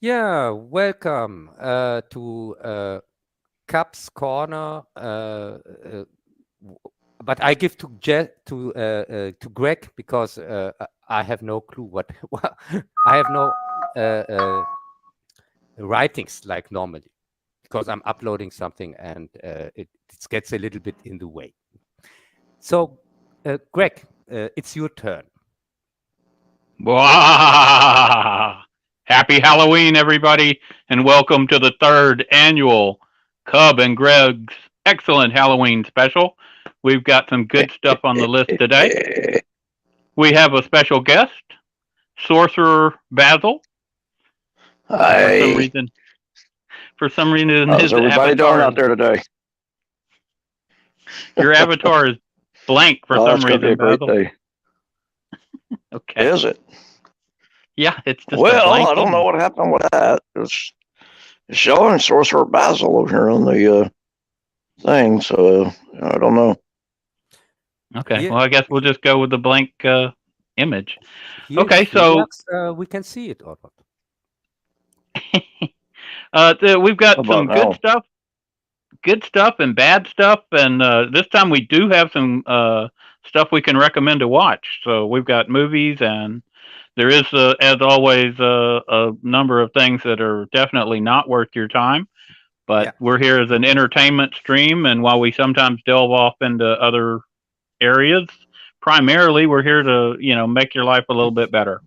Yeah, welcome to Cub's Corner. But I give to Greg because I have no clue what I have no uh, uh, writings like normally because I'm uploading something and it gets a little bit in the way. So, Greg, it's your turn. Blah! Happy Halloween, everybody, and welcome to the third annual Cub and Greg's excellent Halloween special. We've got some good stuff on the list today. We have a special guest, Sorcerer Bazzil. For some Hi, reason, for some reason, how's his everybody doing avatar out is there today? your avatar is blank for Oh, some it's going to be reason, a great Bazzil. day. Okay, Is it? yeah, it's just a Well, blank I don't know image. what happened with that. It's showing Sorcerer Basil over here on the thing, so I don't know. Okay, Here, well, I guess we'll just go with the blank image. here in Okay, so Phoenix, we can see it or not. we've How got about some now? good stuff and bad stuff, and this time we do have some stuff we can recommend to watch. So we've got movies, and there is, as always, a number of things that are definitely not worth your time. But Yeah. we're here as an entertainment stream, and while we sometimes delve off into other areas, primarily we're here to make your life a little bit better.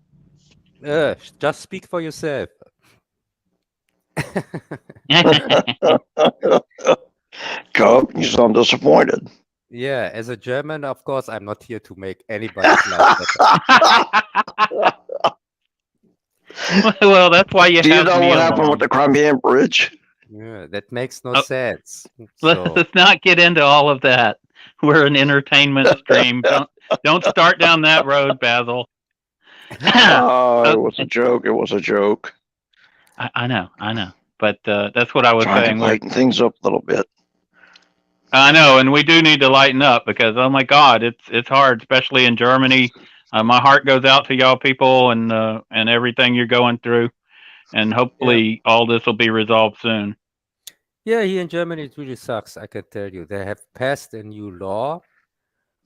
Just speak for yourself. Cub, you sound disappointed. Yeah, as a German, of course, I'm not here to make anybody's life better. Well, that's why you Do you have know me what happened with along. the Crimean Bridge? Yeah, that makes no Uh, sense. let's So, not get into all of that. We're an entertainment stream. Don't start down that road, Basil. Oh, it was a Okay. joke. It was a joke. I know. But that's what I was Trying to saying. lighten things up a little bit. I know, and we do need to lighten up because oh my God, it's hard, especially in Germany. My heart goes out to y'all people and everything you're going through, and yeah. hopefully all this will be resolved soon. Yeah, here in Germany, it really sucks, I can tell you. They have passed a new law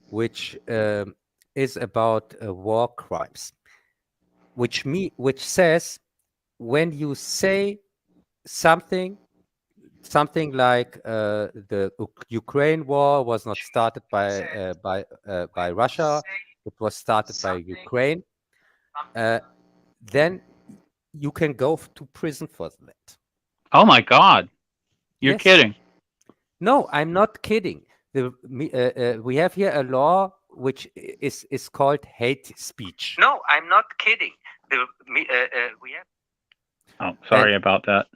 which is about war crimes, which says when you say something like the Ukraine war was not started by Russia, it was started by Ukraine. Then you can go to prison for that. Oh my God, you're Yes. kidding. No, I'm not kidding. We have here a law which is called hate speech. No, I'm not kidding. We have Oh, and sorry about that.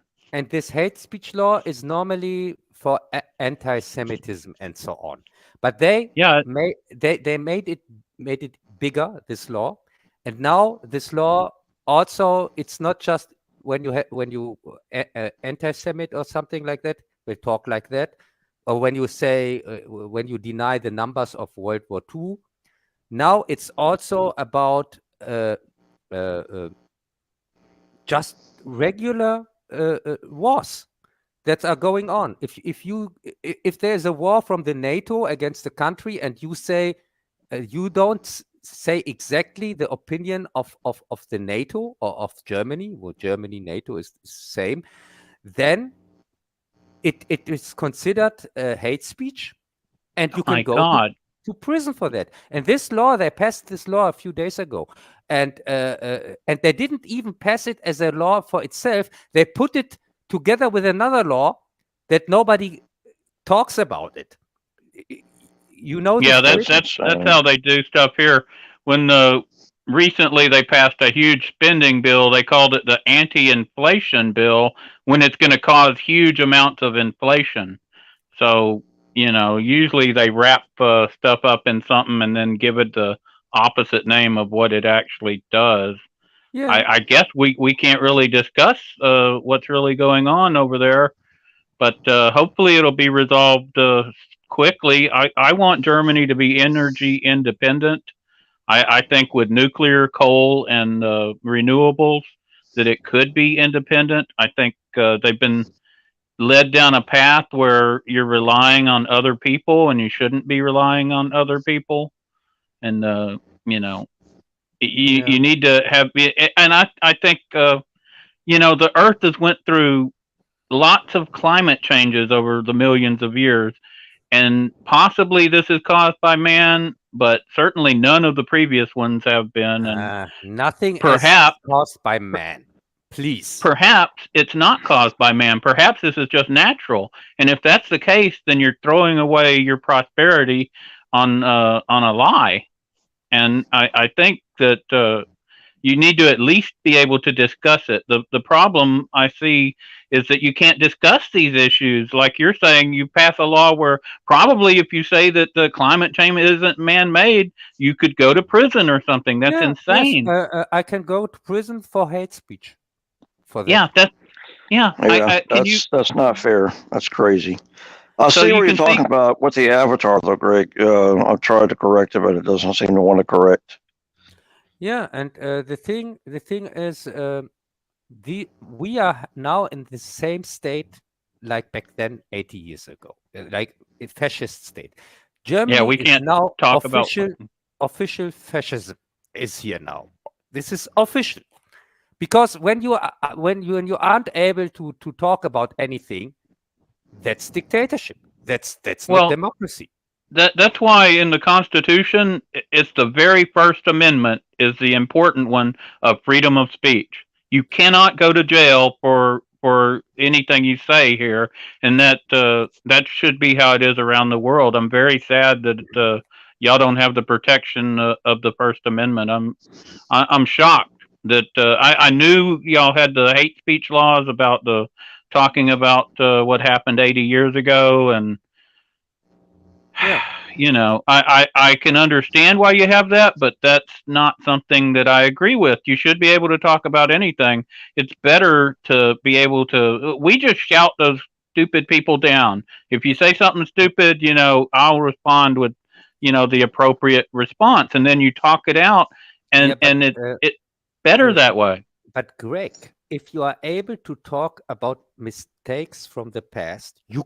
this hate speech law is normally for anti-Semitism and so on. But Yeah, they made it bigger, this law, and now this law also, it's not just when you anti-Semit or something like that, they talk like that, or when you say when you deny the numbers of World War II. Now it's also about uh, uh, just regular wars that are going on. If there's a war from the NATO against the country, and you say you don't say exactly the opinion of the NATO or of Germany, well, Germany NATO is the same, then it is considered hate speech, and oh you can my go God. to prison for that. And this law, they passed this law a few days ago, and they didn't even pass it as a law for itself. They put it together with another law that nobody talks about it. You know the Yeah, story? That's that's insane. how they do stuff here. When recently they passed a huge spending bill, they called it the anti-inflation bill when it's going to cause huge amounts of inflation. So, usually they wrap stuff up in something and then give it the opposite name of what it actually does. Yeah. I guess we can't really discuss what's really going on over there, but hopefully it'll be resolved quickly. I want Germany to be energy independent. I think with nuclear, coal, and renewables, that it could be independent. I think they've been led down a path where you're relying on other people and you shouldn't be relying on other people. And, you know, you need to have, and I think, you know, the Earth has went through lots of climate changes over the millions of years, and possibly this is caused by man, but certainly none of the previous ones have been. And nothing perhaps is caused by man. Please. Perhaps it's not caused by man. Perhaps this is just natural. And if that's the case, then you're throwing away your prosperity on a lie. And I think that you need to at least be able to discuss it. The problem I see is that you can't discuss these issues. Like you're saying, you pass a law where probably if you say that the climate change isn't man-made, you could go to prison or something. That's insane. Yes. I can go to prison for hate speech. For that. Yeah, that's that's not fair. That's crazy. I So see you what you're can talking about with the avatar, though, Greg. I've tried to correct it, but it doesn't seem to want to correct. Yeah, and the thing is, we are now in the same state like back then, 80 years ago, like a fascist state. Germany we can't is now talk official fascism is here now. This is official, because when you aren't able to talk about anything, that's dictatorship. That's not democracy. That's why in the Constitution, it's the very first amendment is the important one of freedom of speech. You cannot go to jail for anything you say here, and that should be how it is around the world. I'm very sad that y'all don't have the protection of the First Amendment. I'm shocked that I knew y'all had the hate speech laws about the talking about what happened 80 years ago, and you know, I can understand why you have that, but that's not something that I agree with. You should be able to talk about anything. It's better to be able to. We just shout those stupid people down. If you say something stupid, you know, I'll respond with, you know, the appropriate response, and then you talk it out, and it's better that way. But Greg, if you are able to talk about mistakes from the past, you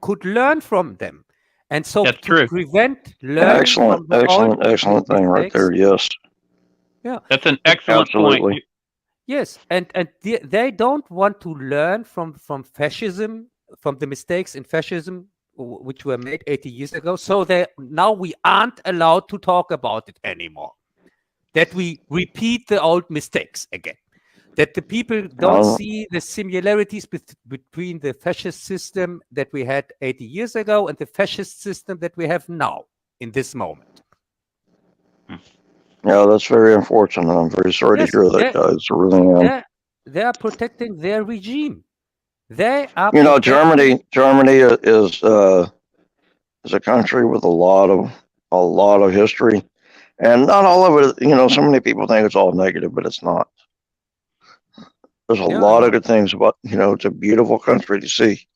could learn from them. And so that's to true. prevent learning excellent thing right there. Yes. Yeah. That's an excellent point. Yes, and they don't want to learn from fascism, from the mistakes in fascism which were made 80 years ago. So now we aren't allowed to talk about it anymore. That we repeat the old mistakes again. That the people don't see the similarities between the fascist system that we had 80 years ago and the fascist system that we have now in this moment. Yeah, that's very unfortunate. I'm very sorry to hear that, guys. I really am. They are protecting their regime. They are. You know, Germany is a country with a lot of history, and not all of it. You know, so many people think it's all negative, but it's not. There's a lot of good things about, you know, it's a beautiful country to see.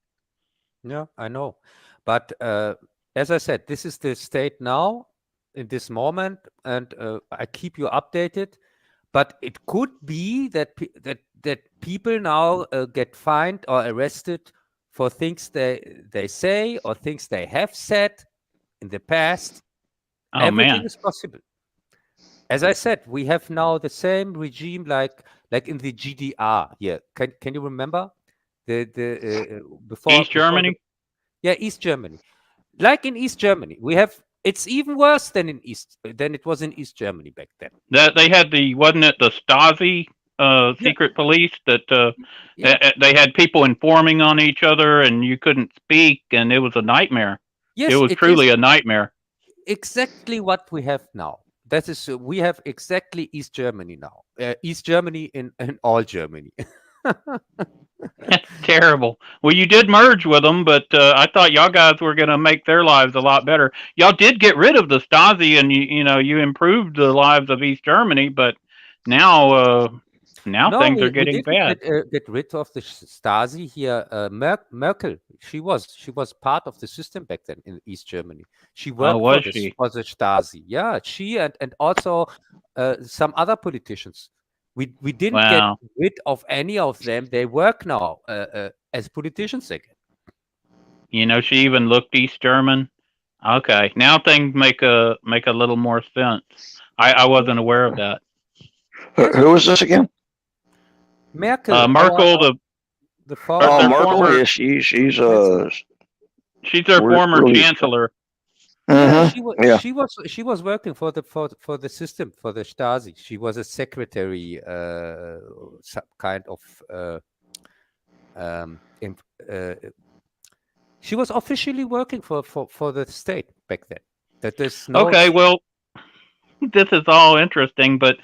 Yeah, I know. But as I said, this is the state now in this moment, and I keep you updated. But it could be that people now get fined or arrested for things they say or things they have said in the past. Everything is possible. As I said, we have now the same regime like in the GDR here. Can you remember the before East Germany? East Germany. Like in East Germany, we have. It's even worse than it was in East Germany back then. They had wasn't it the Stasi secret police that they had people informing on each other and you couldn't speak, and it was a nightmare. Yes, it was truly a nightmare. Exactly what we have now. That is, we have exactly East Germany now. East Germany in all Germany. That's terrible. Well, you did merge with them, but I thought y'all guys were going to make their lives a lot better. Y'all did get rid of the Stasi, and you improved the lives of East Germany, but now things are getting bad. Get rid of the Stasi here. Merkel, she was part of the system back then in East Germany. She worked for the Stasi. Yeah, she and also some other politicians. We didn't Wow. get rid of any of them. They work now as politicians again. You know, she even looked East German. Okay, now things make a little more sense. I wasn't aware of that. Yes, Who is this again? Merkel, Merkel, the their Oh, former. Merkel. former, Yeah, she's she's their former really. chancellor. Yeah, Mm-hmm. Yeah. she was working for the system, for the Stasi. She was a secretary, some kind of she was officially working for the state back then. That is no Okay, well, this is all interesting, but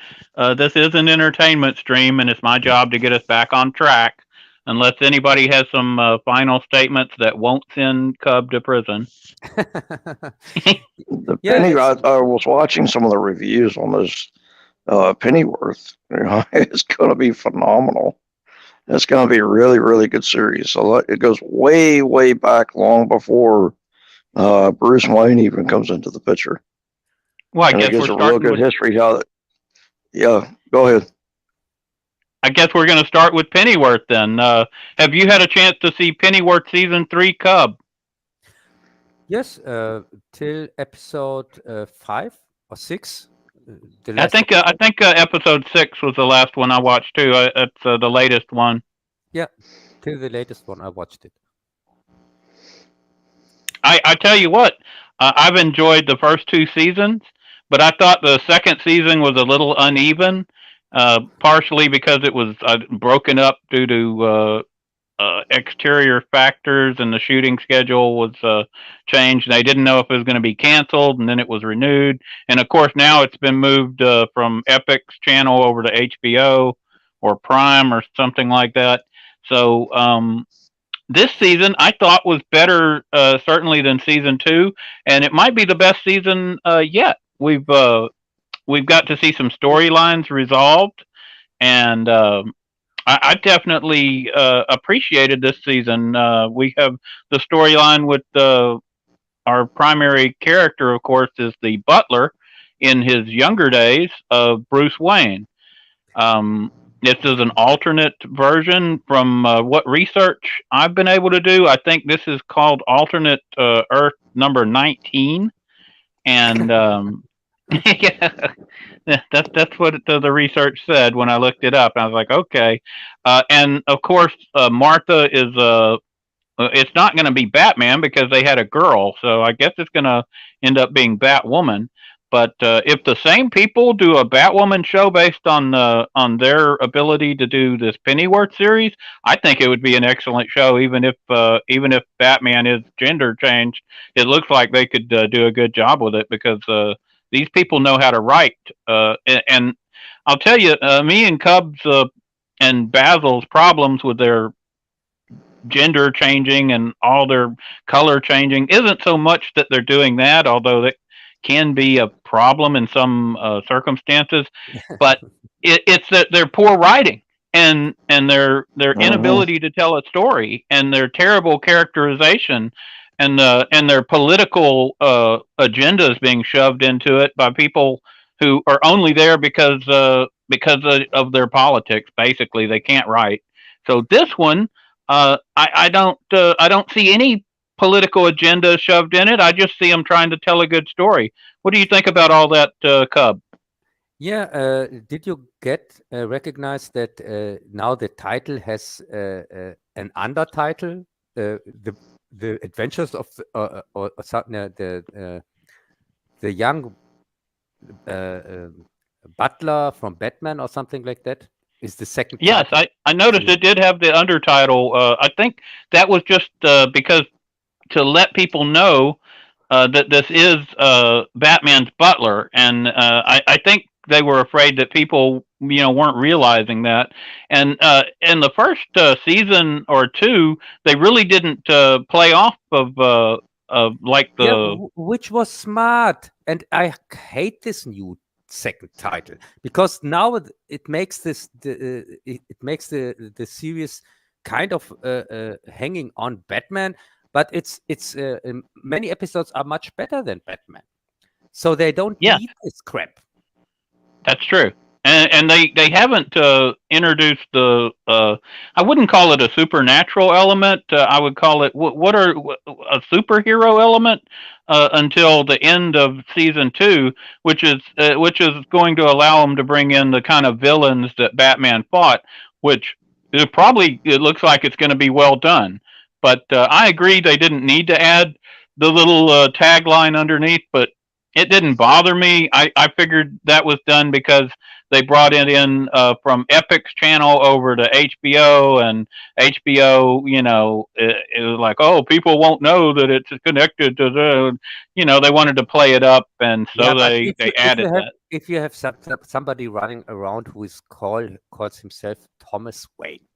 this is an entertainment stream, and it's my job to get us back on track. Unless anybody has some final statements that won't send Cub to prison. The Yeah, Penny. I was watching some of the reviews on this Pennyworth. You know, it's going to be phenomenal. It's going to be a really, really good series. So it goes way, way back, long before Bruce Wayne even comes into the picture. Well, I And it guess gives we're a real starting good with. history. Yeah, go ahead. I guess we're going to start with Pennyworth then. Have you had a chance to see Pennyworth season 3, Cub? yes, till episode 5 or 6. I think episode 6 was the last one I watched too. It's the latest one. Yeah, till the latest one I watched it. I tell you what, I've enjoyed the first 2 seasons, but I thought the second season was a little uneven, partially because it was broken up due to exterior factors, and the shooting schedule was changed. They didn't know if it was going to be canceled, and then it was renewed. And of course, now it's been moved from Epic's channel over to HBO or Prime or something like that. So this season I thought was better, certainly than season 2, and it might be the best season yet. We've got to see some storylines resolved, and I definitely appreciated this season. We have the storyline with our primary character, of course, is the butler in his younger days of Bruce Wayne. This is an alternate version from what research I've been able to do. I think this is called alternate Earth number 19, and yeah, that's what the research said when I looked it up. I was like, okay, and of course, Martha is it's not going to be Batman because they had a girl, so I guess it's going to end up being Batwoman. But if the same people do a Batwoman show based on their ability to do this Pennyworth series, I think it would be an excellent show. Even if Batman is gender changed, it looks like they could do a good job with it because these people know how to write. And I'll tell you, me and Cub's and Bazzil's problems with their gender changing and all their color changing isn't so much that they're doing that, although that can be a problem in some circumstances, but it's that they're poor writing and their inability to tell a story and their terrible characterization and their political agendas being shoved into it by people who are only there because of their politics. Basically, they can't write. So this one, I don't see any political agenda shoved in it. I just see them trying to tell a good story. What do you think about all that, Cub? Yeah, did you recognize that now the title has an undertitle, the Adventures of or something, the young butler from Batman or something like that? Is the second Yes, title. I noticed it did have the undertitle. I think that was just because to let people know that this is Batman's butler, and I think they were afraid that people weren't realizing that. And in the first season or 2, they really didn't play off of like the which was smart, and I hate this new second title because now it makes it makes the series kind of hanging on Batman, but it's many episodes are much better than Batman, so they don't need this crap. That's true. And they haven't introduced the I wouldn't call it a supernatural element. I would call it a superhero element until the end of season 2, which is going to allow them to bring in the kind of villains that Batman fought, which it looks like it's going to be well done. But I agree they didn't need to add the little tagline underneath, but it didn't bother me. I figured that was done because they brought it in from Epic's channel over to HBO, and HBO, it was like, oh, people won't know that it's connected to they wanted to play it up, and so they added that. If you have somebody running around who is calls himself Thomas Wayne,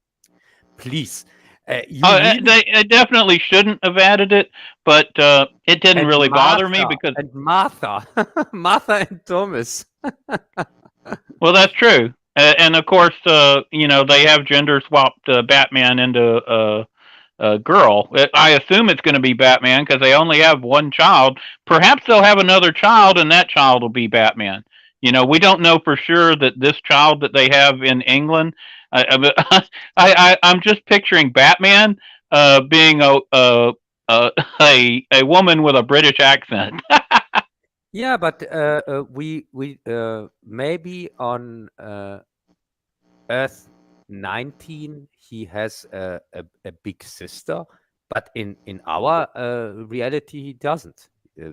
please. They definitely shouldn't have added it, but it didn't really bother me because Martha and Thomas. Well, that's true, and of course, they have gender swapped Batman into a girl. I assume it's going to be Batman because they only have one child. Perhaps they'll have another child, and that child will be Batman. We don't know for sure that this child that they have in England. I'm just picturing Batman being a woman with a British accent. Yeah, but we maybe on Earth 19 he has a big sister, but in our reality he doesn't.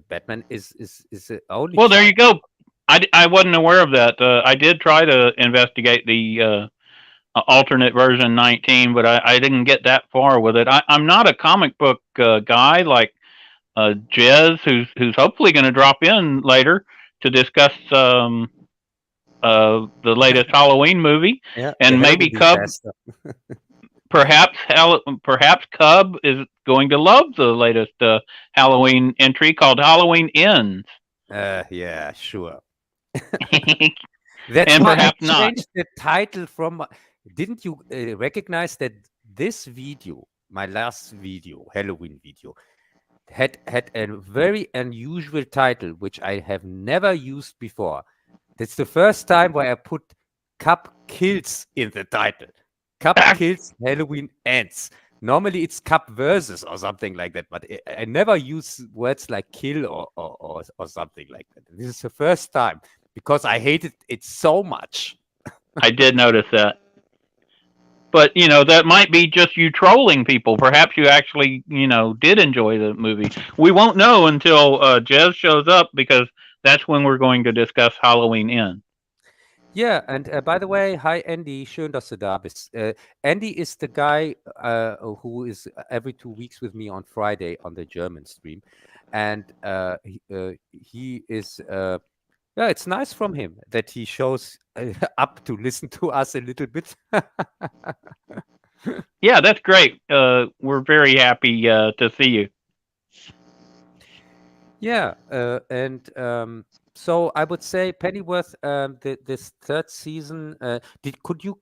Batman is the only. Well, there you go. I wasn't aware of that. I did try to investigate the alternate version 19, but I didn't get that far with it. I'm not a comic book guy like Jez, who's hopefully going to drop in later to discuss the latest Halloween movie, and maybe Cub. Perhaps Cub is going to love the latest Halloween entry called Halloween Ends. Yeah, sure. That's and why perhaps I changed the title from. Didn't you recognize that this video, my last video, Halloween video, had a very unusual title, which I have never used before. That's the first time where I put Cub Kills in the title. Cub Kills, Halloween Ends. Normally it's Cub Versus or something like that, but I never use words like kill or something like that. This is the first time because I hated it so much. I did notice that. But, that might be just you trolling people. Perhaps you actually, did enjoy the movie. We won't know until Jez shows up because that's when we're going to discuss Halloween Ends. Yeah, and by the way, hi Andy, schön, dass du da bist. Andy is the guy who is every 2 weeks with me on Friday on the German stream. And he is... yeah, it's nice from him that he shows up to listen to us a little bit. Yeah, that's great. We're very happy to see you. Yeah, and so I would say Pennyworth, this third season. Could you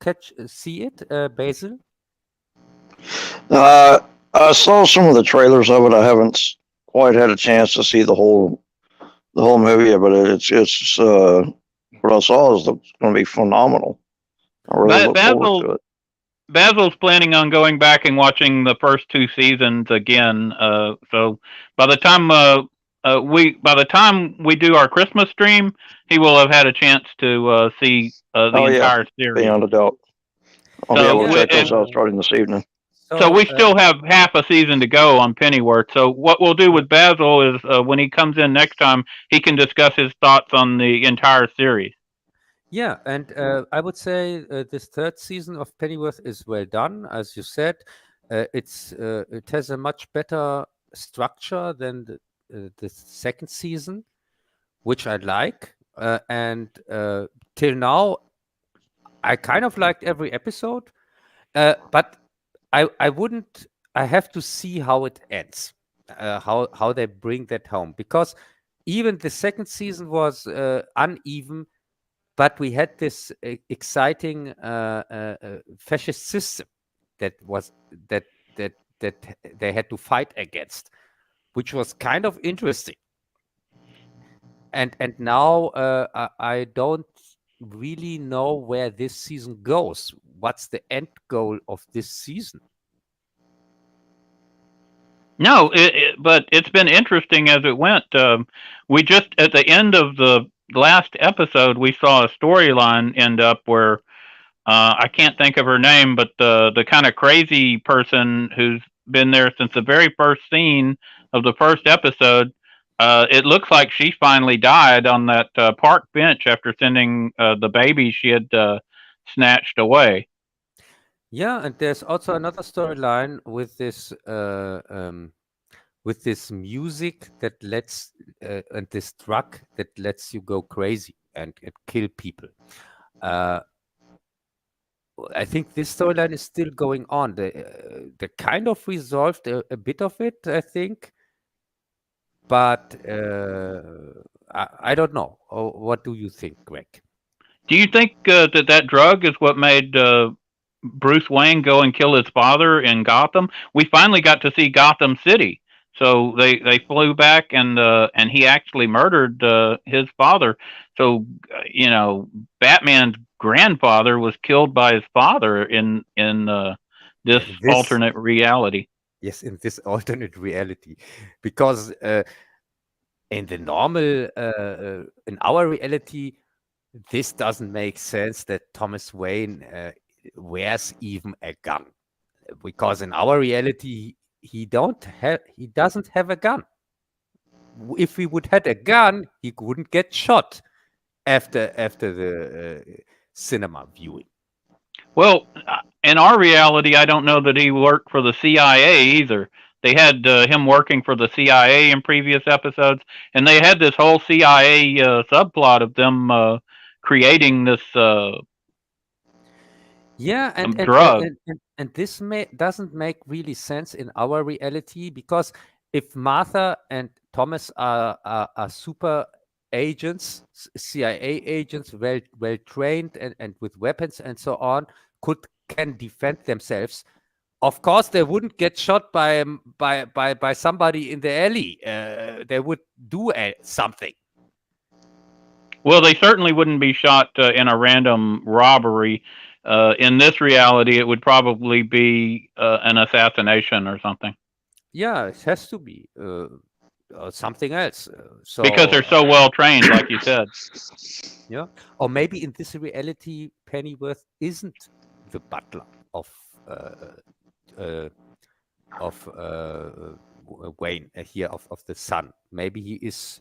see it, Bazzil? I saw some of the trailers of it. I haven't quite had a chance to see the whole movie, but it's what I saw is going to be phenomenal. I really look forward to it. Bazzil's planning on going back and watching the first 2 seasons again. So by the time we do our Christmas stream, he will have had a chance to see the entire series. Beyond a doubt. I'll be able to check those out starting this evening. So we still have half a season to go on Pennyworth. So what we'll do with Bazzil is when he comes in next time, he can discuss his thoughts on the entire series. Yeah, and I would say this third season of Pennyworth is well done. As you said, it has a much better structure than the second season, which I like. And till now, I kind of liked every episode, but I wouldn't. I have to see how it ends, how they bring that home, because even the second season was uneven, but we had this exciting fascist system that they had to fight against, which was kind of interesting. And now I don't really know where this season goes. What's the end goal of this season? No, but it's been interesting as it went. We just at the end of the last episode, we saw a storyline end up where I can't think of her name, but the kind of crazy person who's been there since the very first scene of the first episode. It looks like she finally died on that park bench after sending the baby she had snatched away. Yeah, and there's also another storyline with this music that lets and this drug that lets you go crazy and kill people. I think this storyline is still going on. They kind of resolved a bit of it, I think, but I don't know. What do you think, Greg? Do you think that drug is what made Bruce Wayne go and kill his father in Gotham? We finally got to see Gotham City, so they flew back and he actually murdered his father. So Batman's grandfather was killed by his father in this alternate reality. Yes, in this alternate reality, because in the normal in our reality, this doesn't make sense that Thomas Wayne wears even a gun, because in our reality he doesn't have a gun. If he would had a gun, he wouldn't get shot after the cinema viewing. Well, in our reality, I don't know that he worked for the CIA either. They had him working for the CIA in previous episodes, and they had this whole CIA subplot of them creating this drug. And this doesn't make really sense in our reality, because if Martha and Thomas are super agents, CIA agents, well trained and with weapons and so on, can defend themselves, of course they wouldn't get shot by somebody in the alley. They would do something. Well, they certainly wouldn't be shot in a random robbery. In this reality, it would probably be an assassination or something. Yeah, it has to be something else. Because they're so well trained, like you said. Yeah, or maybe in this reality, Pennyworth isn't the butler of Wayne here of the son. Maybe he is.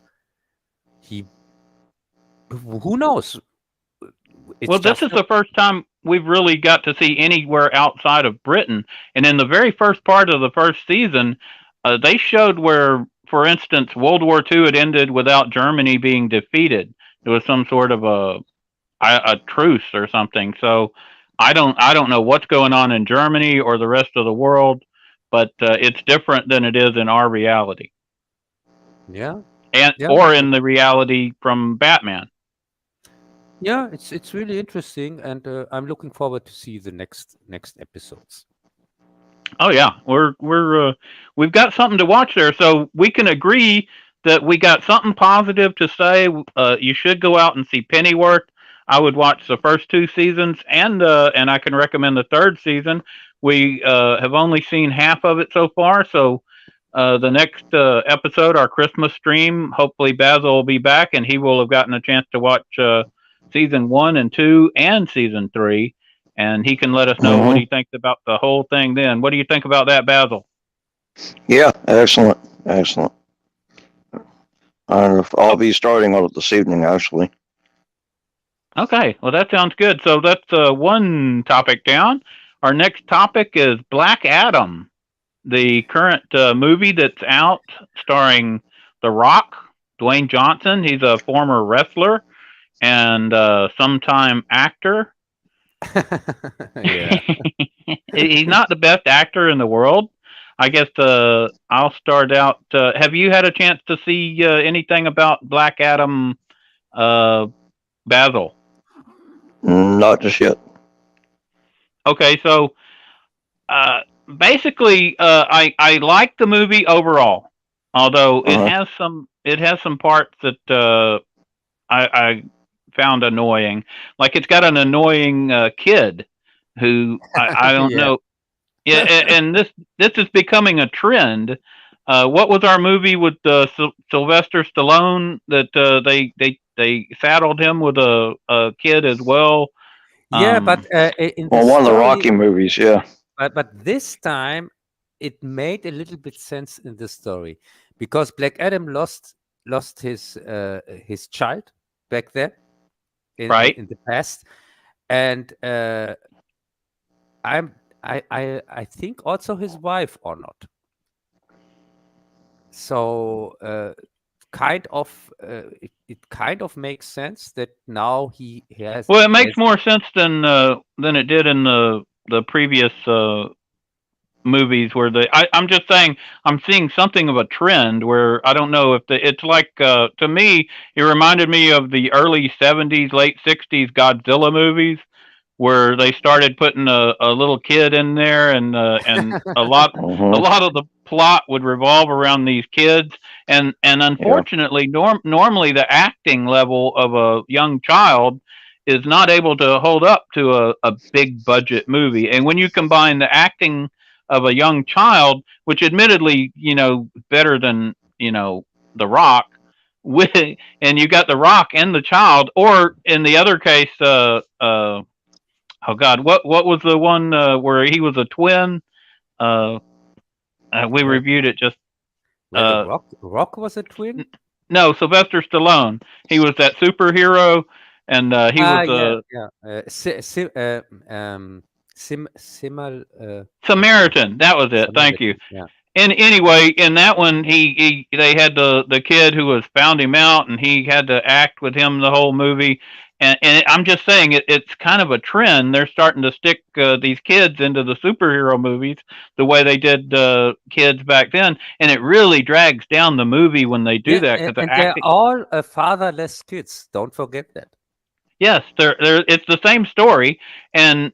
Who knows? Well, this is the first time we've really got to see anywhere outside of Britain. And in the very first part of the first season, they showed where, for instance, World War II had ended without Germany being defeated. There was some sort of a truce or something. So I don't know what's going on in Germany or the rest of the world, but it's different than it is in our reality. Yeah. Or in the reality from Batman. Yeah, it's really interesting, and I'm looking forward to see the next episodes. Oh yeah, we've got something to watch there, so we can agree that we got something positive to say. You should go out and see Pennyworth. I would watch the first 2 seasons, and I can recommend the 3rd season. We have only seen half of it so far, so the next episode, our Christmas stream, hopefully Bazzil will be back, and he will have gotten a chance to watch season 1 and 2 and season 3, and he can let us know what he thinks about the whole thing then. What do you think about that, Bazzil? Yeah, excellent. I'll be starting on it this evening, actually. Okay, well, that sounds good. So that's one topic down. Our next topic is Black Adam, the current movie that's out starring The Rock, Dwayne Johnson. He's a former wrestler and sometime actor. Yeah. He's not the best actor in the world. I guess I'll start out. Have you had a chance to see anything about Black Adam, Bazzil? Not just yet. Okay, so basically, I like the movie overall, although it has some parts that I found annoying. Like it's got an annoying kid who I don't Yeah. know. Yeah, and this is becoming a trend. What was our movie with Sylvester Stallone that they saddled him with a kid as well? Yeah, but in the Well, one of the story, Rocky movies, yeah. but this time it made a little bit sense in the story because Black Adam lost his child back there Right. in the past, and I think also his wife or not. So kind of it kind of makes sense that now he has Well, it he makes has more sense than it did in the previous movies where I'm just saying I'm seeing something of a trend where I don't know if it's like to me it reminded me of the early 70s, late 60s Godzilla movies where they started putting a little kid in there and a lot of the plot would revolve around these kids and unfortunately normally the acting level of a young child is not able to hold up to a big budget movie. And when you combine the acting of a young child, which admittedly, better than, The Rock, with and you got The Rock and the child, or in the other case, oh God, what was the one where he was a twin? Uh, we where, reviewed it just. where the Rock was a twin. No, Sylvester Stallone. He was that superhero, and he was Samaritan. That was it. Thank you. Yeah. And anyway, in that one, they had the kid who was found him out, and he had to act with him the whole movie. And I'm just saying it's kind of a trend. They're starting to stick these kids into the superhero movies the way they did kids back then, and it really drags down the movie when they do that because and they're all fatherless kids. Don't forget that. Yes, it's the same story, and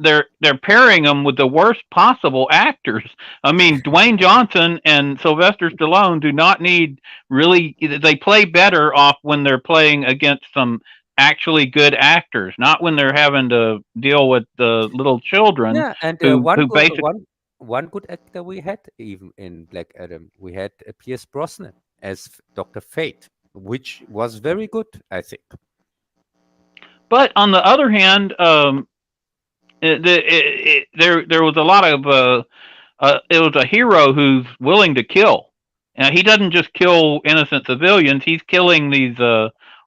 they're pairing them with the worst possible actors. I mean, Dwayne Johnson and Sylvester Stallone do not need really. They play better off when they're playing against some actually good actors, not when they're having to deal with the little children. Yeah, and who basically one good actor we had even in Black Adam, we had Pierce Brosnan as Dr. Fate, which was very good, I think. But on the other hand, there was a lot of it was a hero who's willing to kill. He doesn't just kill innocent civilians; he's killing these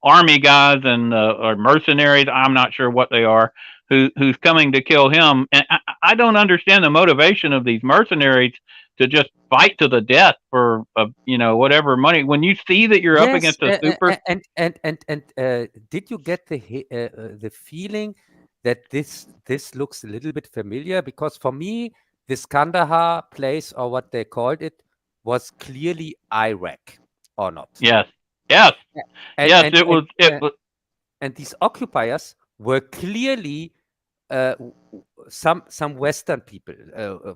army guys and or mercenaries. I'm not sure what they are. Who's coming to kill him? And I don't understand the motivation of these mercenaries to just fight to the death for whatever money. When you see that you're up against a super and did you get the feeling that this looks a little bit familiar? Because for me, this Kandahar place, or what they called it, was clearly Iraq, or not? Yes. It was. And these occupiers were clearly some Western people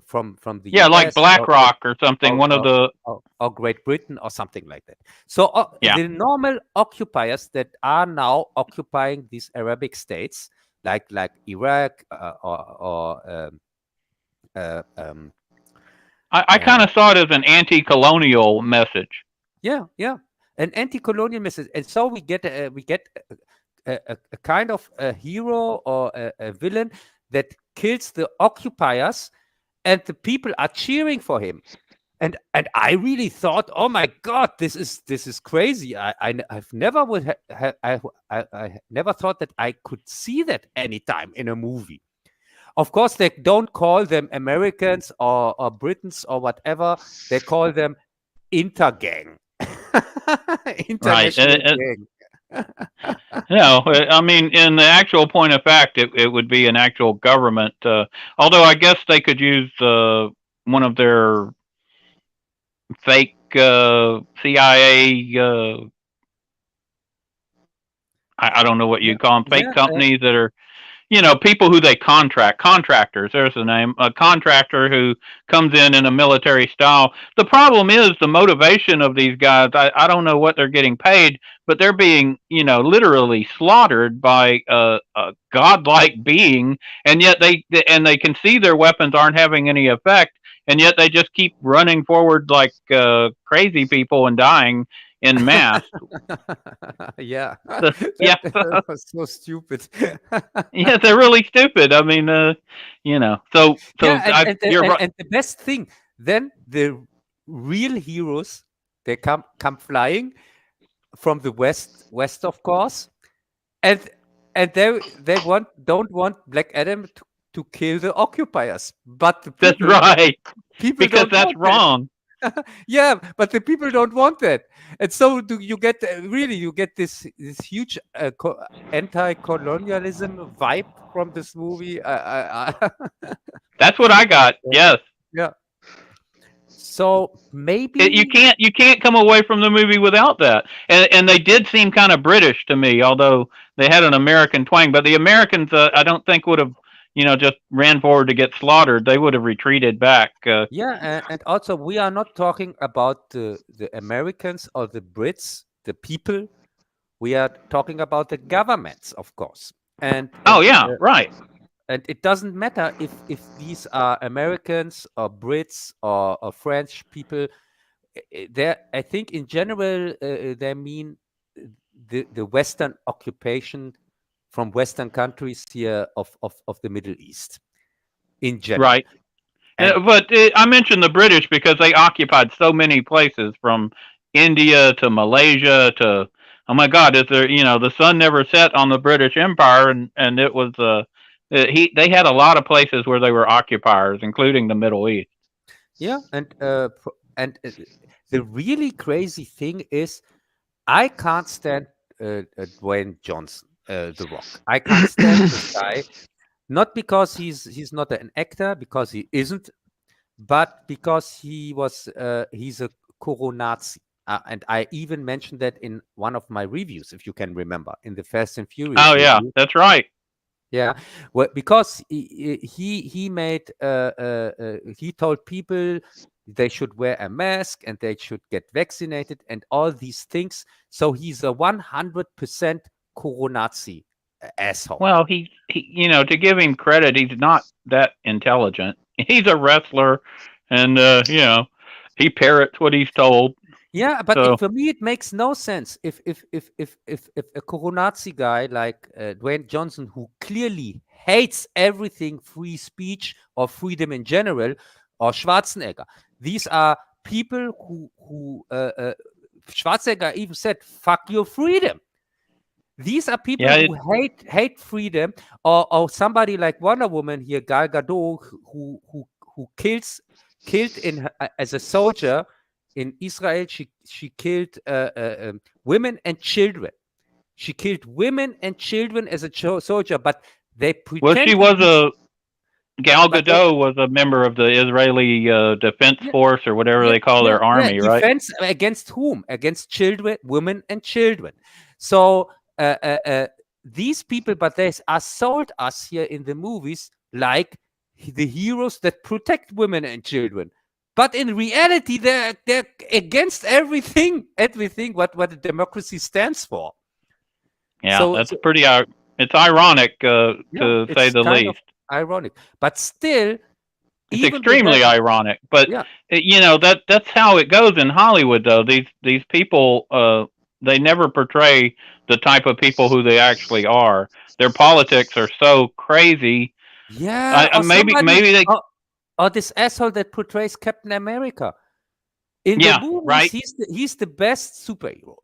from the US, like BlackRock or something, one of the or Great Britain or something like that. So the normal occupiers that are now occupying these Arabic states, like Iraq I kind of saw it as an anti-colonial message. Yeah, an anti-colonial message, and so we get a kind of a hero or a villain that kills the occupiers, and the people are cheering for him. And I really thought, oh my God, this is crazy. I've never I never thought that I could see that anytime in a movie. Of course, they don't call them Americans or Britons or whatever. They call them intergang. International gang. No, I mean, in the actual point of fact, it would be an actual government. Although I guess they could use one of their fake CIA. I don't know what you call them, fake companies that are. people who they contractors. There's the name, a contractor who comes in a military style. The problem is the motivation of these guys. I don't know what they're getting paid, but they're being, literally slaughtered by a godlike being, and yet they can see their weapons aren't having any effect, and yet they just keep running forward like crazy people and dying in mass. Yeah. Yeah. That was so stupid. Yeah, they're really stupid. I mean, So Yeah, and you're right. and the best thing, then the real heroes, they come flying from the west, of course, and they don't want Black Adam to kill the occupiers, but the That's people right. people Because don't that's want that. wrong. Yeah, but the people don't want that, and so you get this huge anti-colonialism vibe from this movie. That's what I got. Yes. Yeah. So maybe You can't come away from the movie without that. And they did seem kind of British to me, although they had an American twang. But the Americans, I don't think would have, just ran forward to get slaughtered. They would have retreated back. yeah, and also we are not talking about the Americans or the Brits, the people. We are talking about the governments, of course. And Oh yeah, right. and it doesn't matter if these are Americans or Brits or French people. I think in general they mean the Western occupation from Western countries here of the Middle East in general. Right. And But I mentioned the British because they occupied so many places, from India to Malaysia to, oh my God, is there, the sun never set on the British Empire, and it was they had a lot of places where they were occupiers, including the Middle East. yeah, and the really crazy thing is, I can't stand Dwayne Johnson, The Rock. I can't stand this guy, not because he's not an actor, because he isn't, but because he's a Koro-Nazi. And I even mentioned that in one of my reviews, if you can remember, in the Fast and Furious Oh yeah, review. that's right. Yeah, well, because he made he told people they should wear a mask and they should get vaccinated and all these things. So he's a 100% Koro-Nazi asshole. Well, he to give him credit, he's not that intelligent. He's a wrestler, and he parrots what he's told. Yeah, but So for me it makes no sense if a Koro-Nazi guy like Dwayne Johnson, who clearly hates everything free speech or freedom in general, or Schwarzenegger, these are people who Schwarzenegger even said, "Fuck your freedom." These are people who hate freedom, or somebody like Wonder Woman here, Gal Gadot, who killed as a soldier. In Israel, she killed women and children. She killed women and children as a soldier, but they pretend. Well, she was Gal Gadot was a member of the Israeli Defense Force, or whatever they call their army, right? Defense against whom? Against children, women, and children. So these people, but they are sold us here in the movies like the heroes that protect women and children. But in reality, they're against everything what a democracy stands for. Yeah, so, that's pretty. It's ironic to say the least. Ironic, but still, it's extremely ironic. But that's how it goes in Hollywood, though. These people, they never portray the type of people who they actually are. Their politics are so crazy. Yeah, maybe they. Or this asshole that portrays Captain America. In the movies, right. he's the best superhero.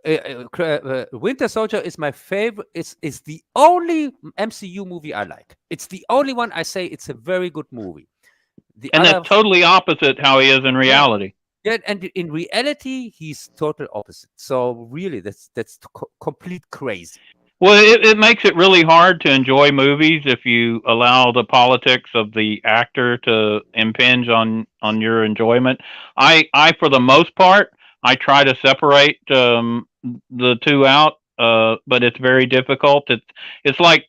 Winter Soldier is my favorite. Is the only MCU movie I like. It's the only one I say it's a very good movie. That's totally opposite how he is in reality. Yeah, and in reality, he's total opposite. So really, that's complete crazy. Well, it makes it really hard to enjoy movies if you allow the politics of the actor to impinge on your enjoyment. I for the most part, I try to separate the two out. but it's very difficult. It's like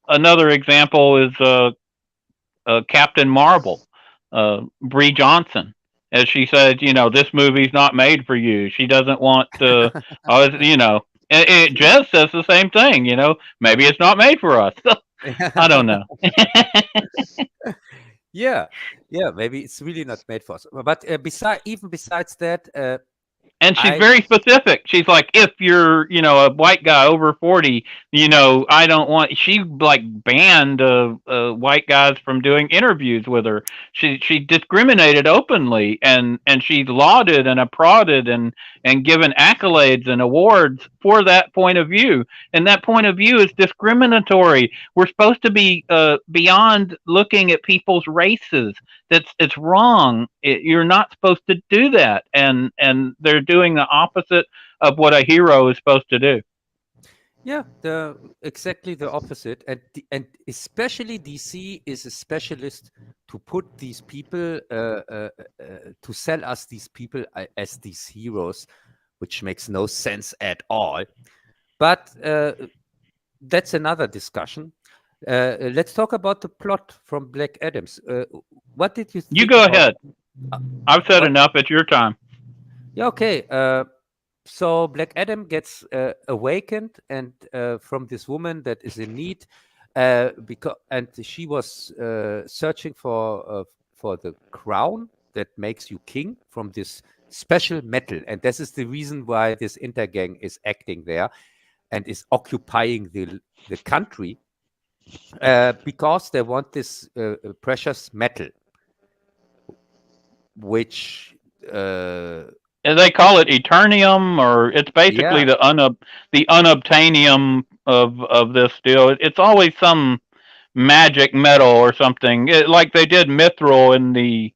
another example is Captain Marvel, Brie Johnson. As she said, this movie's not made for you. She doesn't want Jez says the same thing. Maybe it's not made for us. I don't know. Yeah, maybe it's really not made for us. But besides that, And she's very specific. She's like, if you're, a white guy over 40, I don't want. She like banned white guys from doing interviews with her. She discriminated openly, and she lauded and applauded and given accolades and awards for that point of view. And that point of view is discriminatory. We're supposed to be beyond looking at people's races. It's wrong. You're not supposed to do that, and they're doing the opposite of what a hero is supposed to do. Yeah, exactly the opposite, and especially DC is a specialist to put these people to sell us these people as these heroes, which makes no sense at all. But that's another discussion. Let's talk about the plot from Black Adams. What did you think? You go ahead. I've said enough. It's your time. Yeah, okay. So Black Adam gets awakened and from this woman that is in need, and she was searching for the crown that makes you king from this special metal, and this is the reason why this intergang is acting there and is occupying the country. Because they want this precious metal, which they call it Eternium, or it's basically the unobtainium of this deal. It's always some magic metal or something, like they did Mithril in the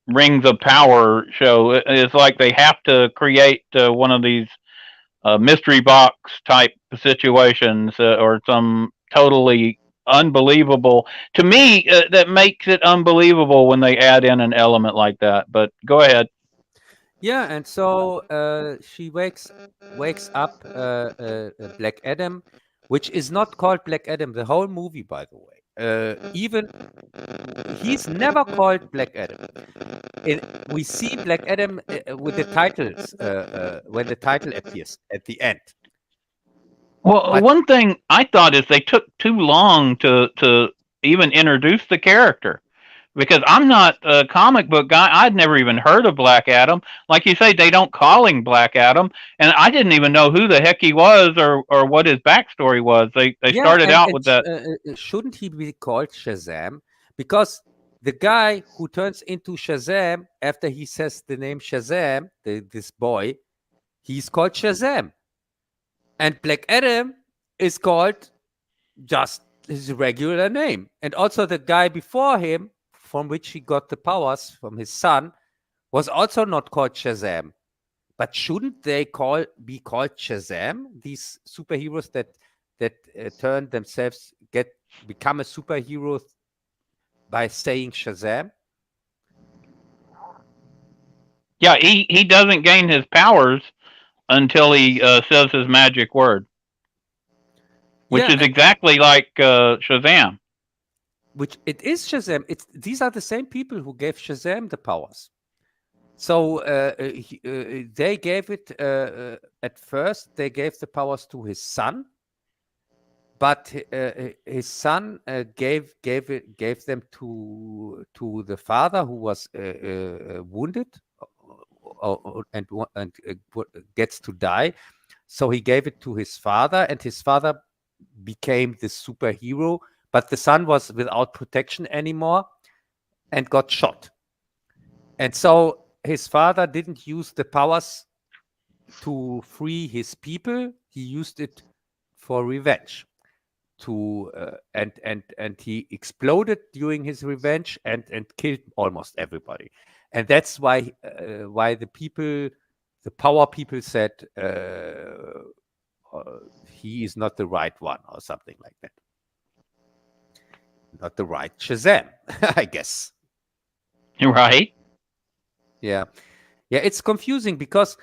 Rings of Power show. It's like they have to create one of these mystery box type situations or some totally unbelievable. To me, that makes it unbelievable when they add in an element like that. But go ahead. Yeah, and so she wakes up Black Adam, which is not called Black Adam the whole movie, by the way. Even he's never called Black Adam. We see Black Adam with the titles when the title appears at the end. Well, one thing I thought is they took too long to even introduce the character, because I'm not a comic book guy. I'd never even heard of Black Adam. Like you say, they don't call him Black Adam, and I didn't even know who the heck he was or what his backstory was. They started out with that. Shouldn't he be called Shazam? Because the guy who turns into Shazam after he says the name Shazam, this boy, he's called Shazam. And Black Adam is called just his regular name. And also the guy before him, from which he got the powers from his son, was also not called Shazam. But shouldn't they be called Shazam? These superheroes that turn themselves, become a superhero by saying Shazam? Yeah, he doesn't gain his powers until he says his magic word, which is exactly like Shazam. Which it is Shazam. These are the same people who gave Shazam the powers. So they gave it at first. They gave the powers to his son, but his son gave them to the father, who was wounded and gets to die. So he gave it to his father, and his father became the superhero. But the son was without protection anymore and got shot. And so his father didn't use the powers to free his people. He used it for revenge. And he exploded during his revenge and killed almost everybody. And that's why the power people said he is not the right one, or something like that. Not the right Shazam, I guess. Right. Yeah. It's confusing because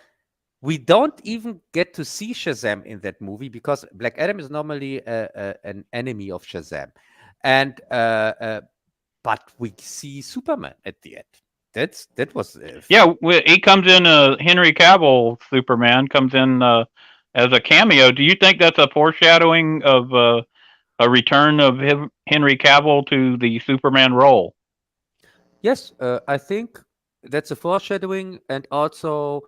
we don't even get to see Shazam in that movie because Black Adam is normally an enemy of Shazam, and but we see Superman at the end. That was Yeah, he comes in. Henry Cavill Superman comes in as a cameo. Do you think that's a foreshadowing of a return of Henry Cavill to the Superman role? Yes, I think that's a foreshadowing, and also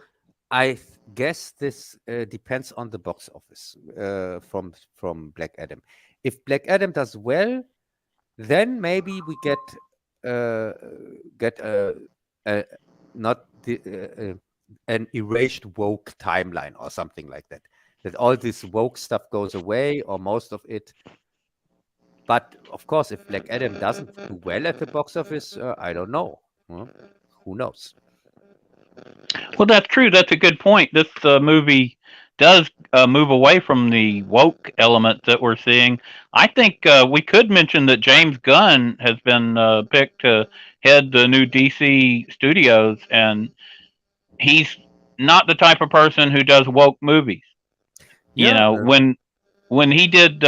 guess this depends on the box office from Black Adam. If Black Adam does well, then maybe we get a not an erased woke timeline or something like that. That all this woke stuff goes away or most of it. But of course, if Black Adam doesn't do well at the box office, I don't know. Who knows? Well, that's true. That's a good point. This movie does move away from the woke element that we're seeing. I think we could mention that James Gunn has been picked to head the new DC studios, and he's not the type of person who does woke movies. You Yeah, know, when he did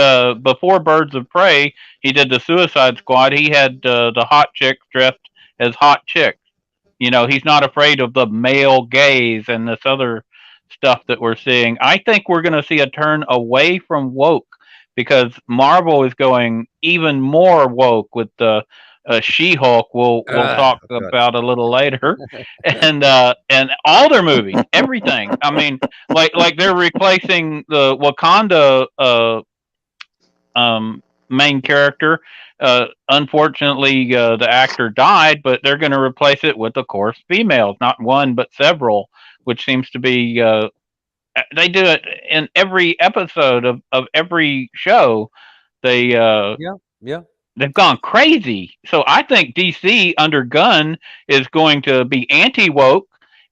before Birds of Prey, he did the Suicide Squad. He had the hot chicks dressed as hot chicks. You know, he's not afraid of the male gaze and this other stuff that we're seeing. I think we're going to see a turn away from woke because Marvel is going even more woke with the She-Hulk. We'll talk God. about a little later, and all their movies, everything. I mean, like they're replacing the Wakanda main character. Unfortunately, the actor died, but they're going to replace it with, of course, females, not one but several, which seems to be. They do it in every episode of every show. They Yeah. they've gone crazy. So I think DC under Gunn is going to be anti woke,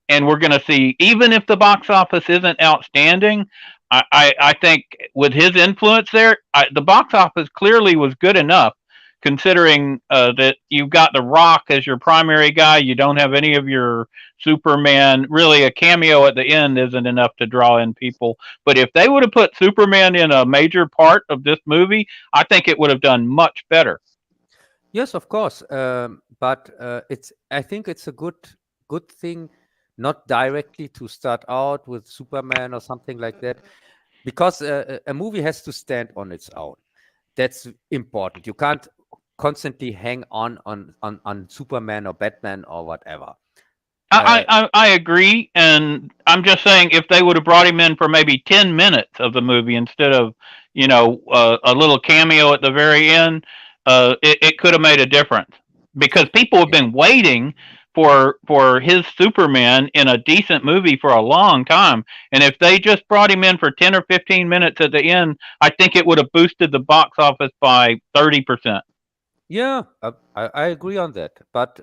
and we're going to see, even if the box office isn't outstanding, I think with his influence there, the box office clearly was good enough, considering that you've got The Rock as your primary guy. You don't have any of your Superman. Really, a cameo at the end isn't enough to draw in people. But if they would have put Superman in a major part of this movie, I think it would have done much better. Yes, of course. But I think it's a good thing, not directly to start out with Superman or something like that, because a movie has to stand on its own. That's important. You can't constantly hang on Superman or Batman or whatever. I agree, and I'm just saying if they would have brought him in for maybe 10 minutes of the movie instead of a little cameo at the very end, it could have made a difference because people have been waiting for his Superman in a decent movie for a long time, and if they just brought him in for 10 or 15 minutes at the end, I think it would have boosted the box office by 30%. Yeah, I agree on that. But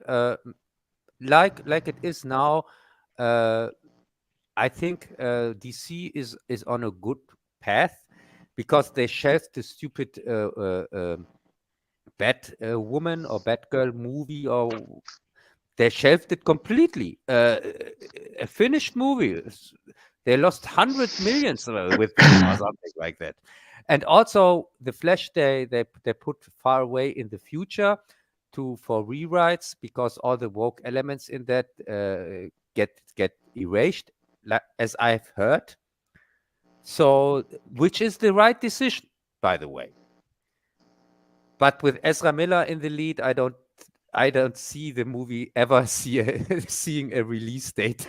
like it is now, I think DC is on a good path because they shelved the stupid Batwoman or Batgirl movie, or they shelved it completely. A finished movie. They lost 100 millions with that or something like that. And also the Flash they put far away in the future for rewrites because all the woke elements in that get erased, as I've heard. So, which is the right decision, by the way. But with Ezra Miller in the lead, I don't see the movie ever seeing a release date.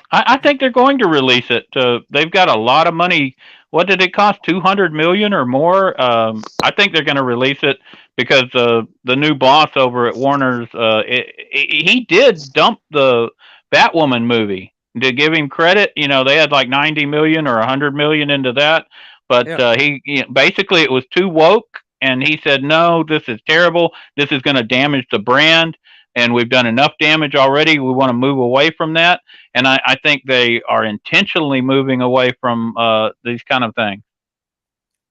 I think they're going to release it. They've got a lot of money. What did it cost? 200 million or more? I think they're going to release it because the new boss over at Warner's, he did dump the Batwoman movie. To give him credit, they had like 90 million or 100 million into that, but basically it was too woke, and he said, "No, this is terrible. This is going to damage the brand, and we've done enough damage already. We want to move away from that." And I think they are intentionally moving away from these kind of things.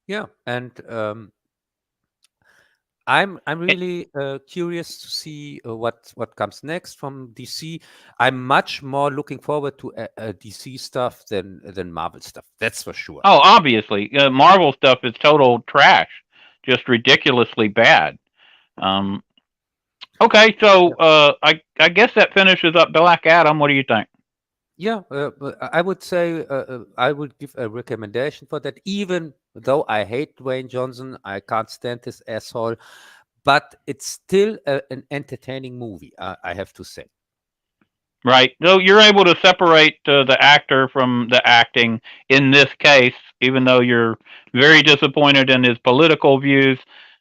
Yeah, and I'm really curious to see what comes next from DC. I'm much more looking forward to DC stuff than Marvel stuff. That's for sure. Oh, obviously, Marvel stuff is total trash, just ridiculously bad. Okay, so I guess that finishes up Black Adam. What do you think? Yeah, but I would say I would give a recommendation for that. Even though I hate Dwayne Johnson, I can't stand this asshole, but it's still an entertaining movie. I have to say. Right. So you're able to separate the actor from the acting in this case, even though you're very disappointed in his political views.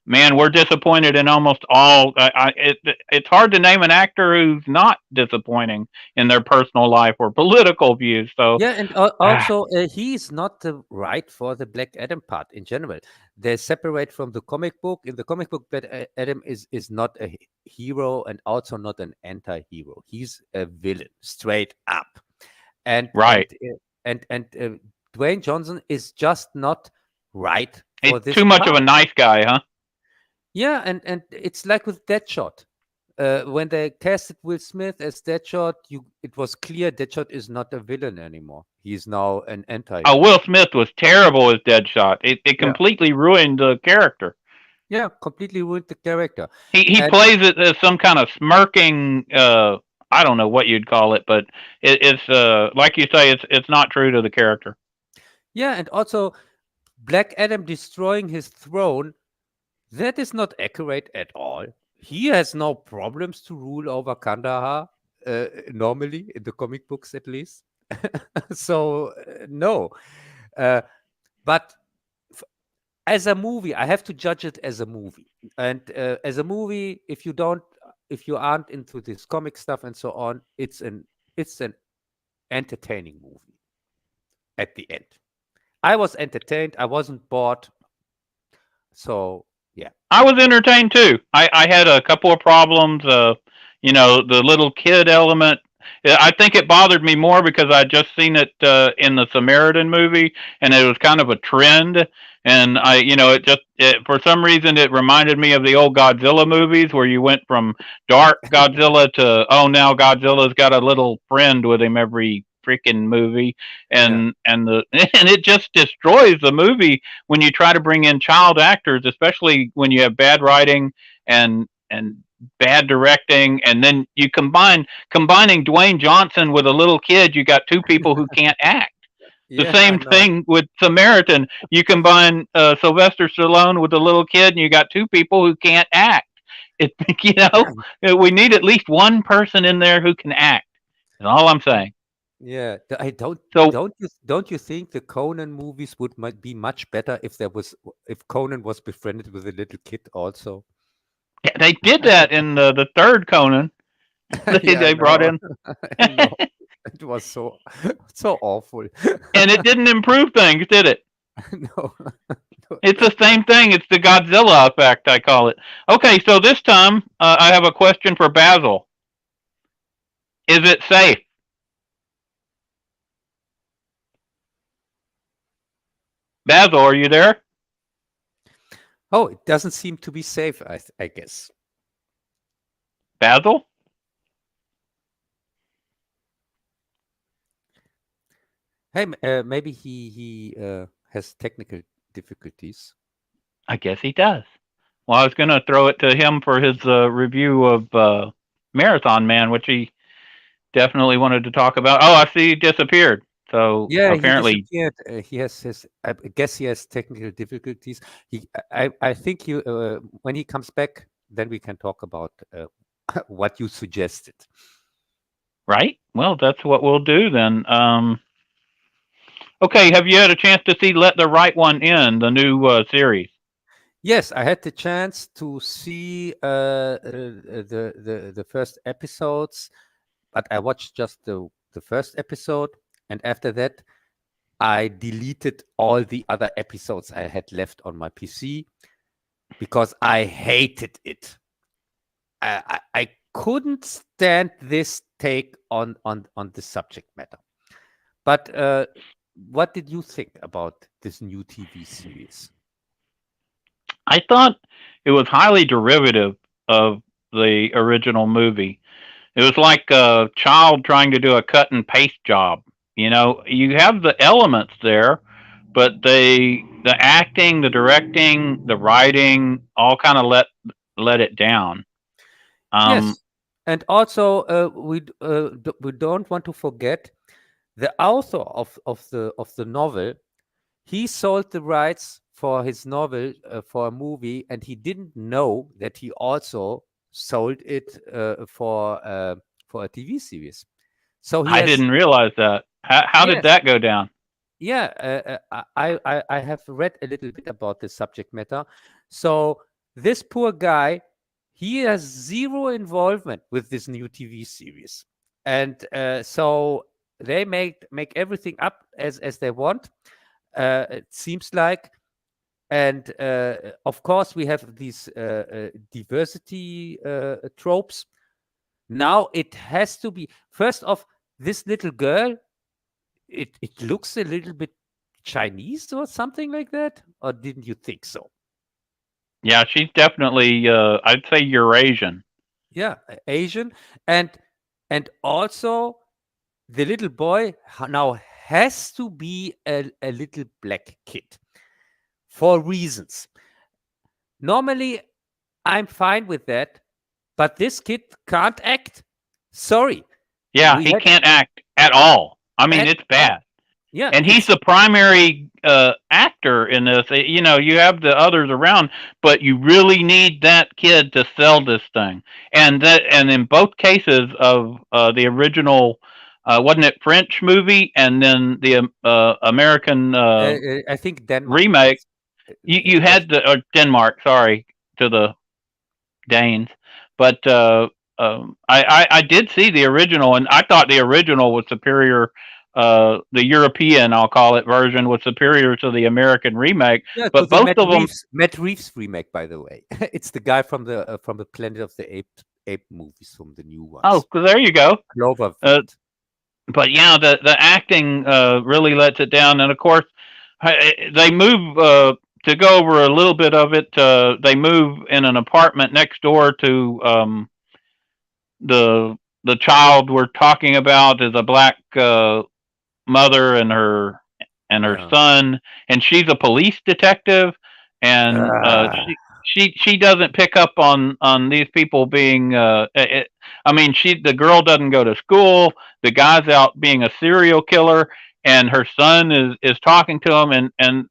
Man, we're disappointed in almost all. It's hard to name an actor who's not disappointing in their personal life or political views. So, Yeah, and also he's not the right for the Black Adam part in general. They separate from the comic book. In the comic book, Black Adam is not a hero and also not an anti-hero. He's a villain, straight up. And right. Dwayne Johnson is just not right for He's this too much of a part. nice guy, huh? Yeah, and it's like with Deadshot. When they casted Will Smith as Deadshot, it was clear Deadshot is not a villain anymore. He's now an Oh, anti-hero. Will Smith was terrible as Deadshot. It Yeah, completely ruined the character. yeah, completely ruined the character. He And plays it as some kind of smirking. I don't know what you'd call it, but it's like you say, it's not true to the character. yeah, and also Black Adam destroying his throne, that is not accurate at all. He has no problems to rule over Kandahar, normally, in the comic books at least. So, no. But as a movie, I have to judge it as a movie. And as a movie, if you aren't into this comic stuff and so on, it's an entertaining movie at the end. I was entertained. I wasn't bored. So yeah. I was entertained too. I had a couple of problems. The little kid element. I think it bothered me more because I'd just seen it in the Samaritan movie, and it was kind of a trend. And for some reason, it reminded me of the old Godzilla movies where you went from dark Godzilla to, oh, now Godzilla's got a little friend with him every freaking movie, Yeah. and it just destroys the movie when you try to bring in child actors, especially when you have bad writing and bad directing, and then you combining Dwayne Johnson with a little kid, you got two people who can't act. The Yeah, I same know. thing with Samaritan. You combine Sylvester Stallone with a little kid, and you got two people who can't act. It, we need at least one person in there who can act. That's all I'm saying. Yeah, I So don't you think the Conan movies might be much better if Conan was befriended with a little kid also? they did that in the third Conan. Yeah, I They brought know. in, I know. It was so awful. and it didn't improve things, did it? No. No, It's the same thing. It's the Godzilla effect, I call it. Okay, so this time I have a question for Bazzil. Is it safe? Bazzil, are you there? Oh, it doesn't seem to be safe, I guess. Bazzil? Hey, maybe he has technical difficulties. I guess he does. Well, I was going to throw it to him for his review of Marathon Man, which he definitely wanted to talk about. Oh, I see he disappeared. So Yeah, he apparently, disappeared. He has his. I guess he has technical difficulties. I think when he comes back, then we can talk about what you suggested. right? Well, that's what we'll do then. Okay, have you had a chance to see Let the Right One In, the new series? Yes, I had the chance to see the first episodes, but I watched just the first episode, and after that, I deleted all the other episodes I had left on my PC because I hated it. I couldn't stand this take on the subject matter. But what did you think about this new TV series? I thought it was highly derivative of the original movie. It was like a child trying to do a cut and paste job. You know, you have the elements there, but the acting, the directing, the writing all kind of let it down. Yes, and also we don't want to forget the author of the novel. He sold the rights for his novel for a movie, and he didn't know that he also sold it for a TV series. So he I has, didn't realize that. How did yes, that go down? yeah. I have read a little bit about this subject matter. So this poor guy, he has zero involvement with this new TV series, and so they make everything up as they want. It seems like, and of course we have these diversity tropes. Now it has to be first off, this little girl. It looks a little bit Chinese or something like that, or didn't you think so? Yeah, she's definitely I'd say Eurasian. Yeah, Asian, and also the little boy now has to be a little black kid for reasons. Normally, I'm fine with that, but this kid can't act. Sorry, Yeah, we he had can't act at all. I mean, at it's all. bad. Yeah, And he's it's the primary actor in this. You know, you have the others around, but you really need that kid to sell this thing. And in both cases of the original, wasn't it French movie, and then the American I think Denmark. remake, you It was. had the Denmark. Sorry to the Danes, but I did see the original, and I thought the original was superior. The European, I'll call it, version was superior to the American remake, Yeah, to but the both of them. Matt Reeves remake, by the way. It's the guy from the Planet of the Ape movies, from the new Oh, ones. there you go. Cloverfield. But yeah, the acting really lets it down, and of course, they move. To go over a little bit of it, they move in an apartment next door to the child we're talking about is a black mother and her Yeah. son, and she's a police detective, and Ah, she doesn't pick up on these people being. I mean, the girl doesn't go to school. The guy's out being a serial killer, and her son is talking to him, and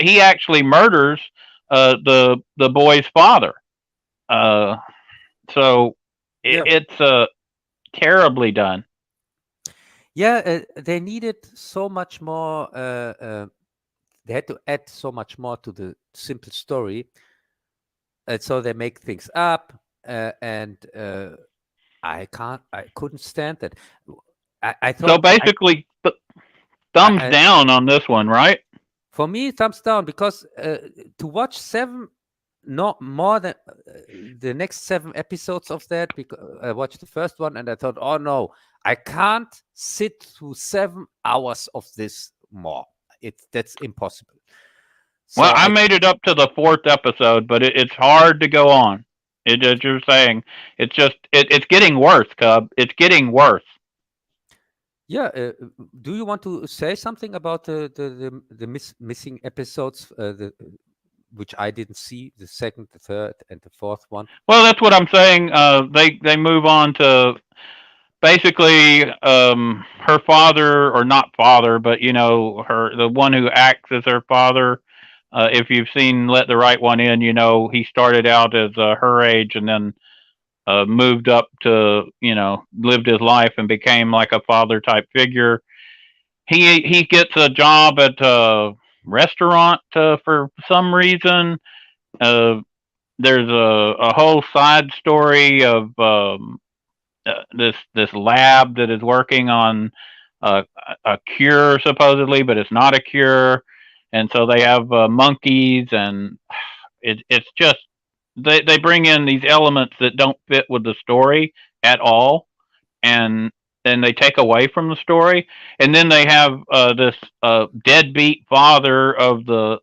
he actually murders the boy's father. Uh, so yeah. it's terribly done. Yeah, they needed so much more. They had to add so much more to the simple story, and so they make things up. And I couldn't stand that. I So thought, basically, thumbs I down on this one, right? for me, thumbs down, because to watch seven, not more than the next 7 episodes of that, because I watched the first one and I thought, oh no, I can't sit through 7 hours of this more. That's impossible. Well, So I I made it up to the fourth episode, but it's hard to go on. As you're saying, it's getting worse, Cub. It's getting worse. Yeah, do you want to say something about the missing episodes, which I didn't see, the second, the third, and the fourth one? Well, that's what I'm saying. They move on to basically her father, or not father, but the one who acts as her father. If you've seen Let the Right One In, he started out as her age, and then moved up to lived his life and became like a father type figure. He gets a job at a restaurant for some reason. Uh, there's a whole side story of this lab that is working on a cure supposedly, but it's not a cure, and so they have monkeys, and it's just they bring in these elements that don't fit with the story at all, and then they take away from the story, and then they have this deadbeat father of the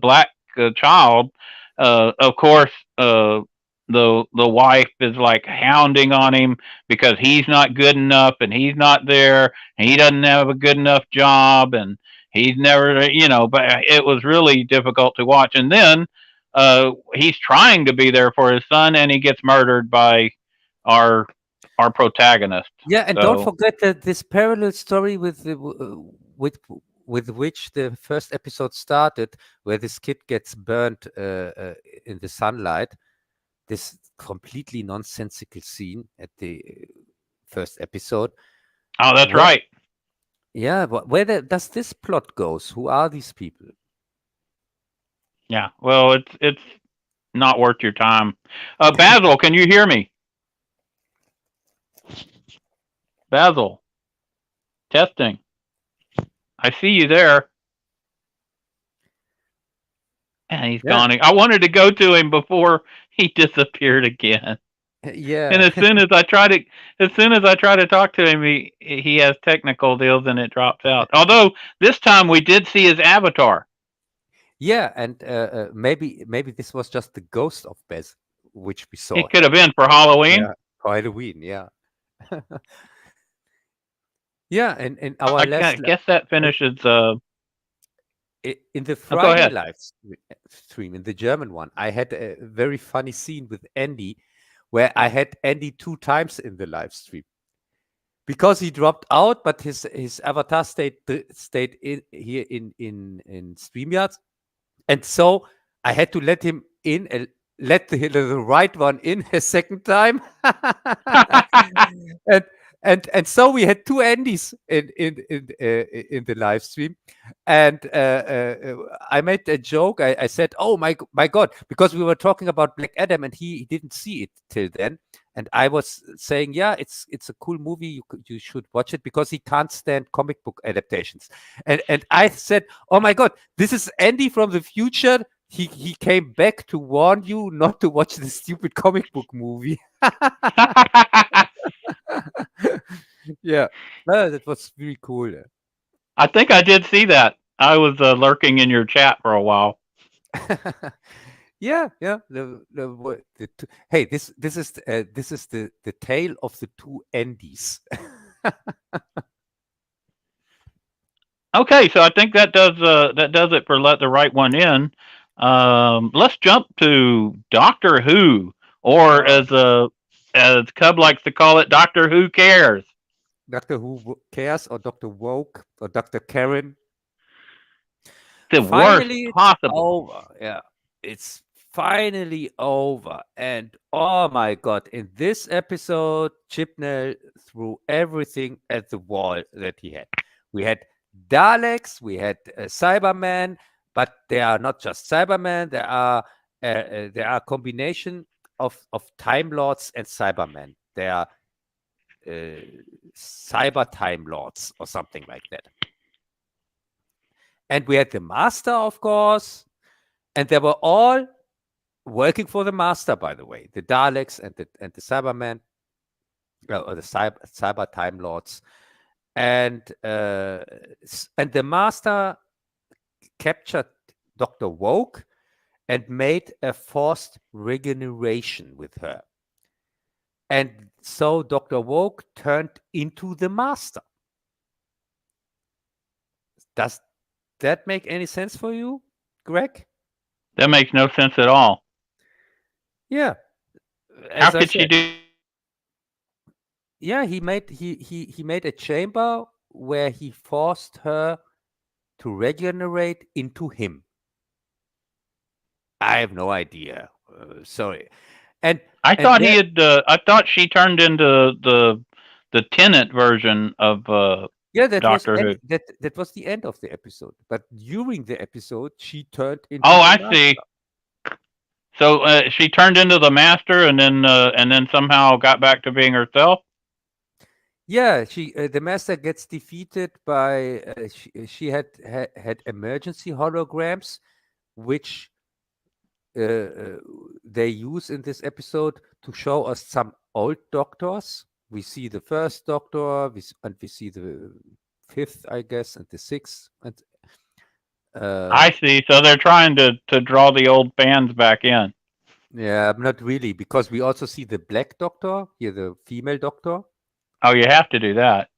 black child. Of course, the wife is like hounding on him because he's not good enough and he's not there and he doesn't have a good enough job and he's never, but it was really difficult to watch. And then he's trying to be there for his son and he gets murdered by our protagonist. Yeah, and don't forget that this parallel story with which the first episode started, where this kid gets burnt in the sunlight. This completely nonsensical scene at the first episode. Oh, that's right. Yeah, but where does this plot goes? Who are these people? Yeah, well, it's not worth your time. Bazzil, can you hear me? Bazzil, testing. I see you there. And he's gone. I wanted to go to him before he disappeared again. Yeah. And as soon as I try to talk to him, he has technical deals and it drops out. Although this time we did see his avatar. Yeah, and maybe this was just the ghost of Bazzil, which we saw. It could have been for Halloween. Yeah, for Halloween, yeah. Yeah, and our I guess that finishes. In the Friday live stream, in the German one, I had a very funny scene with Andy, where I had Andy 2 times in the live stream because he dropped out, but his avatar stayed in here in StreamYard, and so I had to let him in and let the right one in a second time. And so we had 2 Andys in the live stream, and I made a joke. I said, "Oh my God," because we were talking about Black Adam, and he didn't see it till then. And I was saying, "Yeah, it's a cool movie. You should watch it," because he can't stand comic book adaptations. And I said, "Oh my God, this is Andy from the future. He came back to warn you not to watch the stupid comic book movie." Yeah, that was really cool. I think I did see that. I was lurking in your chat for a while. Yeah. Hey, this is the tale of the 2 Andys. Okay, so I think that does it for Let the Right One In. Let's jump to Doctor Who, or as Cub likes to call it, Doctor Who Cares. Doctor Who Cares, or Dr. Woke, or Dr. Karen. Finally, worst possible. Over. Yeah, it's finally over. And oh my God, in this episode, Chibnall threw everything at the wall that he had. We had Daleks, we had Cybermen, but they are not just Cybermen. There are a combination of Time Lords and Cybermen. They are Cyber Time Lords or something like that. And we had the Master, of course, and they were all working for the Master, by the way, the Daleks and the Cybermen, or the Cyber Time Lords. And the Master captured Dr. Woke and made a forced regeneration with her. And so Dr. Woke turned into the Master. Does that make any sense for you, Greg? That makes no sense at all. Yeah. How could she do? Yeah, he made a chamber where he forced her to regenerate into him. I have no idea. Sorry. And I thought I thought she turned into the Tennant version of Doctor Who. That was the end of the episode. But during the episode, she turned into. Oh, I see. So she turned into the Master, and then somehow got back to being herself. Yeah, the Master gets defeated by she had emergency holograms, which they use in this episode to show us some old doctors. We see the first Doctor, and we see the 5th, I guess, and the 6th, I see. So they're trying to draw the old fans back in. Yeah, not really, because we also see the Black Doctor here, the female Doctor. Oh, you have to do that.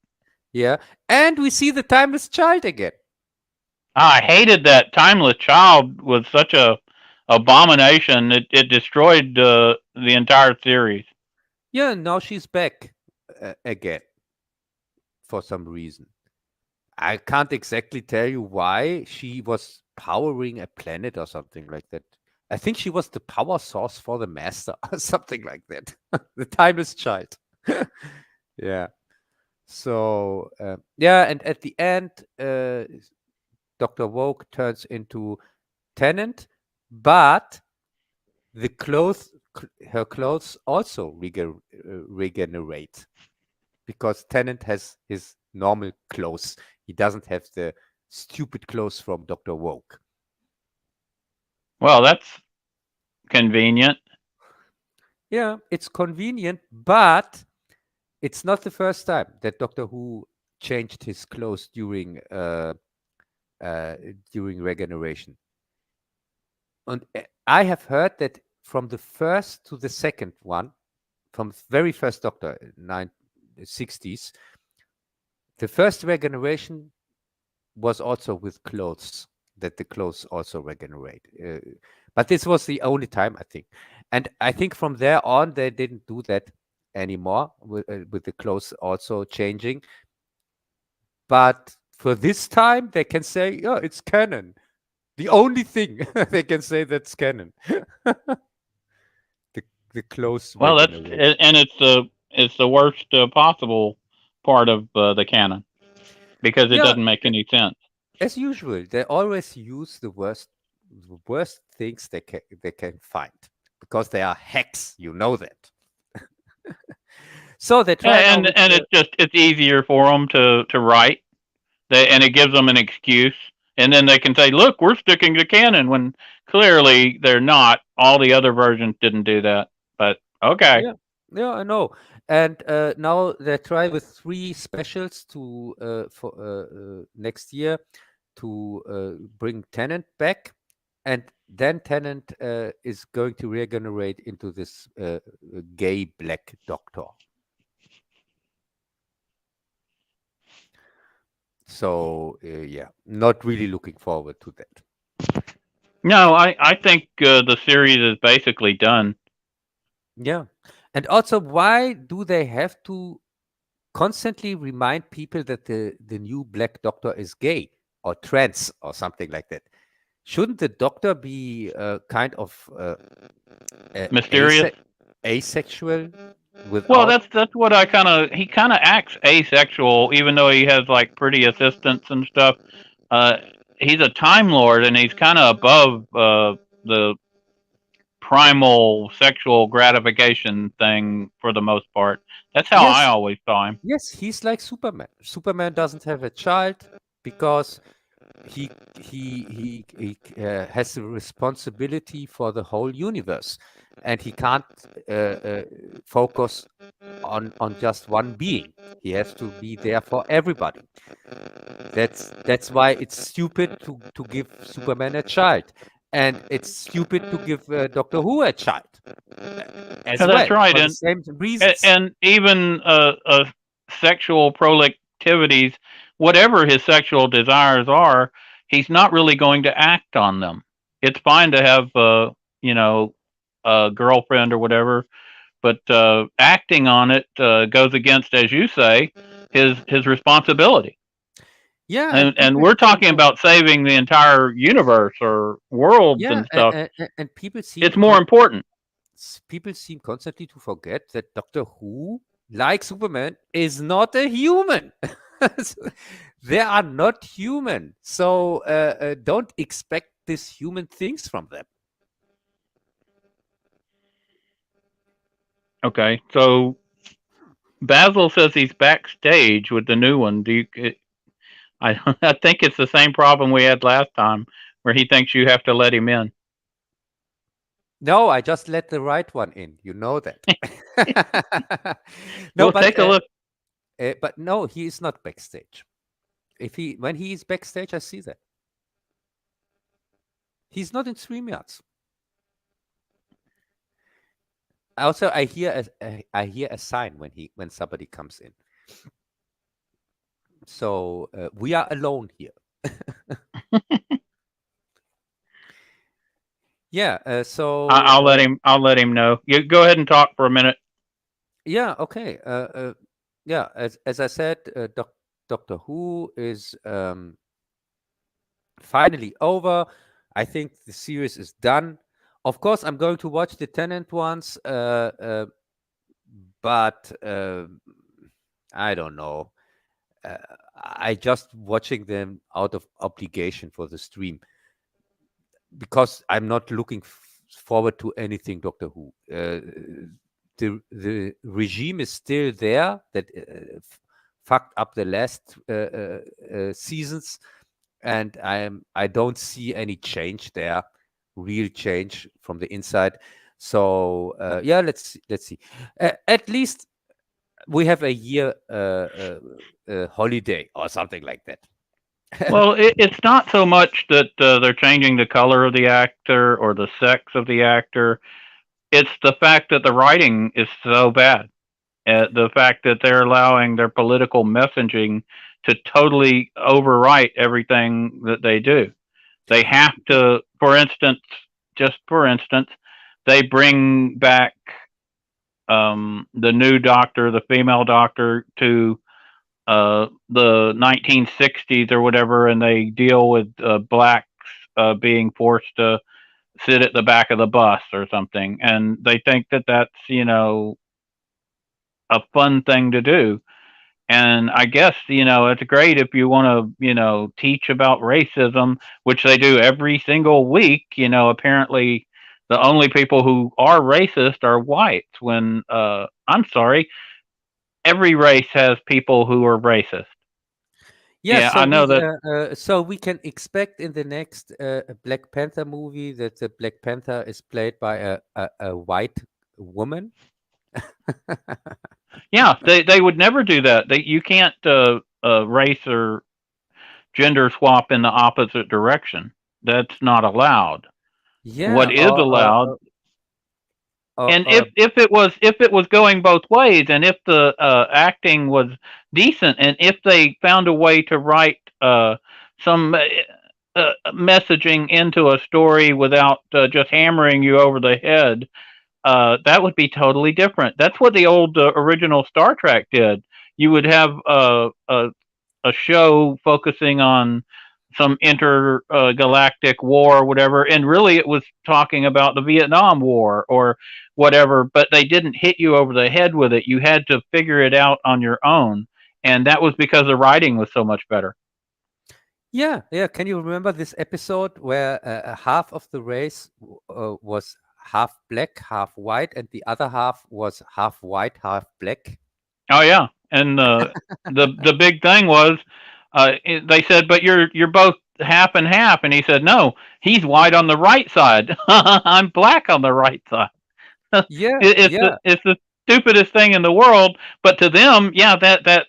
Yeah, and we see the Timeless Child again. I hated that Timeless Child was such a abomination. It destroyed the entire series. Yeah, now she's back again for some reason. I can't exactly tell you why. She was powering a planet or something like that. I think she was the power source for the Master or something like that. The Timeless Child. Yeah. So yeah, and at the end, Dr. Woke turns into Tennant, but the her clothes also regenerate because Tennant has his normal clothes. He doesn't have the stupid clothes from Dr. Woke. Well, that's convenient. Yeah, it's convenient, but it's not the first time that Doctor Who changed his clothes during regeneration. And I have heard that from the first to the second one, from very first Doctor, 1960s, the first regeneration was also with clothes, that the clothes also regenerate. But this was the only time, I think. And I think from there on, they didn't do that anymore with the clothes also changing. But for this time, they can say, yeah, it's canon. The only thing they can say that's canon. the clothes Well, that's regenerate. and it's the worst possible part of the canon because it Yeah, doesn't make any sense. as usual, they always use the worst things they can find because they are hacks. You know that. So they try now And with it's easier for them to write. And it gives them an excuse. And then they can say, "Look, we're sticking to canon," when clearly they're not. All the other versions didn't do that. But okay. yeah, I know. And now they try with 3 specials to for next year to bring Tennant back, and then Tennant is going to regenerate into this gay Black Doctor. So yeah, not really looking forward to that. No, I think the series is basically done. Yeah, and also, why do they have to constantly remind people that the new Black Doctor is gay or trans or something like that? Shouldn't the Doctor be kind of Mysterious. asexual Well, without? that's what he kind of acts asexual, even though he has like pretty assistants and stuff. Uh, he's a Time Lord, and he's kind of above the primal sexual gratification thing for the most part. That's how I Yes, always saw him. yes, he's like Superman. Superman doesn't have a child because he has the responsibility for the whole universe, and he can't focus on just one being. He has to be there for everybody. That's why it's stupid to give Superman a child, and it's stupid to give Doctor Who a child as Yeah, well that's right, for the same reasons. and even sexual proclivities, whatever his sexual desires are, he's not really going to act on them. It's fine to have you know a girlfriend or whatever, but acting on it goes against, as you say, his responsibility. Yeah, And we're talking about saving the entire universe or worlds yeah, and stuff. and people seem It's more important. people seem constantly to forget that Doctor Who, like Superman, is not a human. They are not human, so don't expect these human things from them. Okay, so Bazzil says he's backstage with the new one. Do you? I I think it's the same problem we had last time, where he thinks you have to let him in. No, I just let the right one in. You know that. No, We'll take a look. but no, he is not backstage. When he is backstage, I see that. He's not in StreamYards. Also, I hear a sign when somebody comes in. So we are alone here. Yeah. So I'll let him. I'll let him know. You go ahead and talk for a minute. yeah. Okay. Yeah. As I said, Doctor Who is finally over. I think the series is done. Of course, I'm going to watch the Tenant ones, but I don't know. I just watching them out of obligation for the stream because I'm not looking forward to anything Doctor Who. The regime is still there that fucked up the last seasons, and I don't see any change there, real change from the inside. So yeah, let's see. At least we have a year holiday or something like that. Well, it's not so much that they're changing the color of the actor or the sex of the actor. It's the fact that the writing is so bad. The fact that they're allowing their political messaging to totally overwrite everything that they do. They have to, just for instance, they bring back the new doctor, the female doctor, to the 1960s or whatever, and they deal with blacks being forced to sit at the back of the bus or something, and they think that that's a fun thing to do. And I guess it's great if you want to teach about racism, which they do every single week. Apparently the only people who are racist are whites. When I'm sorry, every race has people who are racist. Yeah, so I know that. So we can expect in the next Black Panther movie that the Black Panther is played by a white woman. Yeah, they would never do that. You can't race or gender swap in the opposite direction. That's not allowed. Yeah. What is allowed? And if it was going both ways, and if the acting was decent, and if they found a way to write some messaging into a story without just hammering you over the head, that would be totally different. That's what the old original Star Trek did. You would have a show focusing on some intergalactic war or whatever, and really it was talking about the Vietnam War or whatever, but they didn't hit you over the head with it. You had to figure it out on your own, and that was because the writing was so much better. Yeah. Can you remember this episode where half of the race was half black, half white, and the other half was half white, half black? Oh yeah, and the big thing was they said, but you're both half and half, and he said, no, he's white on the right side. I'm black on the right side. Yeah, it's the stupidest thing in the world, but to them, yeah, that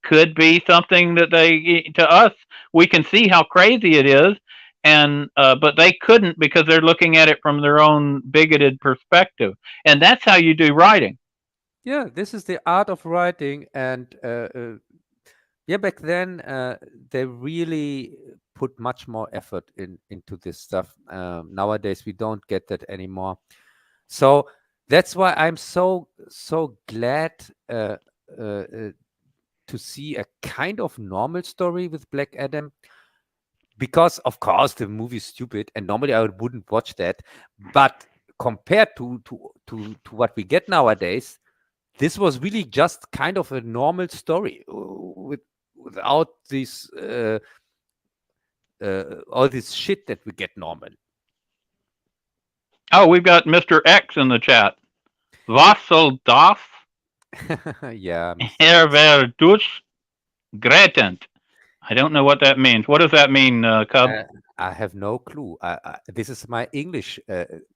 could be something that to us, we can see how crazy it is, and but they couldn't because they're looking at it from their own bigoted perspective, and that's how you do writing. Yeah, this is the art of writing, and yeah, back then they really put much more effort into this stuff. Nowadays, we don't get that anymore. So that's why I'm so glad to see a kind of normal story with Black Adam. Because of course the movie is stupid, and normally I wouldn't watch that. But compared to what we get nowadays, this was really just kind of a normal story without this all this shit that we get normal. Oh, we've got Mr. X in the chat. Was soll das? Yeah. Wer durch Gretent. I don't know what that means. What does that mean, Cub? I have no clue. This is my English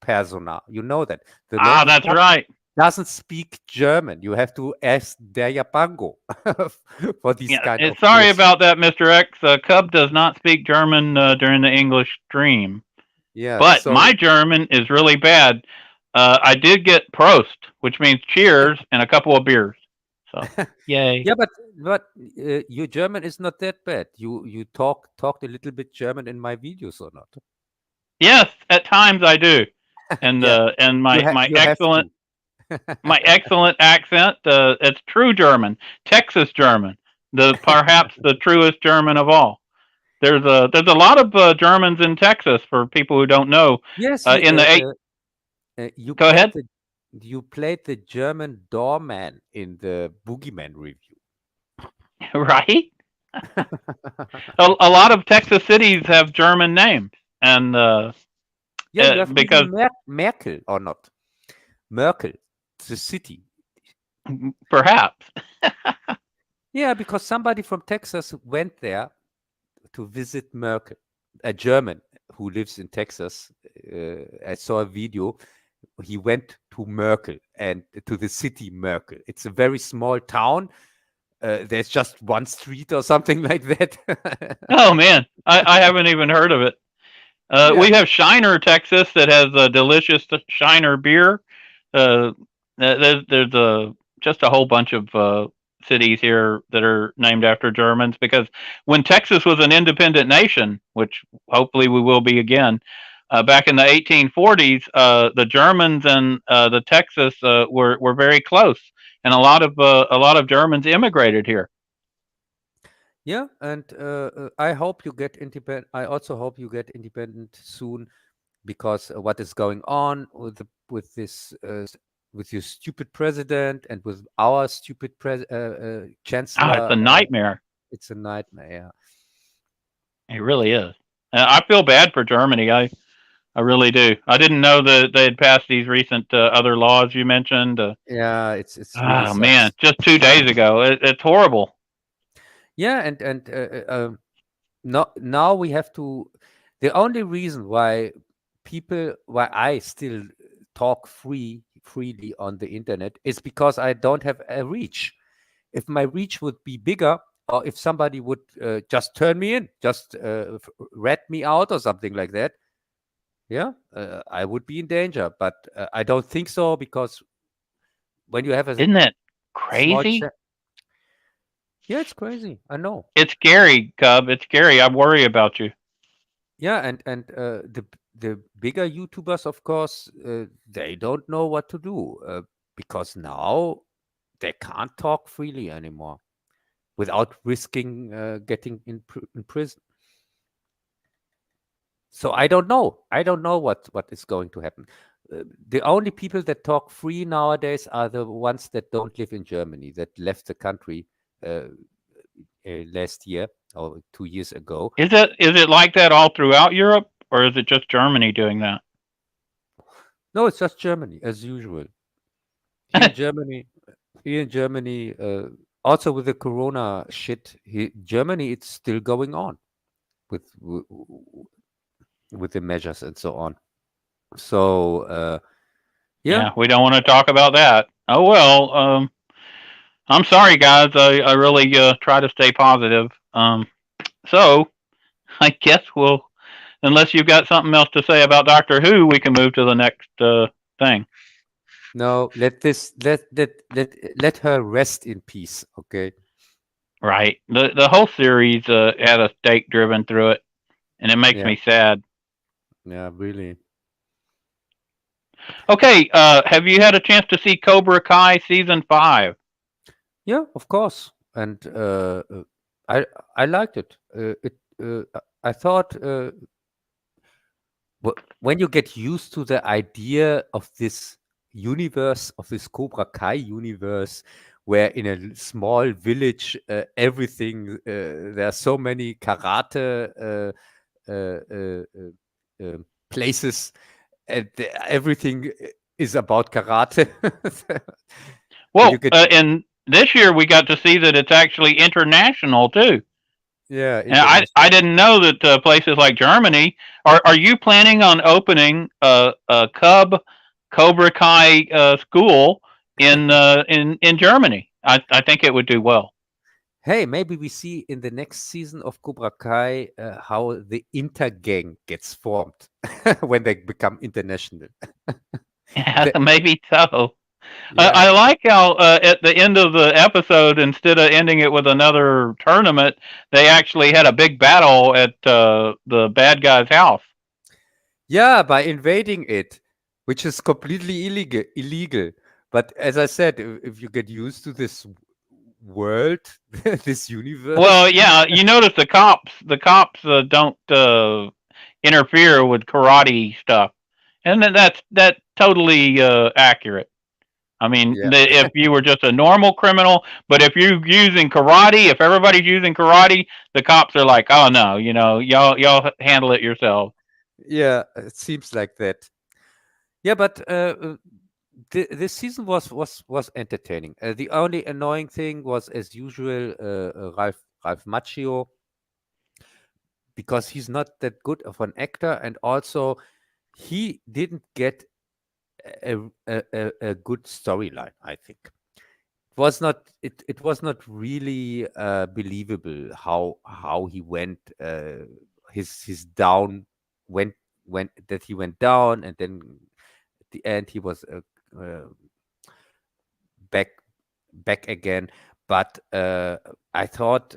persona. You know that. That's right. Doesn't speak German. You have to ask der Japango for these kind of. Sorry about that, Mr. X. Cub does not speak German during the English stream. Yeah. But So my German is really bad. I did get Prost, which means cheers, and a couple of beers. So, yay. yeah, but your German is not that bad. You talked a little bit German in my videos or not? Yes, at times I do. And Yeah, and my you have excellent to. accent, it's true German, Texas German, the perhaps the truest German of all. There's a lot of Germans in Texas for people who don't know. Yes, In the eight, you go ahead. played the German doorman in the Boogeyman review. Right? A lot of Texas cities have German names, and Yeah, you have because even Merkel or not? Merkel, the city. perhaps. Yeah, because somebody from Texas went there to visit Merkel, a German who lives in Texas. I saw a video. He went to Merkel and to the city Merkel. It's a very small town. There's just one street or something like that. Oh man, I haven't even heard of it. Yeah. We have Shiner, Texas, that has a delicious Shiner beer. There's just a whole bunch of cities here that are named after Germans because when Texas was an independent nation, which hopefully we will be again, back in the 1840s, the Germans and the Texas were very close, and a lot of Germans immigrated here. Yeah, and I hope you get independent. I also hope you get independent soon, because what is going on with this with your stupid president and with our stupid chancellor? It's a nightmare. It's a nightmare. Yeah. It really is. I feel bad for Germany. I really do. I didn't know that they had passed these recent other laws you mentioned. Yeah, it's really Oh man, sucks. just 2 days ago. It's horrible. Yeah, and now we have to. The only reason why I still talk freely on the internet is because I don't have a reach. If my reach would be bigger, or if somebody would just turn me in, just rat me out or something like that, yeah, I would be in danger. But I don't think so, because when you have a Isn't that small crazy? yeah, it's crazy. I know. It's scary, Cub. It's scary. I worry about you. Yeah, and the bigger YouTubers, of course, they don't know what to do, because now they can't talk freely anymore without risking getting in prison. So I don't know. I don't know what is going to happen. The only people that talk free nowadays are the ones that don't live in Germany, that left the country last year or 2 years ago. Is it like that all throughout Europe, or is it just Germany doing that? No, it's just Germany as usual. Here in Germany, also with the Corona shit, Germany, it's still going on with the measures and so on. So yeah, we don't want to talk about that. Oh well. I'm sorry, guys. I really try to stay positive. So I guess unless you've got something else to say about Doctor Who, we can move to the next thing. No, let her rest in peace, okay? Right. The whole series had a stake driven through it, and it makes me sad. Yeah, really. Okay, have you had a chance to see Cobra Kai season 5? Yeah, of course, and I liked it. I thought when you get used to the idea of this universe, of this Cobra Kai universe, where in a small village, everything there are so many karate places, and everything is about karate. Well, and this year we got to see that it's actually international too. Yeah, and I didn't know that places like Germany are you planning on opening a Cub Cobra Kai school in Germany? I think it would do well. Hey, maybe we see in the next season of Cobra Kai how the Intergang gets formed when they become international. Yeah, The- maybe so. yeah, I like how at the end of the episode, instead of ending it with another tournament, they actually had a big battle at the bad guy's house. yeah, by invading it, which is completely illegal. But as I said, if you get used to this world, this universe, Well, yeah, you notice the cops don't interfere with karate stuff, and that's totally accurate. I mean, yeah, if you were just a normal criminal, but if you're using karate, if everybody's using karate, the cops are like, "Oh no, y'all handle it yourselves." yeah, it seems like that. Yeah, but this season was entertaining. The only annoying thing was, as usual, Ralph Macchio, because he's not that good of an actor, and also he didn't get a good storyline. I think it was not really believable how he went his down went that he went down, and then at the end he was uh, back back again. But I thought,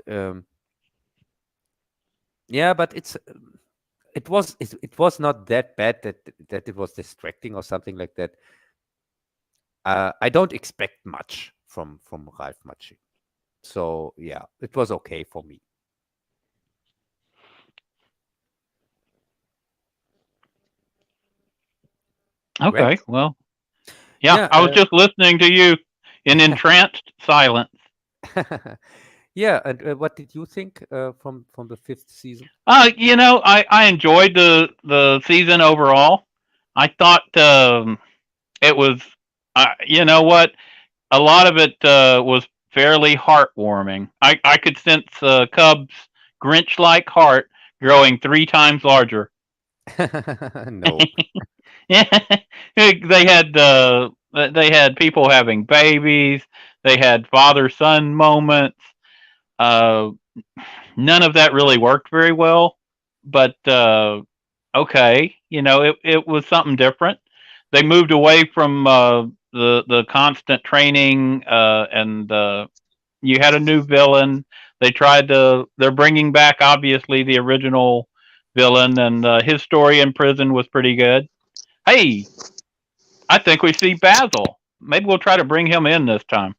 yeah, but it was not that bad that it was distracting or something like that. I don't expect much from Ralph Macchio, so yeah, it was okay for me. Okay, Great. well, yeah, Yeah. I was just listening to you in entranced silence. Yeah, and what did you think from the fifth season? I enjoyed the season overall. I thought it was, you know what, a lot of it was fairly heartwarming. I could sense Cub's Grinch-like heart growing 3 times larger. No. Yeah, they had people having babies. They had father-son moments. Uh, None of that really worked very well, but okay, it was something different. They moved away from the constant training, and you had a new villain. They're bringing back obviously the original villain, and his story in prison was pretty good. Hey, I think we see Bazzil. Maybe we'll try to bring him in this time.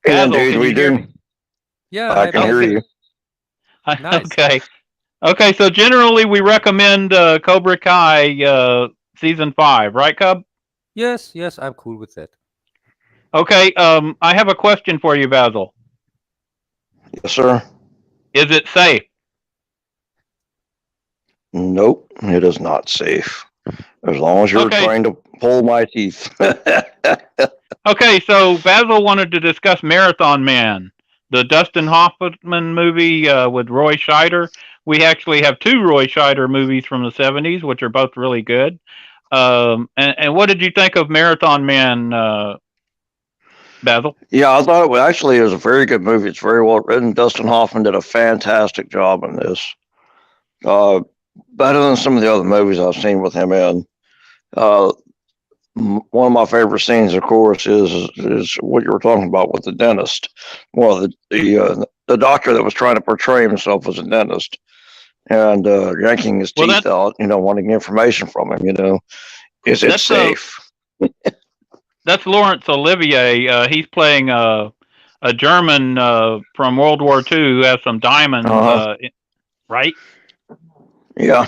Bazzil, Indeed, can we you hear do. me? Yeah, I hi can hear Okay. Basil. you. Nice. Okay. Okay, so generally we recommend Cobra Kai season 5, right, Cub? Yes, yes, I'm cool with that. Okay, I have a question for you, Basil. Yes, sir. Is it safe? Nope, it is not safe. As long as you're Okay, trying to pull my teeth. okay, so Basil wanted to discuss Marathon Man, the Dustin Hoffman movie with Roy Scheider. We actually have 2 Roy Scheider movies from the 70s, which are both really good. And what did you think of Marathon Man, Basil? Yeah, I thought it was a very good movie. It's very well written. Dustin Hoffman did a fantastic job in this. Uh, Better than some of the other movies I've seen with him in. Uh, One of my favorite scenes, of course, is what you were talking about with the dentist. Well, the doctor that was trying to portray himself as a dentist and yanking his Well, teeth out, wanting information from him. Is it that's safe? that's Laurence Olivier. He's playing a German from World War II who has some diamonds, Uh-huh. right? Yeah,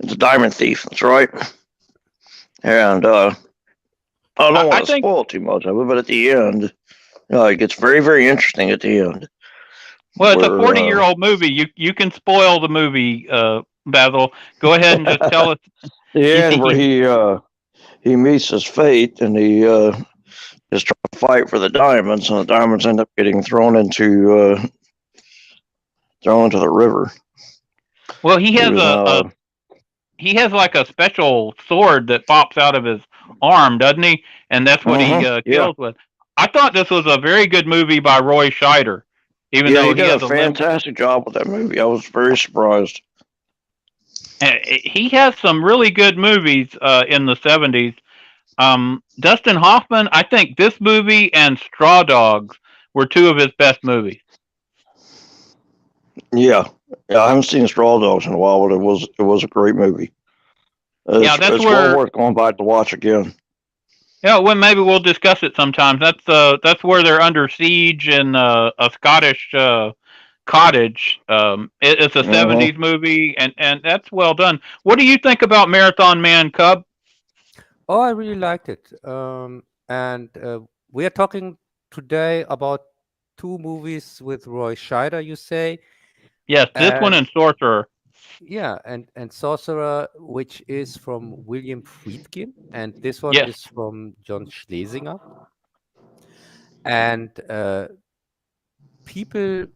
it's a diamond thief. That's right. And I don't I want to think. spoil too much of it, but at the end, it gets very, very interesting at the end. Well, it's a Where 40-year-old movie. You can spoil the movie, Basil. Go ahead and just tell us. the end where he meets his fate and he is trying to fight for the diamonds, and the diamonds end up getting thrown into the river. Well, he has Was, he has like a special sword that pops out of his arm, doesn't he? And that's what he yeah. kills with. I thought this was a very good movie by Roy Scheider. Even Yeah, though he he has did a a limp. fantastic job with that movie. I was very surprised. He has some really good movies in the 70s. Dustin Hoffman, I think this movie and Straw Dogs were two of his best movies. Yeah, I haven't seen Straw Dogs in a while, but it was a great movie. Yeah, that's It's where. well worth going back to watch again. Yeah, well, maybe we'll discuss it sometimes. That's where they're under siege in a Scottish cottage. It's a Mhm. 70s movie, and that's well done. What do you think about Marathon Man, Cub? Oh, I really liked it. And we are talking today about two movies with Roy Scheider, you say, Yes, this one and and Sorcerer. yeah, and Sorcerer, which is from William Friedkin, and this one Yes. is from John Schlesinger. And people,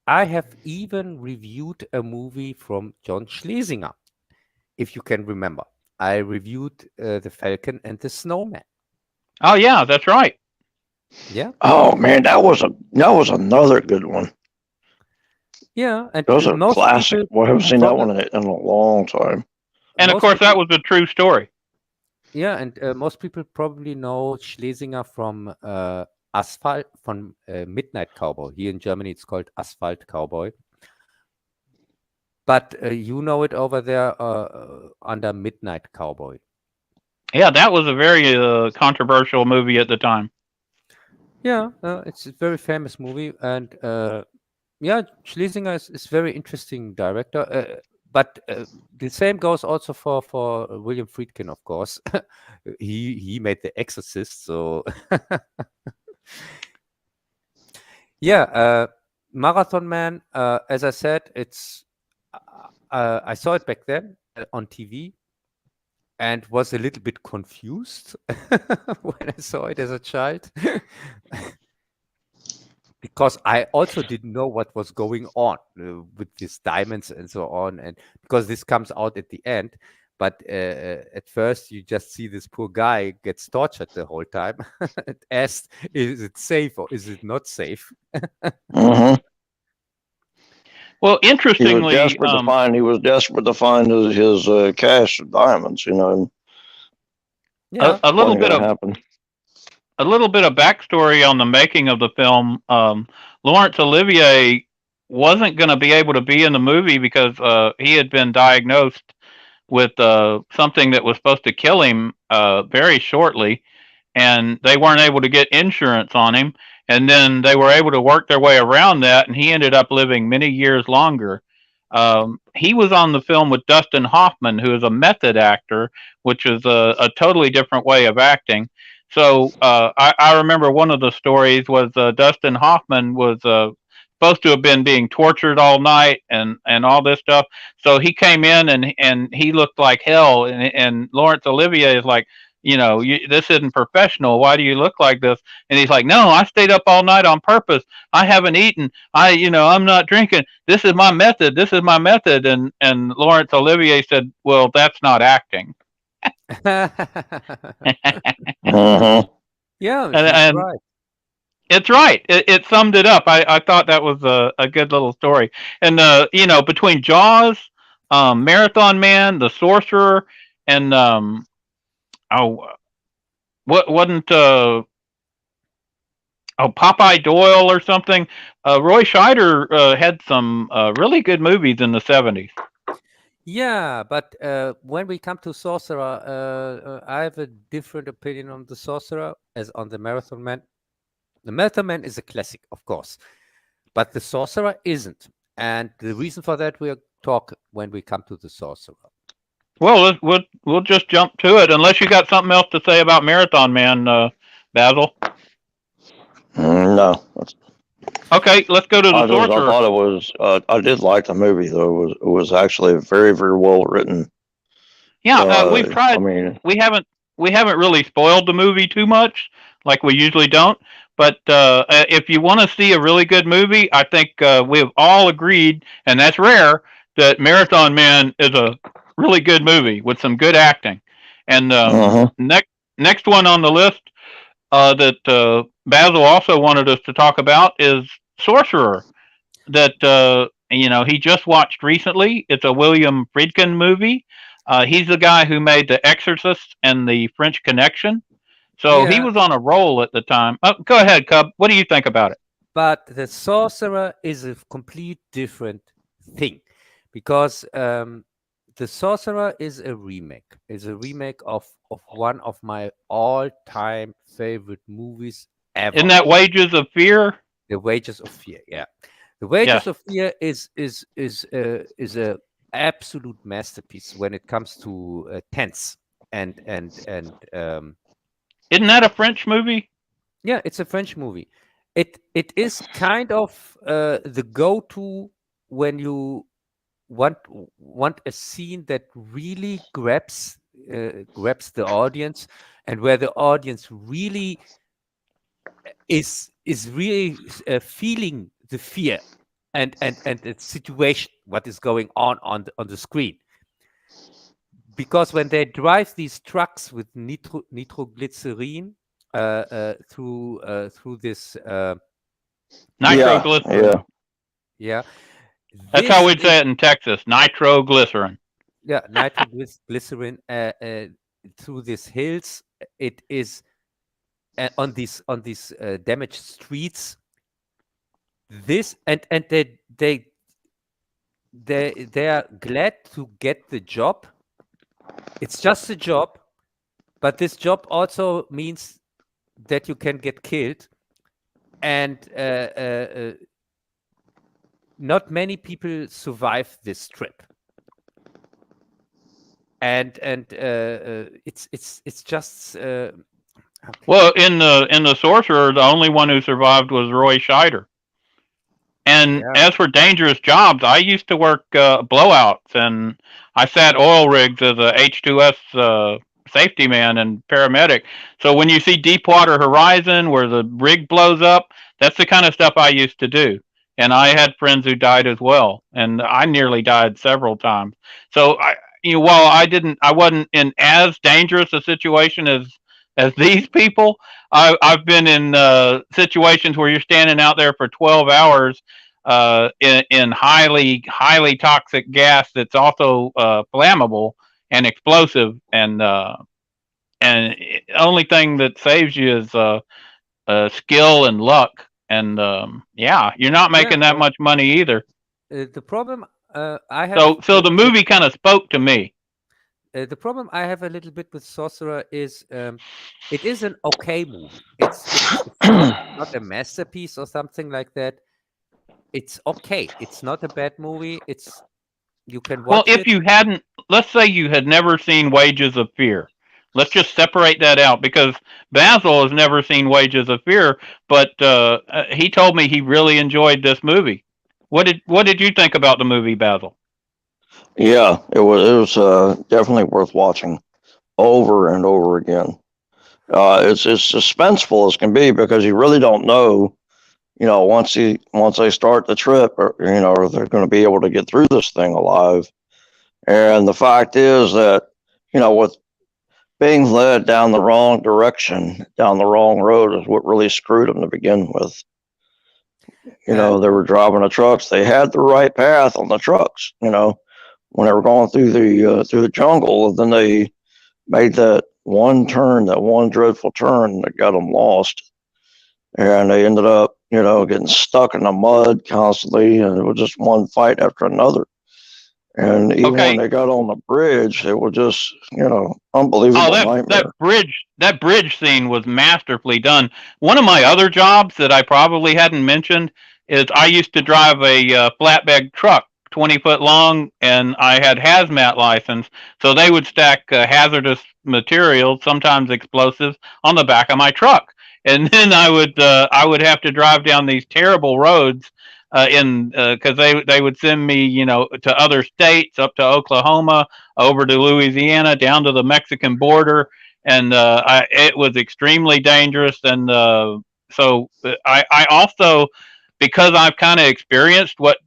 I have even reviewed a movie from John Schlesinger, if you can remember. I reviewed The Falcon and the Snowman. Oh yeah, that's right. Yeah. Oh man, that was another good one. Yeah, and That was a most classic. people Well, I haven't seen that probably, one in a long time. And of most course, that people, was a true story. yeah, and most people probably know Schlesinger from Asphalt, from Midnight Cowboy. Here in Germany, it's called Asphalt Cowboy. But you know it over there under Midnight Cowboy. Yeah, that was a very controversial movie at the time. Yeah, it's a very famous movie, and yeah, Schlesinger is very interesting director. But the same goes also for William Friedkin, of course. He made The Exorcist, so yeah. Marathon Man, as I said, it's I saw it back then on TV and was a little bit confused when I saw it as a child. Because I also didn't know what was going on with these diamonds and so on, and because this comes out at the end, but at first you just see this poor guy gets tortured the whole time and asked, "Is it safe or is it not safe?" Mhm. Well, He was interestingly, desperate to find. He was desperate to find his cache of diamonds. And Yeah, a little wasn't bit going of to happen. backstory on the making of the film. Laurence Olivier wasn't going to be able to be in the movie because he had been diagnosed with something that was supposed to kill him very shortly, and they weren't able to get insurance on him. And then they were able to work their way around that, and he ended up living many years longer. He was on the film with Dustin Hoffman, who is a method actor, which is a totally different way of acting. So I remember one of the stories was Dustin Hoffman was supposed to have been being tortured all night and all this stuff. So he came in and he looked like hell. And Laurence Olivier is like, this isn't professional. Why do you look like this? And he's like, no, I stayed up all night on purpose. I haven't eaten. I'm not drinking. This is my method. This is my method. And Laurence Olivier said, well, that's not acting. Mhm. yeah, And, he's and right. it's right. It summed it up. I thought that was a good little story. And between Jaws, Marathon Man, The Sorcerer, and what wasn't Popeye Doyle or something. Roy Scheider had some really good movies in the 70s. Yeah, but when we come to Sorcerer, I have a different opinion on the Sorcerer as on the Marathon Man. The Marathon Man is a classic, of course, but the Sorcerer isn't. And the reason for that we'll talk when we come to the Sorcerer. Well, we'll just jump to it, unless you got something else to say about Marathon Man, Bazzil. No. Okay, let's go to the I Sorcerer. thought it was. I did like the movie though. It was actually very, very well written. Yeah, we've tried. I mean, We haven't really spoiled the movie too much, like we usually don't. But if you want to see a really good movie, I think we have all agreed, and that's rare, that Marathon Man is a really good movie with some good acting. And next one on the list that Bazzil also wanted us to talk about is Sorcerer. that he just watched recently. It's a William Friedkin movie. He's the guy who made The Exorcist and The French Connection. So he Yeah, was on a roll at the time. Oh, go ahead, Cub. What do you think about it? but The Sorcerer is a complete different thing, because The Sorcerer is a remake. Is a remake of one of my all-time favorite movies ever. Isn't that Wages of Fear? The Wages of Fear. Yeah, The Yes. Wages of Fear is a absolute masterpiece when it comes to tense and Isn't that a French movie? yeah, it's a French movie. It is kind of the go-to when you want a scene that really grabs the audience, and where the audience really is really feeling the fear and the situation, what is going on the screen. Because when they drive these trucks with nitroglycerin through this Nitroglycerin. yeah, That's how this we'd say it in Texas. Nitroglycerin. yeah, nitroglycerin through these hills. It is on these damaged streets. This and they are glad to get the job. It's just a job, but this job also means that you can get killed, and not many people survive this trip. And it's just Well, in the Sorcerer, the only one who survived was Roy Scheider. And Yeah. as for dangerous jobs, I used to work blowouts, and I sat oil rigs as a H2S safety man and paramedic. So when you see Deepwater Horizon, where the rig blows up, that's the kind of stuff I used to do. And I had friends who died as well, and I nearly died several times. So while I wasn't in as dangerous a situation as these people. I've been in situations where you're standing out there for 12 hours in highly toxic gas that's also flammable and explosive, and the only thing that saves you is skill and luck. And you're not making that much money either. The problem I have. So the movie kind of spoke to me. The problem I have a little bit with Sorcerer is it is an okay movie. It's not a masterpiece or something like that. It's okay. It's not a bad movie. You can watch Well, if you hadn't, let's say you had never seen Wages of Fear. Let's just separate that out, because Bazzil has never seen Wages of Fear, but he told me he really enjoyed this movie. What did you think about the movie, Bazzil? Yeah, it was definitely worth watching over and over again. It's as suspenseful as can be, because you really don't know, once they start the trip, or if they're going to be able to get through this thing alive. And the fact is that, with being led down the wrong direction, down the wrong road, is what really screwed them to begin with. They were driving the trucks. They had the right path on the trucks, when they were going through the jungle, and then they made that one dreadful turn that got them lost, and they ended up, getting stuck in the mud constantly, and it was just one fight after another. And even when they got on the bridge, it was just, unbelievable nightmare. That bridge scene was masterfully done. One of my other jobs that I probably hadn't mentioned is I used to drive a flatbed truck, 20 foot long, and I had hazmat license, so they would stack hazardous materials, sometimes explosives, on the back of my truck, and then I would have to drive down these terrible roads because they would send me to other states, up to Oklahoma, over to Louisiana, down to the Mexican border, and it was extremely dangerous. And so I also, because I've kind of experienced what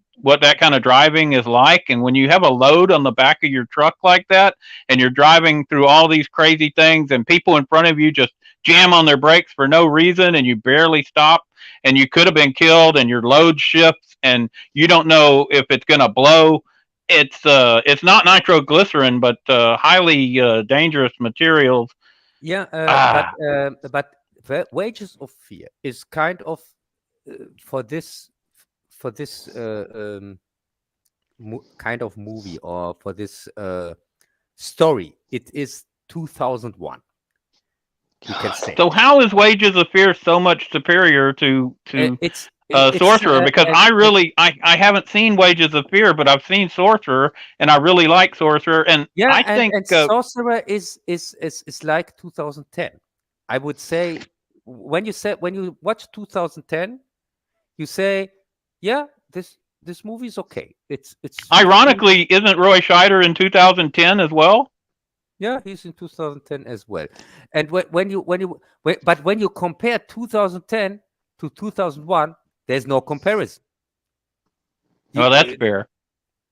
that kind of driving is like, and when you have a load on the back of your truck like that, and you're driving through all these crazy things, and people in front of you just jam on their brakes for no reason, and you barely stop, and you could have been killed, and your load shifts, and you don't know if it's going to blow. It's not nitroglycerin, but highly dangerous materials. Yeah, Ah, but Wages of Fear is kind of for this kind of movie, or for this story. It is 2001. You can say. so how is Wages of Fear so much superior to Sorcerer? Because I haven't seen Wages of Fear, but I've seen Sorcerer, and I really like Sorcerer, and yeah, I think and Sorcerer is like 2010. I would say when you watch 2010, you say, yeah, this movie is okay. It's ironically, isn't Roy Scheider in 2010 as well? Yeah, he's in 2010 as well. And when you compare 2010 to 2001, there's no comparison. Oh, that's fair.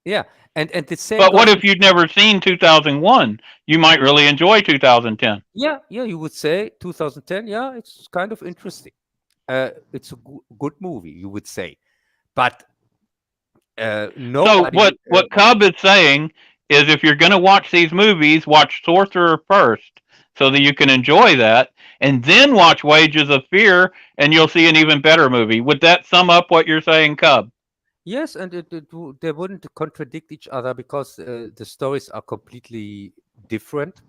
Yeah, and the same. But what if you'd never seen 2001? You might really enjoy 2010. Yeah, you would say 2010. Yeah, it's kind of interesting. It's a good movie, you would say. But nobody. So what Cub is saying is, if you're going to watch these movies, watch Sorcerer first, so that you can enjoy that, and then watch Wages of Fear, and you'll see an even better movie. Would that sum up what you're saying, Cub? Yes, and they wouldn't contradict each other, because the stories are completely different.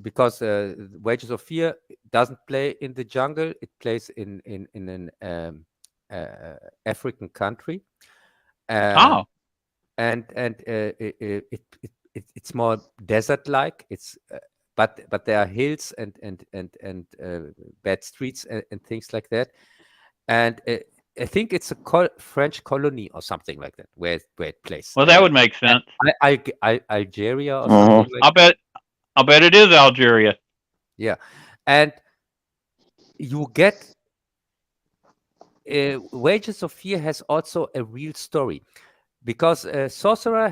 Because Wages of Fear doesn't play in the jungle; it plays in an African country. Oh, And it's more desert-like. It's but there are hills and bad streets and things like that. And I think it's a French colony or something like that where it plays. well, that would make sense. Algeria or something like that. I'll bet it is Algeria. Yeah, and you get Wages of Fear has also a real story, because Sorcerer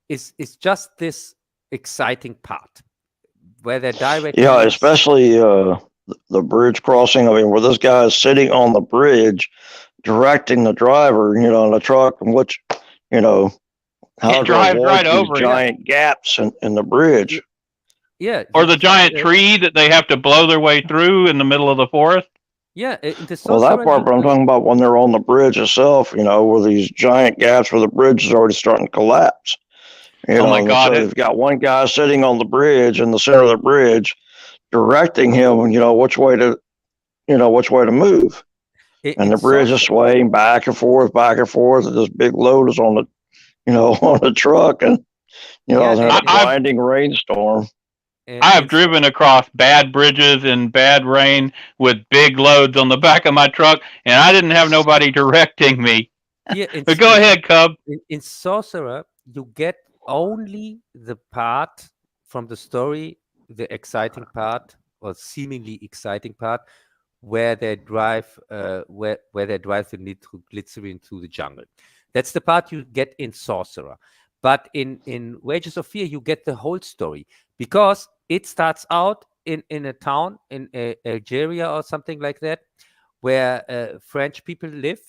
is just this exciting part where they're directly. Yeah, especially the bridge crossing. I mean, where this guy is sitting on the bridge, directing the driver, in the truck, and which, how to drives avoid right these over it. giant gaps in the bridge. Yeah, Or the giant tree that they have to blow their way through in the middle of the forest. Yeah, in the Well, that part, but I'm talking about when they're on the bridge itself, where these giant gaps where the bridge is already starting to collapse. Oh my God. So they've got one guy sitting on the bridge in the center of the bridge, directing him, which way to move. And the bridge is swaying back and forth, and this big load is on the, on the truck, and, there's a blinding rainstorm. I have driven across bad bridges in bad rain with big loads on the back of my truck, and I didn't have nobody directing me. Yeah, but go ahead, Cub. In Sorcerer, you get only the part from the story, the exciting part, or seemingly exciting part, where they drive where they drive the nitroglycerin through the jungle. That's the part you get in Sorcerer. But in Wages of Fear, you get the whole story, because it starts out in a town in Algeria or something like that, where French people live,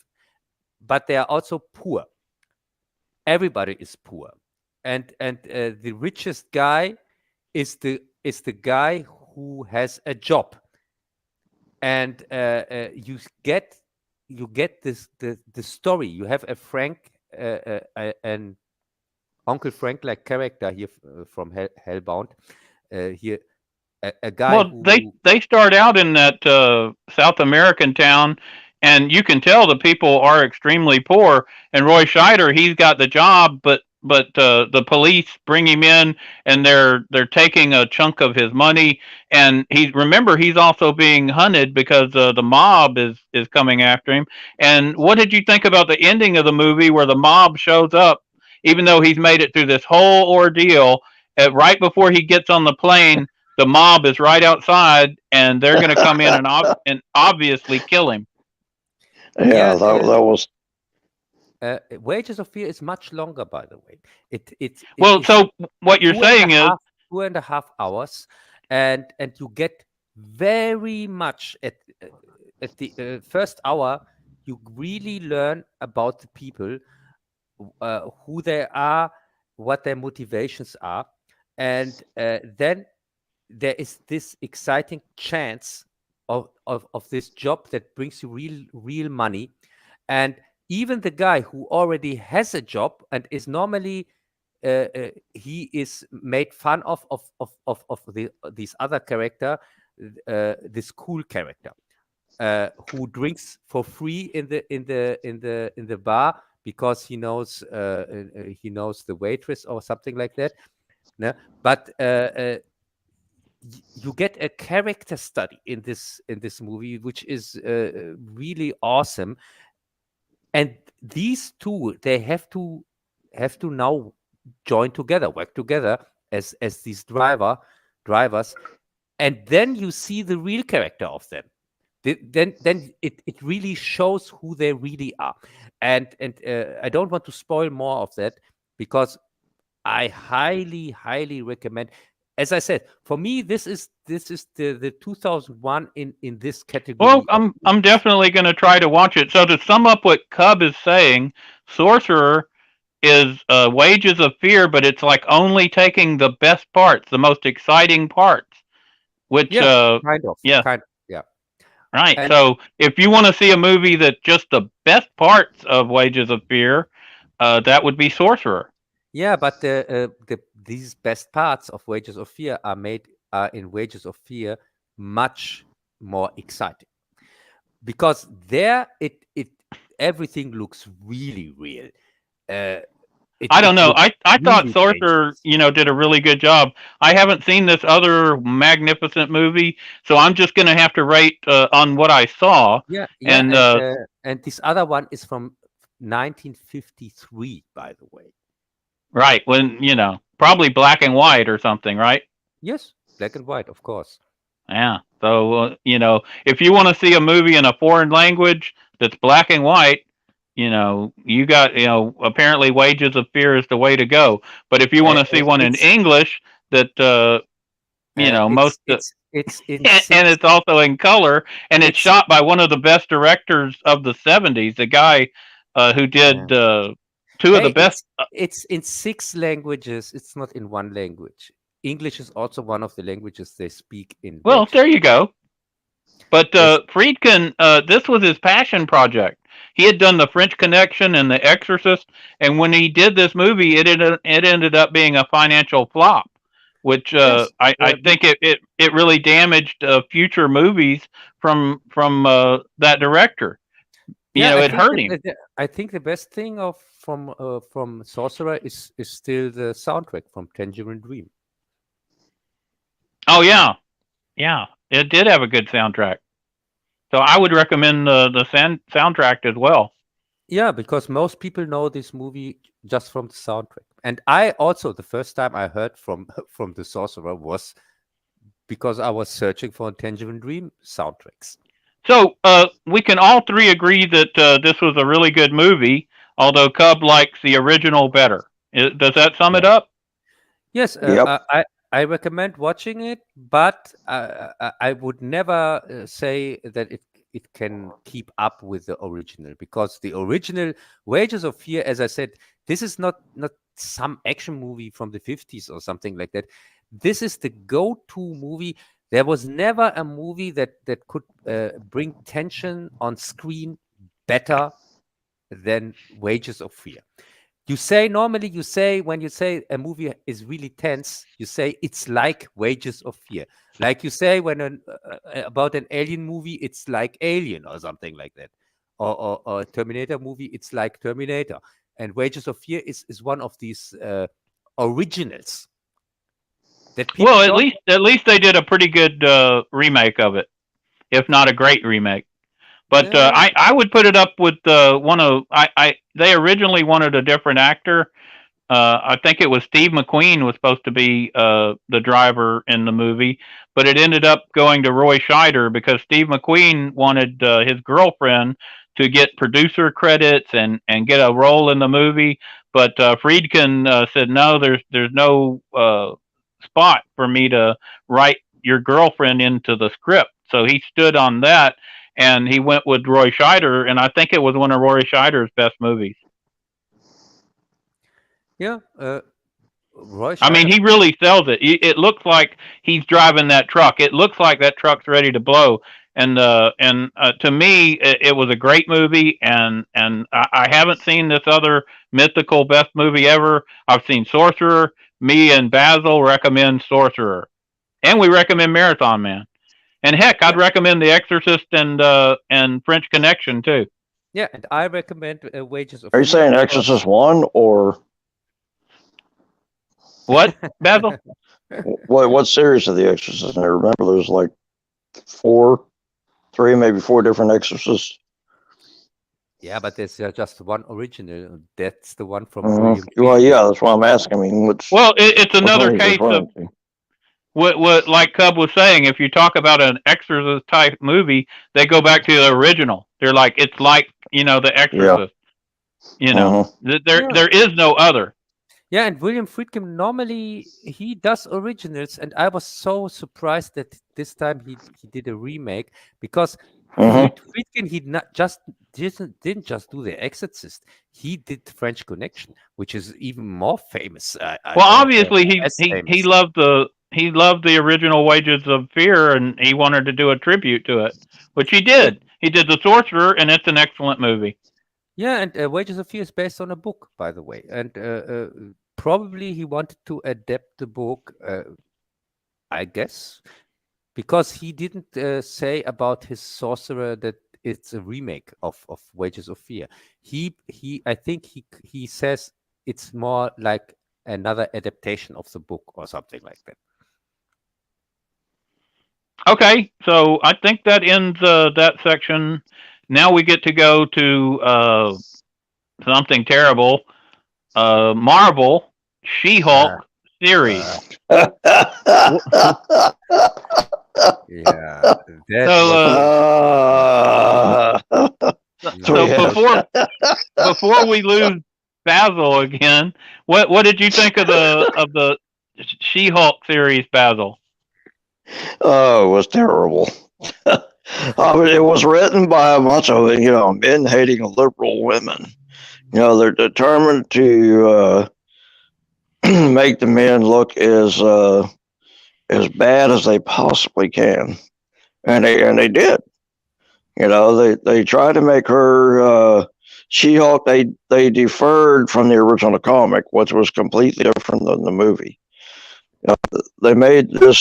but they are also poor. Everybody is poor, and the richest guy is the guy who has a job, and you get this the story. You have a Frank, an Uncle Frank-like character here from Hellbound. Here, a guy. Well, they start out in that South American town, and you can tell the people are extremely poor. And Roy Scheider, he's got the job, but the police bring him in, and they're taking a chunk of his money. And he's also being hunted because the mob is coming after him. And what did you think about the ending of the movie, where the mob shows up, even though he's made it through this whole ordeal? Right before he gets on the plane, the mob is right outside, and they're going to come in and obviously kill him. Yeah, that was. Wages of Fear is much longer, by the way. So what you're saying is 2.5 hours, and you get very much at the first hour. You really learn about the people, who they are, what their motivations are, and then there is this exciting chance of this job that brings you real money. And even the guy who already has a job and is normally he is made fun of this other character, this cool character, who drinks for free in the bar because he knows the waitress or something like that. No? But you get a character study in this movie, which is really awesome. And these two, they have to now join together, work together as these drivers, and then you see the real character of them. Then it really shows who they really are. And I don't want to spoil more of that, because I highly recommend. As I said, for me, this is the 2001 in this category. Well, I'm definitely going to try to watch it. So to sum up what Cub is saying, Sorcerer is Wages of Fear, but it's like only taking the best parts, the most exciting parts. Which kind of. yeah. Right. And so if you want to see a movie that just the best parts of Wages of Fear, that would be Sorcerer. Yeah, but these best parts of Wages of Fear are in Wages of Fear much more exciting, because there it everything looks really real. I don't know. I thought really Sorcerer, did a really good job. I haven't seen this other magnificent movie, so I'm just going to have to rate on what I saw. Yeah, and this other one is from 1953, by the way. Right, when, probably black and white or something, right? Yes, black and white, of course. Yeah. So, if you want to see a movie in a foreign language that's black and white, you got, apparently Wages of Fear is the way to go. But if you want to see one in English that, most it's and it's also in color, and it's shot by one of the best directors of the 70s, the guy who did two of the best. It's in 6 languages. It's not in one language. English is also one of the languages they speak in. Well, there you go. But Friedkin, this was his passion project. He had done The French Connection and The Exorcist, and when he did this movie, it ended up being a financial flop, which I think it really damaged future movies from that director. It hurt him. I think the best thing from Sorcerer is still the soundtrack from Tangerine Dream. Oh yeah, it did have a good soundtrack. So I would recommend the soundtrack as well. Yeah, because most people know this movie just from the soundtrack. And I also, the first time I heard from the Sorcerer was because I was searching for Tangerine Dream soundtracks. So we can all three agree that this was a really good movie, although Cub likes the original better. Does that sum it up? Yes, Yep. I recommend watching it, but I would never say that it can keep up with the original, because the original Wages of Fear, as I said, this is not some action movie from the 50s or something like that. This is the go-to movie. There was never a movie that could bring tension on screen better than Wages of Fear. Normally you say, when you say a movie is really tense, you say it's like Wages of Fear. Like you say when about an alien movie, it's like Alien or something like that. Or a Terminator movie, it's like Terminator. And Wages of Fear is one of these originals. Well, at least they did a pretty good remake of it, if not a great remake. But I would put it up with one of they originally wanted a different actor. I think it was Steve McQueen was supposed to be the driver in the movie, but it ended up going to Roy Scheider because Steve McQueen wanted his girlfriend to get producer credits and get a role in the movie. But Friedkin said no, there's no spot for me to write your girlfriend into the script. So he stood on that, and he went with Roy Scheider, and I think it was one of Roy Scheider's best movies. Yeah. Roy I mean, Scheider. he really sells it. It looks like he's driving that truck. It looks like that truck's ready to blow. And to me, it was a great movie. And I haven't seen this other mythical best movie ever. I've seen Sorcerer. Me and Bazzil recommend Sorcerer, and we recommend Marathon Man. And heck, I'd recommend The Exorcist and French Connection too. Yeah, and I recommend Wages of Are you Fear saying because- Exorcist 1 or What, Bazzil? what series of The Exorcist? I remember there's like 3, maybe 4 different Exorcists. Yeah, but there's just one original. That's the one from Mhm. William Well, Friedkin. yeah, that's why I'm asking. I mean, Well, it's which another one he's case of referring to. what like Cub was saying. If you talk about an Exorcist type movie, they go back to the original. They're like, it's like, The Exorcist. There is no other. Yeah, and William Friedkin normally he does originals, and I was so surprised that this time he did a remake because Mhm. Friedkin he didn't just do The Exorcist. He did French Connection, which is even more famous. Well, obviously as he famous. loved the original Wages of Fear, and he wanted to do a tribute to it, which he did. He did The Sorcerer, and it's an excellent movie. Yeah, and Wages of Fear is based on a book, by the way, and probably he wanted to adapt the book, I guess, because he didn't say about his Sorcerer that it's a remake of Wages of Fear. I think he says it's more like another adaptation of the book or something like that. Okay, so I think that ends that section. Now we get to go to something terrible. Marvel She-Hulk series. Yeah. So before we lose Bazzil again, what did you think of the She-Hulk series, Bazzil? Oh, it was terrible. It was written by a bunch of men-hating liberal women. They're determined to make the men look as bad as they possibly can, and they did. They tried to make her She-Hulk. They deferred from the original comic, which was completely different than the movie. They made the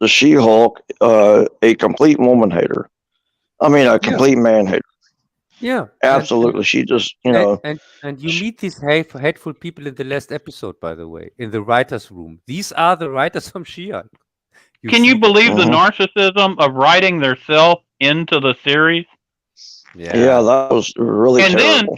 She-Hulk a complete woman hater. I mean, a complete man hater. Yeah, Absolutely. She just, and you meet these hateful people in the last episode, by the way, in the writers' room. These are the writers from She-Hulk. Can you believe the narcissism of writing their self into the series? Yeah, that was really terrible.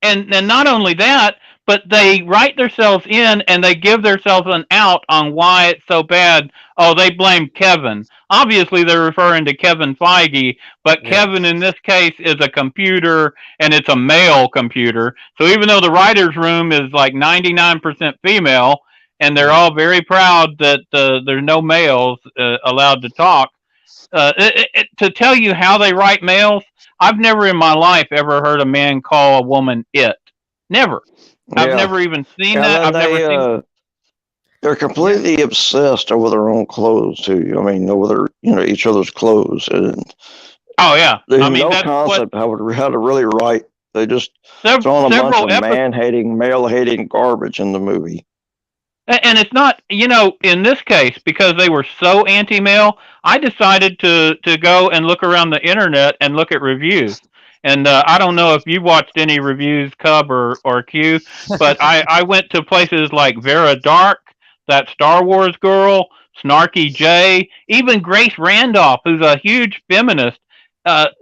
And not only that, but they write themselves in and they give themselves an out on why it's so bad. Oh, they blame Kevin. Obviously, they're referring to Kevin Feige, but Kevin in this case is a computer, and it's a male computer. So even though the writer's room is like 99% female, and they're all very proud that there's no males allowed to talk, to tell you how they write males, I've never in my life ever heard a man call a woman it. Never. I've never even seen that. I've never seen. They're completely obsessed over their own clothes too. I mean, over each other's clothes, and there's no concept how to really write. They just throw a bunch of man-hating, male-hating garbage in the movie. And it's not, in this case, because they were so anti-male, I decided to go and look around the internet and look at reviews. And I don't know if you watched any reviews, Cub or Q, but I went to places like Vera Dark, that Star Wars girl, Snarky J, even Grace Randolph, who's a huge feminist,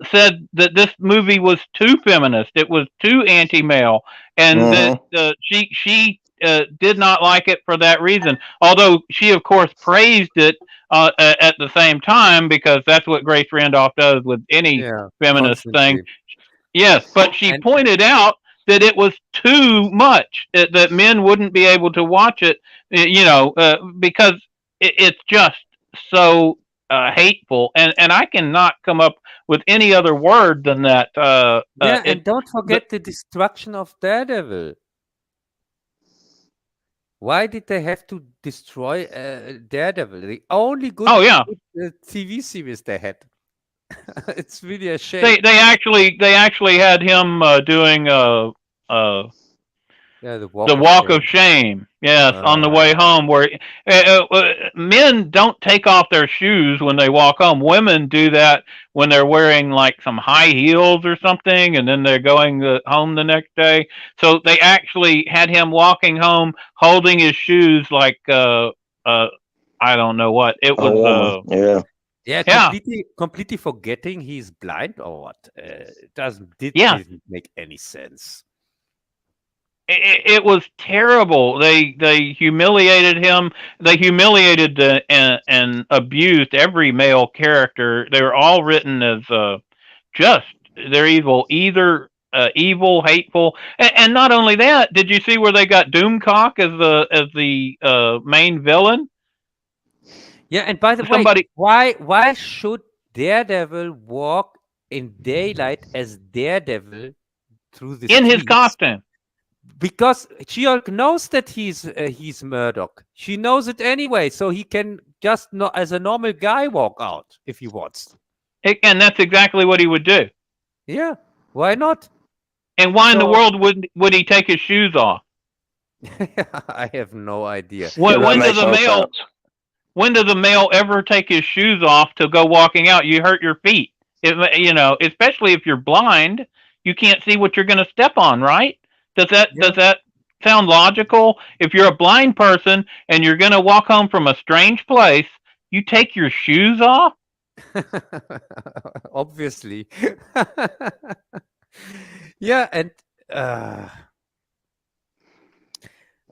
said that this movie was too feminist. It was too anti-male, and that she did not like it for that reason. Although she, of course, praised it at the same time, because that's what Grace Randolph does with any feminist thing. Yes, but she pointed out that it was too much, that men wouldn't be able to watch it, because it's just so hateful, and I cannot come up with any other word than that. And don't forget the destruction of Daredevil. Why did they have to destroy Daredevil? The only good, good TV series they had. It's really a shame. They actually had him doing the walk of shame. Yes, on the way home, where men don't take off their shoes when they walk home. Women do that when they're wearing like some high heels or something, and then they're going home the next day. So they actually had him walking home holding his shoes like I don't know what it was. Completely forgetting he's blind or what? It didn't make any sense. It was terrible. They humiliated him. They humiliated and abused every male character. They were all written as they're evil, either evil, hateful, and not only that. Did you see where they got Doomcock as the main villain? Yeah, and by the way, why should Daredevil walk in daylight as Daredevil through the in his costume? Because She-Hulk knows that he's Murdoch. She knows it anyway, so he can just as a normal guy walk out if he wants. And that's exactly what he would do. Yeah, why not? And why in the world would he take his shoes off? I have no idea. When does a male ever take his shoes off to go walking out? You hurt your feet. Especially if you're blind, you can't see what you're going to step on, right? Does that sound logical? If you're a blind person and you're going to walk home from a strange place, you take your shoes off? Obviously. Yeah, and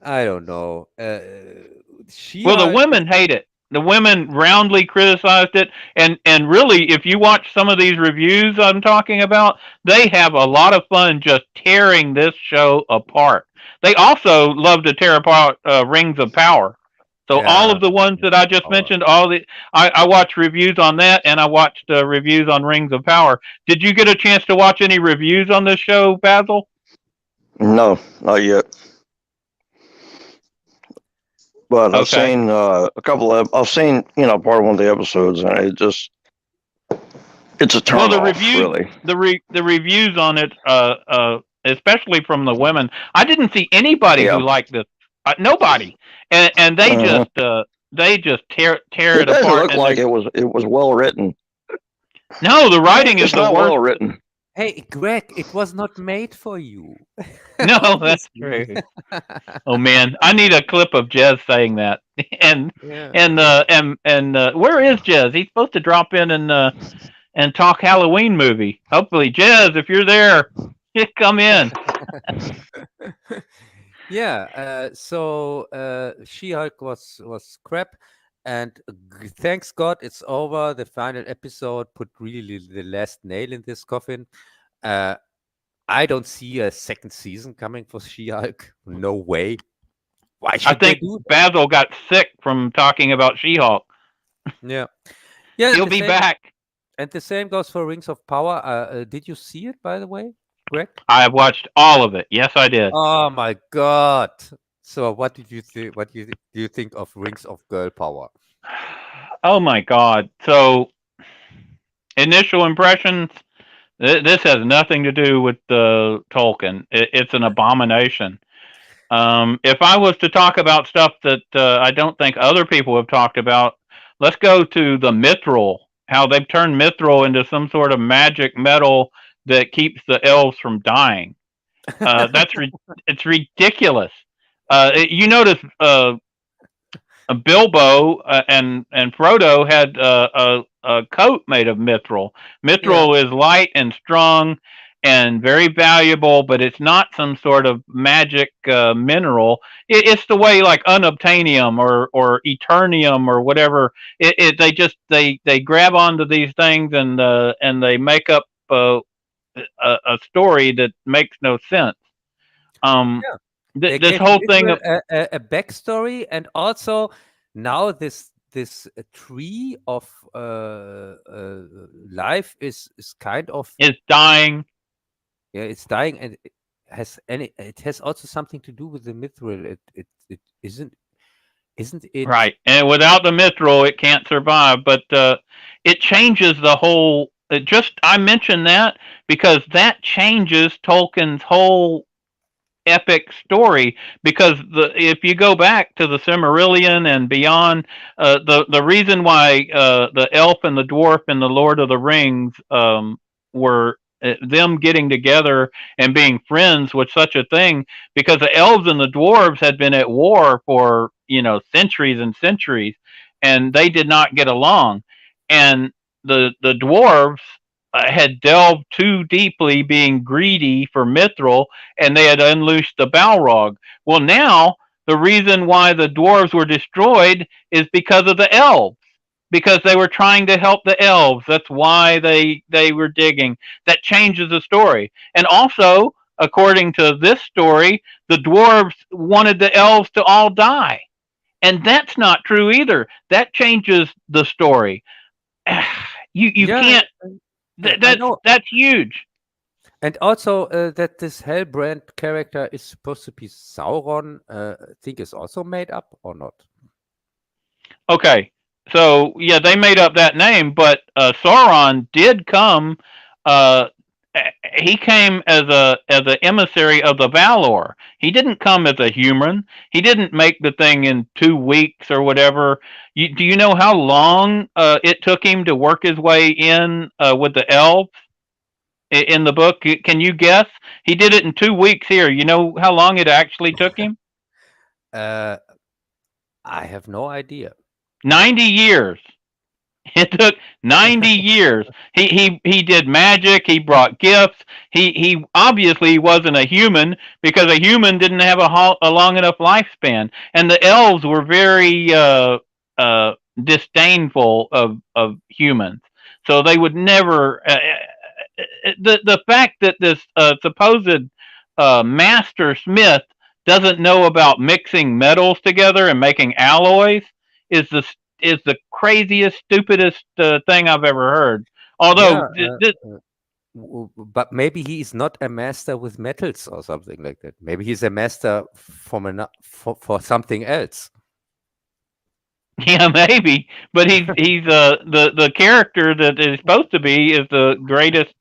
I don't know. The women hate it. The women roundly criticized it, and really, if you watch some of these reviews I'm talking about, they have a lot of fun just tearing this show apart. They also love to tear apart Rings of Power. So all of the ones that I just mentioned, I watched reviews on that, and I watched reviews on Rings of Power. Did you get a chance to watch any reviews on this show, Bazzil? No, not yet. But I've seen a couple of. I've seen part of one of the episodes, and it's a turn off. Really, the reviews on it, especially from the women, I didn't see anybody who liked this. Nobody, and they just tear it apart. It doesn't look like it was well written. No, the writing is not well written. Hey, Greg, it was not made for you. No, that's true. Oh man, I need a clip of Jez saying that. And where is Jez? He's supposed to drop in and talk Halloween movie. Hopefully, Jez, if you're there, come in. So She-Hulk was crap, and thanks God it's over. The final episode put really the last nail in this coffin. I don't see a second season coming for She-Hulk. No way. Why should I think Bazzil got sick from talking about She-Hulk. Yeah, he'll be back. And the same goes for Rings of Power. Did you see it, by the way, Greg? I watched all of it. Yes, I did. Oh my God! So, what did you think? What do you think of Rings of Girl Power? Oh my God! So, initial impressions. This has nothing to do with Tolkien. It's an abomination. If I was to talk about stuff that I don't think other people have talked about, let's go to the mithril. How they've turned mithril into some sort of magic metal that keeps the elves from dying. It's ridiculous. You notice Bilbo and Frodo had a coat made of mithril. Mithril is light and strong and very valuable, but it's not some sort of magic mineral. It's the way like unobtainium or eternium or whatever. They grab onto these things and they make up a story that makes no sense. This whole thing a backstory, and also now this this tree of life is kind of It's dying. it's dying, and it has also something to do with the mithril. It isn't it? Right. And without the mithril, it can't survive. But it changes the whole. I mentioned that because that changes Tolkien's whole epic story. Because if you go back to the Silmarillion and beyond, the reason why the elf and the dwarf in the Lord of the Rings were them getting together and being friends was such a thing, because the elves and the dwarves had been at war for centuries and centuries, and they did not get along, and the dwarves had delved too deeply, being greedy for mithril, and they had unleashed the Balrog. Well, now the reason why the dwarves were destroyed is because of the elves, because they were trying to help the elves. That's why they were digging. That changes the story. And also, according to this story, the dwarves wanted the elves to all die. And that's not true either. That changes the story. You can't. That's huge. And also that this Hellbrand character is supposed to be Sauron, I think is also made up or not? Okay, so yeah, they made up that name, but Sauron did come. He came as an emissary of the Valor. He didn't come as a human. He didn't make the thing in 2 weeks or whatever. Do you know how long it took him to work his way in with the elves in the book? Can you guess? He did it in 2 weeks here. You know how long it actually took him? I have no idea. 90 years. It took 90 years. He did magic. He brought gifts. He obviously wasn't a human, because a human didn't have a long enough lifespan. And the elves were very disdainful of humans, so they would never. The fact that this supposed master smith doesn't know about mixing metals together and making alloys is the craziest, stupidest thing I've ever heard. Although, but maybe he is not a master with metals or something like that. Maybe he's a master for something else. Yeah, maybe. But he's the character that is supposed to be is the greatest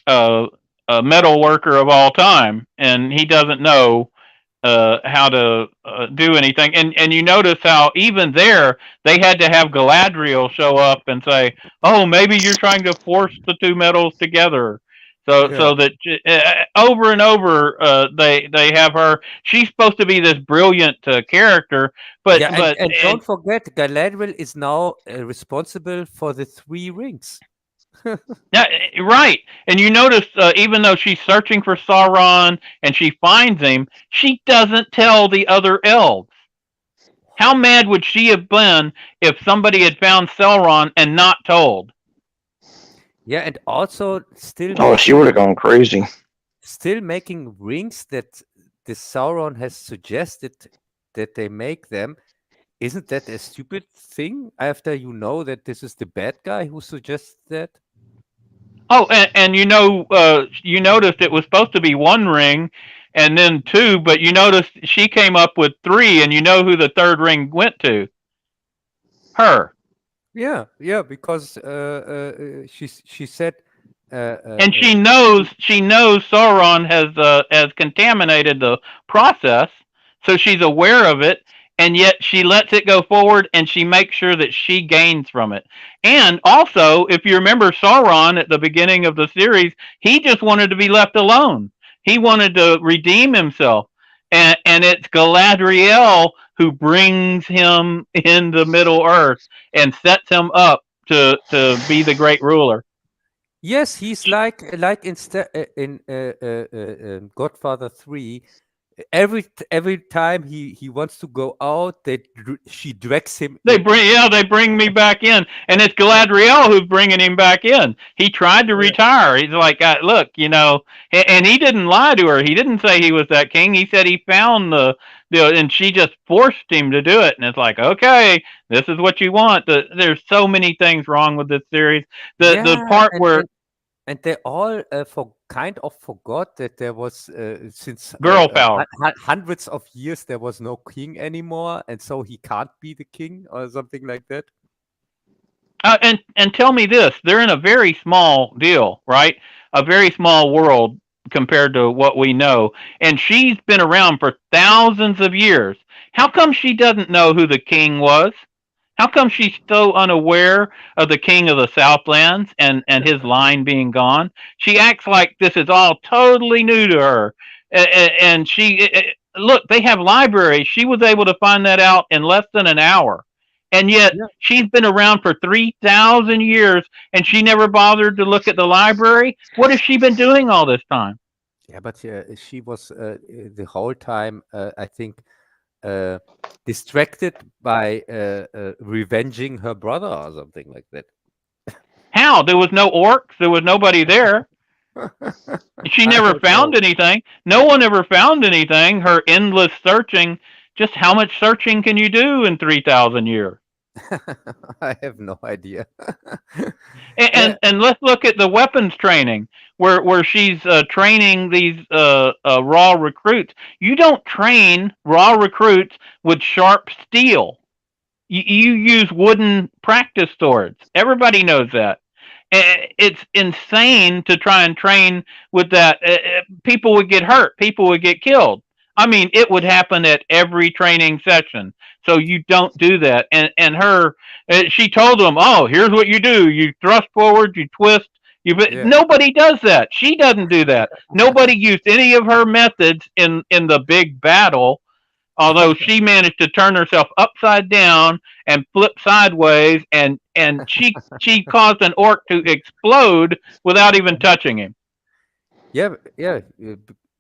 metal worker of all time, and he doesn't know how to do anything. And you notice how even there they had to have Galadriel show up and say, "Oh, maybe you're trying to force the two metals together." So that over and over they have her. She's supposed to be this brilliant character, but don't forget, Galadriel is now responsible for the 3 rings. Yeah, right. And you notice, even though she's searching for Sauron and she finds him, she doesn't tell the other elves. How mad would she have been if somebody had found Sauron and not told? Yeah, and also still. Oh, she would have gone crazy. Still making rings that the Sauron has suggested that they make them. Isn't that a stupid thing? After you know that this is the bad guy who suggests that. Oh, and you noticed it was supposed to be 1 ring and then 2, but you noticed she came up with 3, and you know who the 3rd ring went to? Her. Yeah, because she said, and she knows Sauron has contaminated the process, so she's aware of it. And yet she lets it go forward, and she makes sure that she gains from it. And also, if you remember Sauron at the beginning of the series, he just wanted to be left alone. He wanted to redeem himself. And it's Galadriel who brings him into Middle Earth and sets him up to be the great ruler. Yes, he's like in Godfather 3. every time he wants to go out, she drags him. They bring me back in, and it's Galadriel who's bringing him back in. He tried to retire. He's like, look, and he didn't lie to her. He didn't say he was that king. He said he found and she just forced him to do it. And it's like, okay, this is what you want. There's so many things wrong with this series. The part where. And they all forgot that there was since girl power hundreds of years there was no king anymore, and so he can't be the king or something like that. And tell me this: they're in a very small deal, right? A very small world compared to what we know, and she's been around for thousands of years. How come she doesn't know who the king was? How come she's so unaware of the king of the Southlands and his line being gone? She acts like this is all totally new to her. And look, they have libraries. She was able to find that out in less than an hour. And yet she's been around for 3,000 years and she never bothered to look at the library. What has she been doing all this time? Yeah, but she was the whole time, I think, distracted by revenging her brother or something like that. How? There was no orcs. There was nobody there. She never found anything. No one ever found anything. Her endless searching. Just how much searching can you do in 3,000 years? I have no idea. And let's look at the weapons training, where she's training these raw recruits. You don't train raw recruits with sharp steel. You use wooden practice swords. Everybody knows that. It's insane to try and train with that. People would get hurt. People would get killed. I mean, it would happen at every training session. So you don't do that. And she told them, oh, here's what you do. You thrust forward, you twist. Nobody does that. She doesn't do that. Nobody used any of her methods in the big battle, although she managed to turn herself upside down and flip sideways, and she caused an orc to explode without even touching him. Yeah.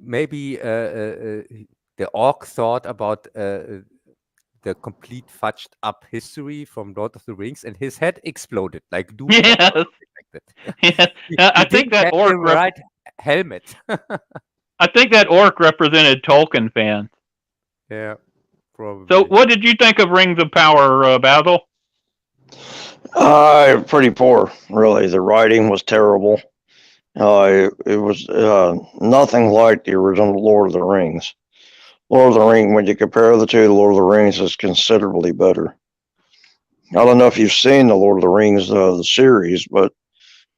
Maybe the orc thought about the complete fudged up history from Lord of the Rings, and his head exploded like Doom. Yes. Like that. Yes. I think that orc right helmet. I think that orc represented Tolkien fans. Yeah, probably. So, what did you think of Rings of Power, Bazzil? Pretty poor, really. The writing was terrible. It was nothing like the original Lord of the Rings. Lord of the Rings, when you compare the two, the Lord of the Rings is considerably better. I don't know if you've seen the Lord of the Rings, the series, but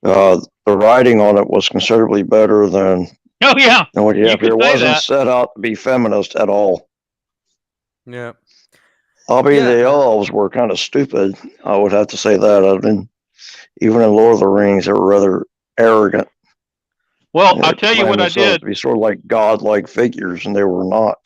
the writing on it was considerably better than what you have here. It wasn't set out to be feminist at all. Yeah. The elves were kind of stupid. I would have to say that. Even in Lord of the Rings, they were rather arrogant. Well, I'll tell you what I did. To be sort of like godlike figures, and they were not.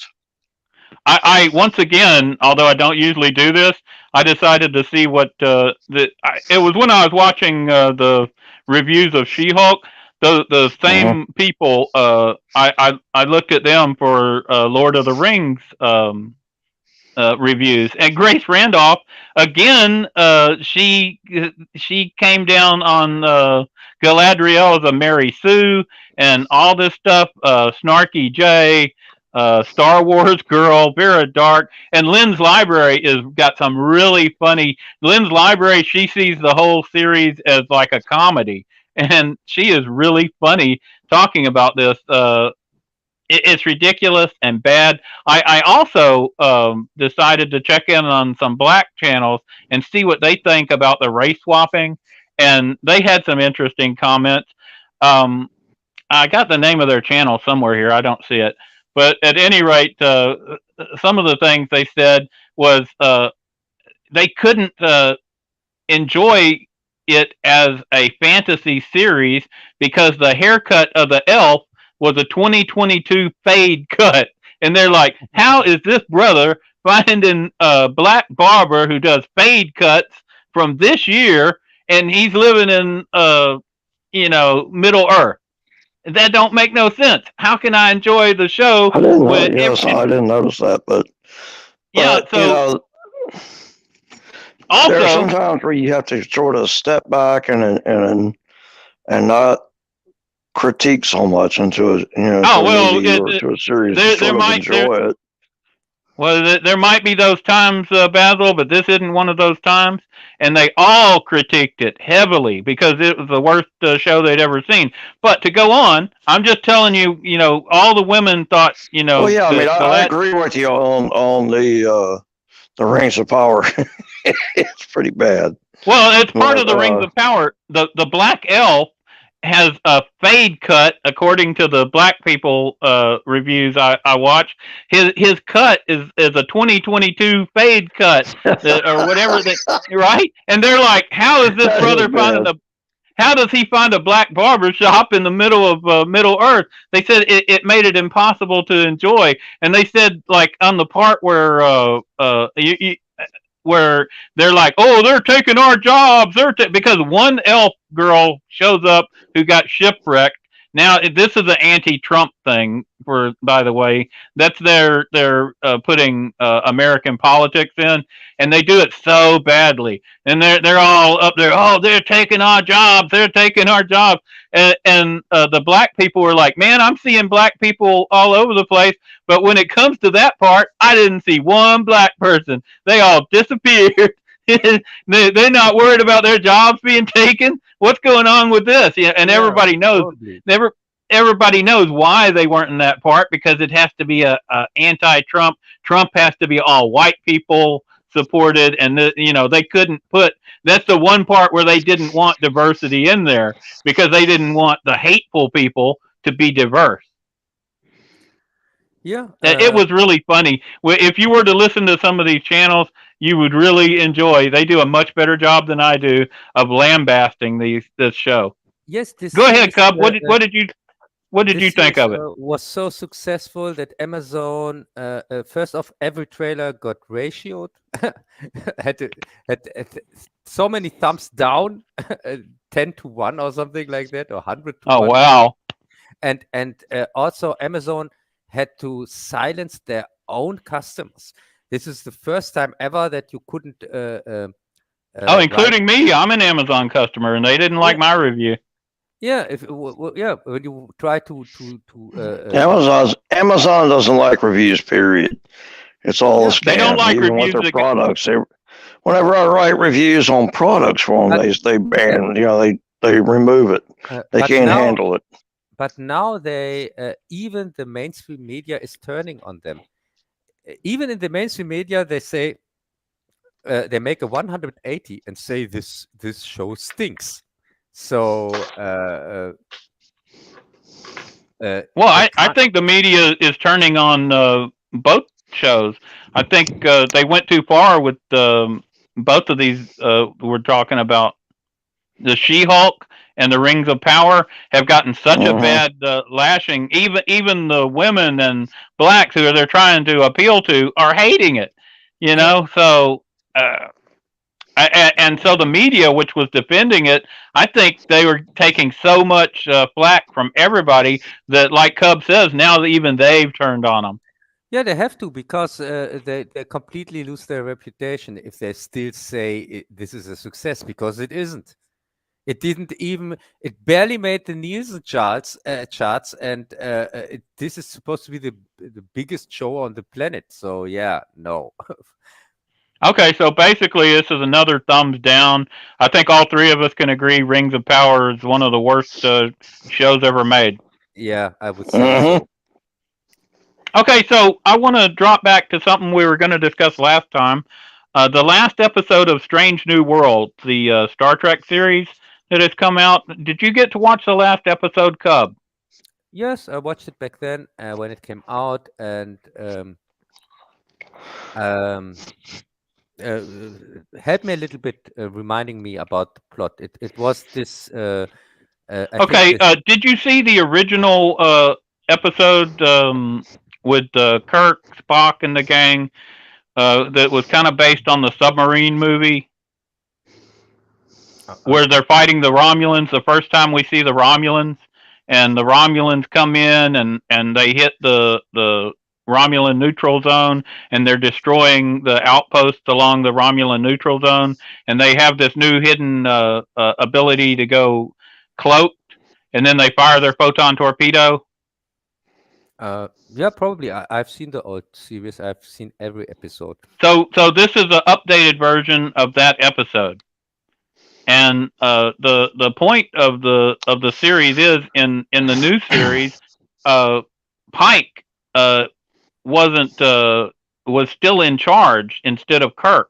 I once again, although I don't usually do this, I decided to see what it was when I was watching the reviews of She-Hulk. The same people, I looked at them for Lord of the Rings reviews, and Grace Randolph again. She came down on Galadriel as a Mary Sue and all this stuff. Snarky J. Star Wars girl, Vera Dark, and Lynn's Library is got some really funny. Lynn's Library, she sees the whole series as like a comedy, and she is really funny talking about this. It's ridiculous and bad. I also decided to check in on some black channels and see what they think about the race swapping, and they had some interesting comments. I got the name of their channel somewhere here. I don't see it. But at any rate, some of the things they said was they couldn't enjoy it as a fantasy series because the haircut of the elf was a 2022 fade cut. And they're like, how is this brother finding a black barber who does fade cuts from this year, and he's living in, Middle Earth? That don't make no sense. How can I enjoy the show? I didn't know. Yes, I didn't notice that, but yeah. So you know, there are also, some times where you have to sort of step back and not critique so much into a movie or to a series to sort of enjoy it. Well, there might be those times, Bazzil, but this isn't one of those times. And they all critiqued it heavily because it was the worst show they'd ever seen. But to go on, I'm just telling you, all the women thought, Well, yeah, I agree with you on the Rings of Power. It's pretty bad. Well, it's part of the Rings of Power. The Black Elf has a fade cut, according to the black people reviews I watched. His cut is a 2022 fade cut or whatever, right? And they're like, how is this brother finding how does he find a black barber shop in the middle of Middle Earth? They said it made it impossible to enjoy. And they said, like, on the part where where they're like, oh, they're taking our jobs. Because one elf girl shows up who got shipwrecked. Now, this is an anti-Trump thing, by the way. That's they're putting American politics in, and they do it so badly. And they're all up there. Oh, they're taking our jobs. They're taking our jobs. And the black people were like, man, I'm seeing black people all over the place. But when it comes to that part, I didn't see one black person. They all disappeared. They're not worried about their jobs being taken. What's going on with this? Yeah, and everybody knows. Totally. Everybody knows why they weren't in that part, because it has to be a anti-Trump. Trump has to be all white people supported, and they couldn't put. That's the one part where they didn't want diversity in there, because they didn't want the hateful people to be diverse. Yeah, it was really funny. If you were to listen to some of these channels, you would really enjoy. They do a much better job than I do of lambasting this show. Yes, go ahead, Cub. What did you think of it? Was so successful that Amazon, first off, every trailer got ratioed, had so many thumbs down, 10-1 or something like that, or 100-1. Oh wow! And also Amazon had to silence their own customers. This is the first time ever that you couldn't. Including me. I'm an Amazon customer, and they didn't like my review. Yeah, when you try to Amazon doesn't like reviews. Period. It's all a scam. They don't like even reviews with their products. Whenever I write reviews on products for them, they ban. They remove it. They can't handle it. But now even the mainstream media is turning on them. Even in the mainstream media, they say they make a 180 and say this show stinks. So, I think the media is turning on both shows. I think they went too far with both of these. We're talking about the She-Hulk and the Rings of Power have gotten such a bad lashing. Even the women and blacks who they're trying to appeal to are hating it. So. And so the media, which was defending it, I think they were taking so much flack from everybody that, like Cub says, now even they've turned on them. Yeah, they have to, because they completely lose their reputation if they still say this is a success, because it isn't. It didn't even. It barely made the Nielsen charts, and this is supposed to be the biggest show on the planet. So yeah, no. Okay, so basically this is another thumbs down. I think all three of us can agree Rings of Power is one of the worst shows ever made. Yeah, I would say so. Okay, so I want to drop back to something we were going to discuss last time. The last episode of Strange New World, the Star Trek series that has come out. Did you get to watch the last episode, Cub? Yes, I watched it back then when it came out, and help me a little bit, reminding me about the plot. It was this. Did you see the original episode with Kirk, Spock, and the gang that was kind of based on the submarine movie, where they're fighting the Romulans? The first time we see the Romulans, and the Romulans come in and they hit the Romulan neutral zone, and they're destroying the outposts along the Romulan neutral zone, and they have this new hidden ability to go cloaked, and then they fire their photon torpedo. Yeah, probably. I've seen the old series. I've seen every episode. So this is an updated version of that episode, and the point of the series is in the new series, Pike was still in charge instead of Kirk.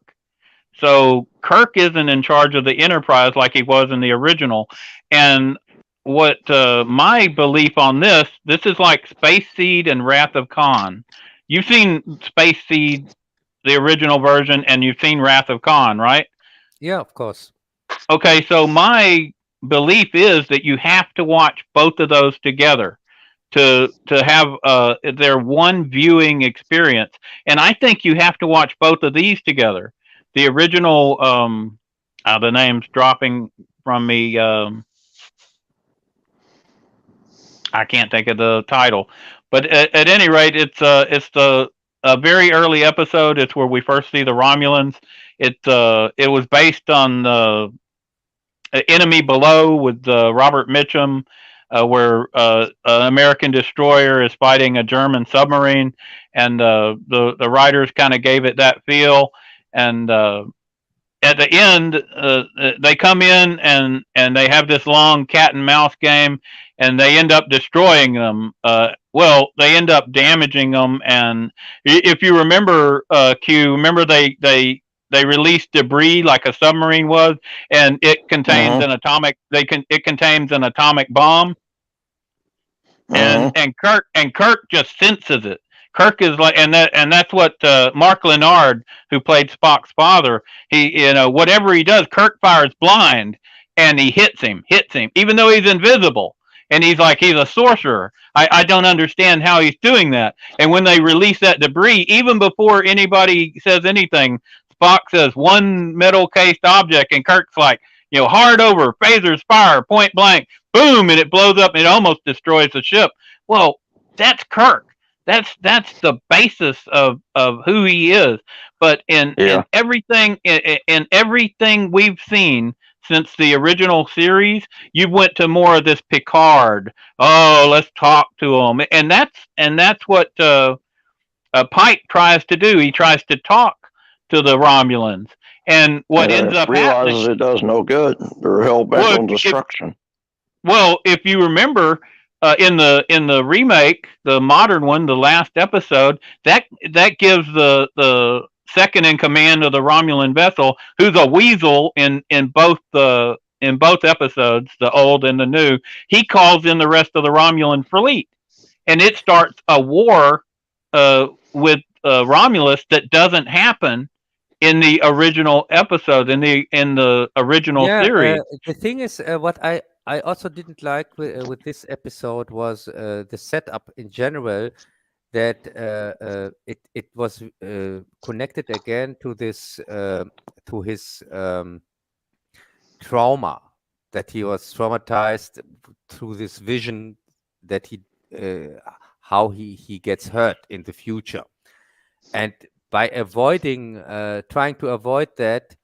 So Kirk isn't in charge of the Enterprise like he was in the original. And what my belief on this is like Space Seed and Wrath of Khan. You've seen Space Seed, the original version, and you've seen Wrath of Khan, right? Yeah, of course. Okay, so my belief is that you have to watch both of those together to have their one viewing experience. And I think you have to watch both of these together. The original, the name's dropping from me. I can't think of the title, but at any rate, it's a very early episode. It's where we first see the Romulans. It was based on the Enemy Below with Robert Mitchum, where an American destroyer is fighting a German submarine, and the writers kind of gave it that feel. And at the end, they come in and they have this long cat and mouse game, and they end up destroying them. Well, they end up damaging them, and if you remember, Q, remember they released debris like a submarine was, and it contains an atomic. It contains an atomic bomb, and Kirk just senses it. Kirk is like, and that's what Mark Lenard, who played Spock's father, he, whatever he does, Kirk fires blind, and he hits him, even though he's invisible, and he's a sorcerer. I don't understand how he's doing that. And when they release that debris, even before anybody says anything, Spock says one metal cased object, and Kirk's like, hard over, phasers fire, point blank, boom, and it blows up, and it almost destroys the ship. Well, that's Kirk. That's the basis of who he is. But in everything we've seen since the original series, you went to more of this Picard. Oh, let's talk to him, and that's what Pike tries to do. He tries to talk to the Romulans, and what ends up realizes happening, it does no good. They're hell bent on destruction. If you remember. In the remake, the modern one, the last episode, that gives the second in command of the Romulan vessel, who's a weasel in both episodes, the old and the new. He calls in the rest of the Romulan fleet, and it starts a war with Romulus that doesn't happen in the original episode, in the original series. The thing is, what I also didn't like with this episode was the setup in general, that it was connected again to this to his trauma, that he was traumatized through this vision that how he gets hurt in the future, and by trying to avoid that,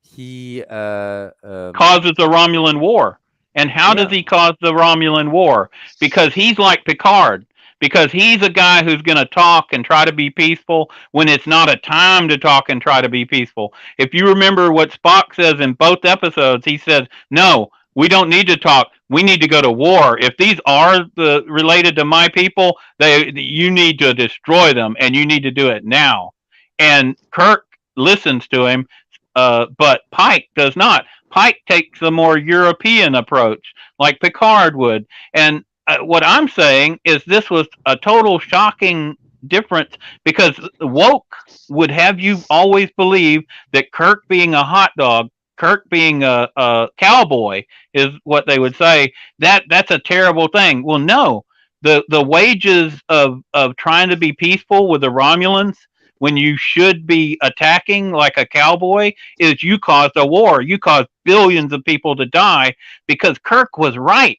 he causes the Romulan War. And how does he cause the Romulan War? Because he's like Picard. Because he's a guy who's going to talk and try to be peaceful when it's not a time to talk and try to be peaceful. If you remember what Spock says in both episodes, he says, no, we don't need to talk. We need to go to war. If these are related to my people, you need to destroy them, and you need to do it now. And Kirk listens to him, but Pike does not. Pike takes a more European approach, like Picard would. And what I'm saying is this was a total shocking difference, because woke would have you always believe that Kirk being a hot dog, Kirk being a cowboy, is what they would say. That's a terrible thing. Well, no. The wages of trying to be peaceful with the Romulans, when you should be attacking like a cowboy, is you caused a war. You caused billions of people to die, because Kirk was right.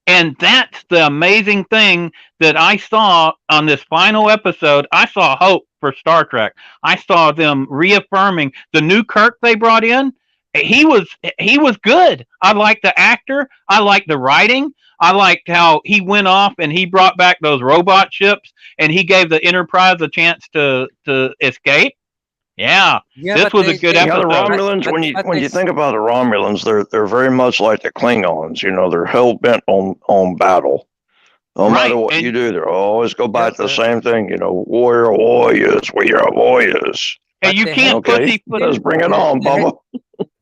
And that's the amazing thing that I saw on this final episode. I saw hope for Star Trek. I saw them reaffirming the new Kirk they brought in. He was good. I liked the actor. I liked the writing. I liked how he went off and he brought back those robot ships and he gave the Enterprise a chance to escape. Yeah, this was a good episode. The Romulans. When you think about the Romulans, they're very much like the Klingons. You know, they're hell bent on battle. No matter what you do, they always go back to the same thing. You know, warrior warriors, we are warriors. And you can't let's bring it on, Bubba.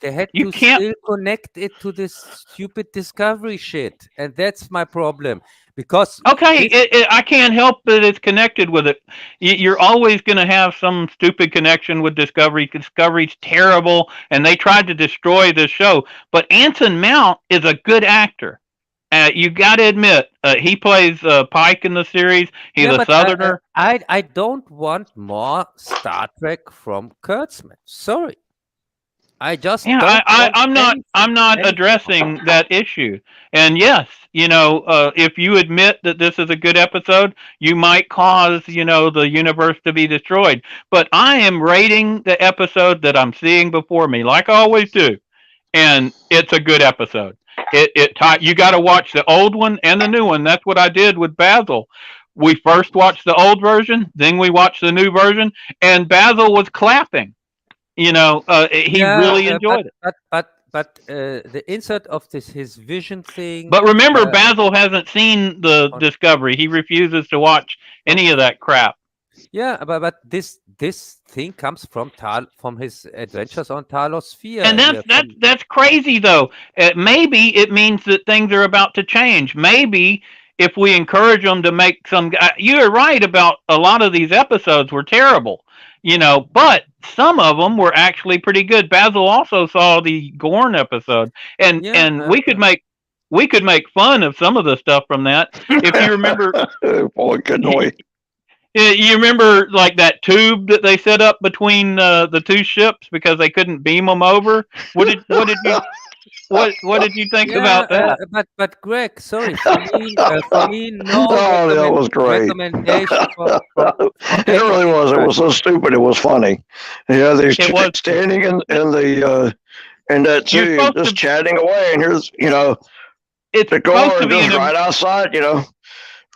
They had to still connect it to this stupid Discovery shit, and that's my problem. Because I can't help that it's connected with it. You're always going to have some stupid connection with Discovery. Discovery's terrible, and they tried to destroy this show. But Anson Mount is a good actor. You got to admit, he plays Pike in the series. He's a Southerner. I don't want more Star Trek from Kurtzman. Sorry. I'm not addressing that issue. And yes, if you admit that this is a good episode, you might cause, the universe to be destroyed. But I am rating the episode that I'm seeing before me, like I always do. And it's a good episode. You got to watch the old one and the new one. That's what I did with Bazzil. We first watched the old version, then we watched the new version, and Bazzil was clapping. He really enjoyed it. But the insert of his vision thing. But remember, Bazzil hasn't seen the Discovery. He refuses to watch any of that crap. Yeah, but this thing comes from his adventures on Talos Sphere. And that's crazy, though. Maybe it means that things are about to change. Maybe if we encourage them to make some. You're right about a lot of these episodes were terrible. But some of them were actually pretty good. Bazzil also saw the Gorn episode, and we could make fun of some of the stuff from that. If you remember, boy, couldn't we? You remember like that tube that they set up between the two ships because they couldn't beam them over? What did you think about that? But Greg, sorry, for me, no. Oh, that was great. It really was. It was so stupid. It was funny. Yeah, these chicks standing in that tube, just chatting away, and here's it's the guard just right outside.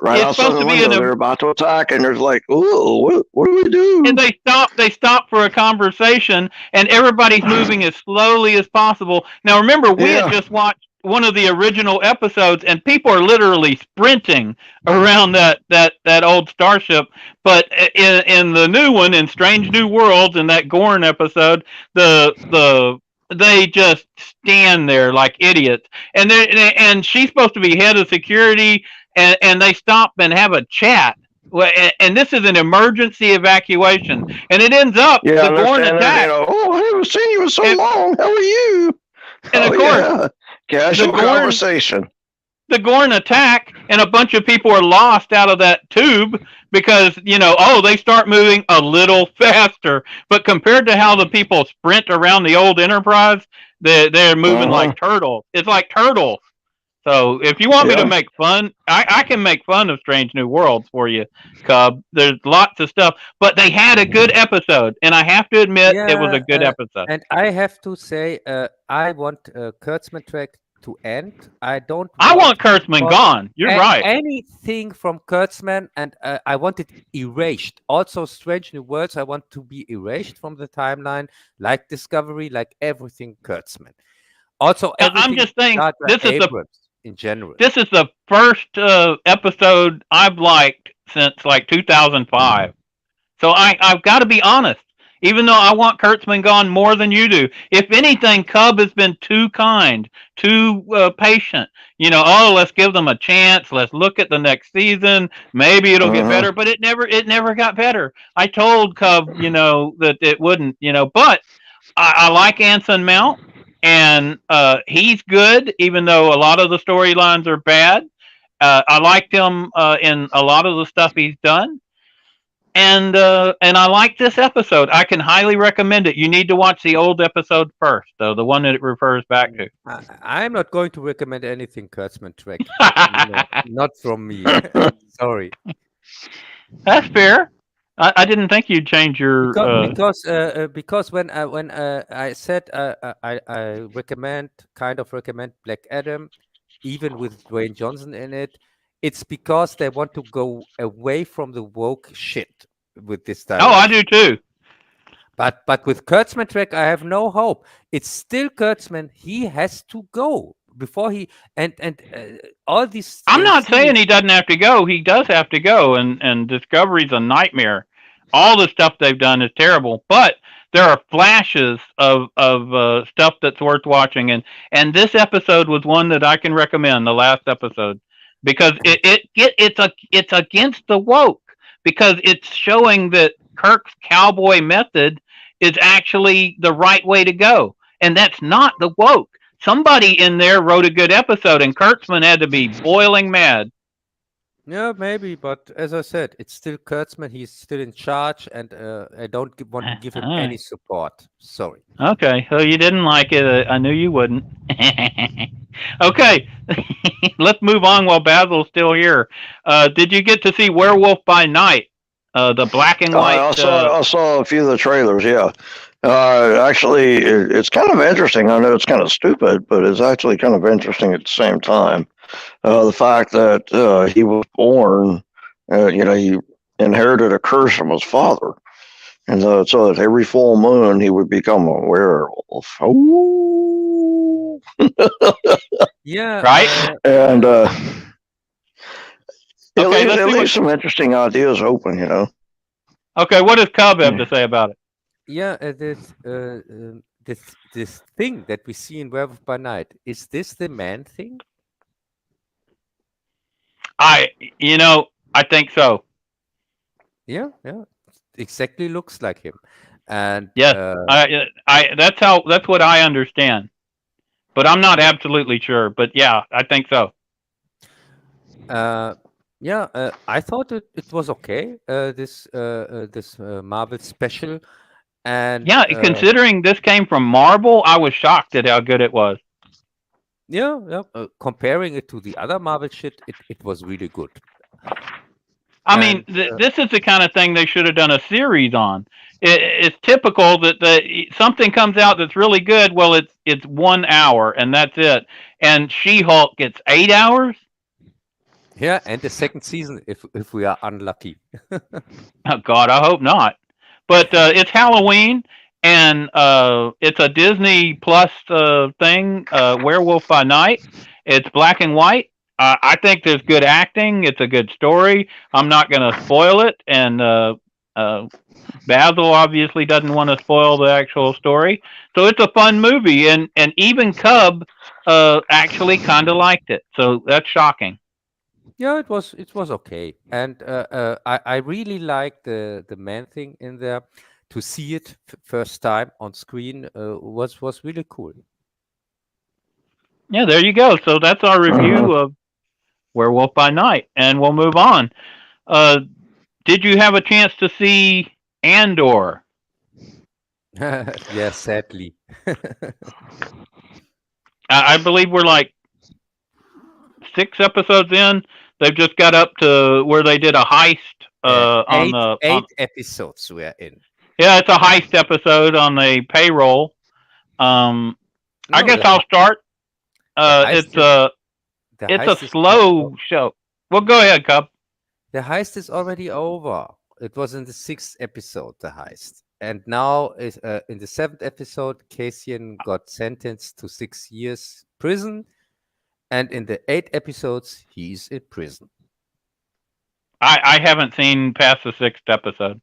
Right outside the window, they're about to attack, and there's like, ooh, what do we do? And they stop for a conversation, and everybody's moving as slowly as possible. Now, remember, we had just watched one of the original episodes, and people are literally sprinting around that old starship. But in the new one, in Strange New Worlds, in that Gorn episode, they just stand there like idiots, and she's supposed to be head of security. And they stop and have a chat. And this is an emergency evacuation. And it ends up the Gorn attack. I haven't seen you in so long. How are you? And of course, casual conversation. The Gorn attack, and a bunch of people are lost out of that tube because, they start moving a little faster. But compared to how the people sprint around the old Enterprise, they're moving like turtles. It's like turtles. So if you want me to make fun, I can make fun of Strange New Worlds for you, Cub. There's lots of stuff, but they had a good episode, and I have to admit it was a good episode. And I have to say, I want Kurtzman Trek to end. I want Kurtzman gone. You're right. Anything from Kurtzman, and I want it erased. Also, Strange New Worlds, I want to be erased from the timeline, like Discovery, like everything Kurtzman. Also, I'm just saying, this is in general. This is the first episode I've liked since like 2005. So I've got to be honest. Even though I want Kurtzman gone more than you do, if anything, Cub has been too kind, too patient. Let's give them a chance. Let's look at the next season. Maybe it'll get better, but it never got better. I told Cub, that it wouldn't. But I like Anson Mount. And he's good, even though a lot of the storylines are bad. I liked him in a lot of the stuff he's done. and I like this episode. I can highly recommend it. You need to watch the old episode first, though, the one that it refers back to. I'm not going to recommend anything Kurtzman Trek. No, not from me. Sorry. That's fair. I didn't think you'd change your. Because when I said I kind of recommend Black Adam, even with Dwayne Johnson in it, it's because they want to go away from the woke shit with this direction. Oh, I do too. But with Kurtzman Trek, I have no hope. It's still Kurtzman. He has to go before he and all these. I'm not saying he doesn't have to go. He does have to go, and Discovery's a nightmare. All the stuff they've done is terrible, but there are flashes of stuff that's worth watching, and this episode was one that I can recommend. The last episode, because it's against the woke, because it's showing that Kirk's cowboy method is actually the right way to go, and that's not the woke. Somebody in there wrote a good episode, and Kurtzman had to be boiling mad. Yeah, maybe, but as I said, it's still Kurtzman. He's still in charge, and I don't want to give him any support. Sorry. Okay, so you didn't like it. I knew you wouldn't. Okay, let's move on while Bazzil's still here. Did you get to see Werewolf by Night? The black and white. I saw a few of the trailers. Yeah, actually, it's kind of interesting. I know it's kind of stupid, but it's actually kind of interesting at the same time. The fact that he was born, he inherited a curse from his father, and so that every full moon he would become a werewolf. Ooh. Yeah, right. And it leaves some interesting ideas open, Okay, what does Cub have to say about it? Yeah, this thing that we see in Werewolf by Night, is this the man thing? I think so. Yeah, exactly looks like him, and yes, that's what I understand, but I'm not absolutely sure. But yeah, I think so. I thought it was okay. This Marvel special, and yeah, considering this came from Marvel, I was shocked at how good it was. Yeah. Comparing it to the other Marvel shit, it was really good. I mean, this is the kind of thing they should have done a series on. It's typical that something comes out that's really good. Well, it's 1 hour and that's it. And She-Hulk gets 8 hours. Yeah, and the second season, if we are unlucky. Oh God, I hope not. But it's Halloween, and it's a Disney Plus thing, Werewolf by Night. It's black and white. I think there's good acting. It's a good story. I'm not going to spoil it, and Bazzil obviously doesn't want to spoil the actual story. So it's a fun movie, and even Cub actually kind of liked it. So that's shocking. Yeah, it was okay, and I really liked the man thing in there. To see it first time on screen was really cool. Yeah, there you go. So that's our review of Werewolf by Night, and we'll move on. Did you have a chance to see Andor? Yeah, sadly. I believe we're like 6 episodes in. They've just got up to where they did a heist on 8 episodes we're in. Yeah, it's a heist episode on the payroll. I guess I'll start. It's a slow show. Well, go ahead, Cub. The heist is already over. It was in the 6th episode, the heist. And now, in the 7th episode, Cassian got sentenced to 6 years prison. And in the 8 episodes, he's in prison. I haven't seen past the 6th episode.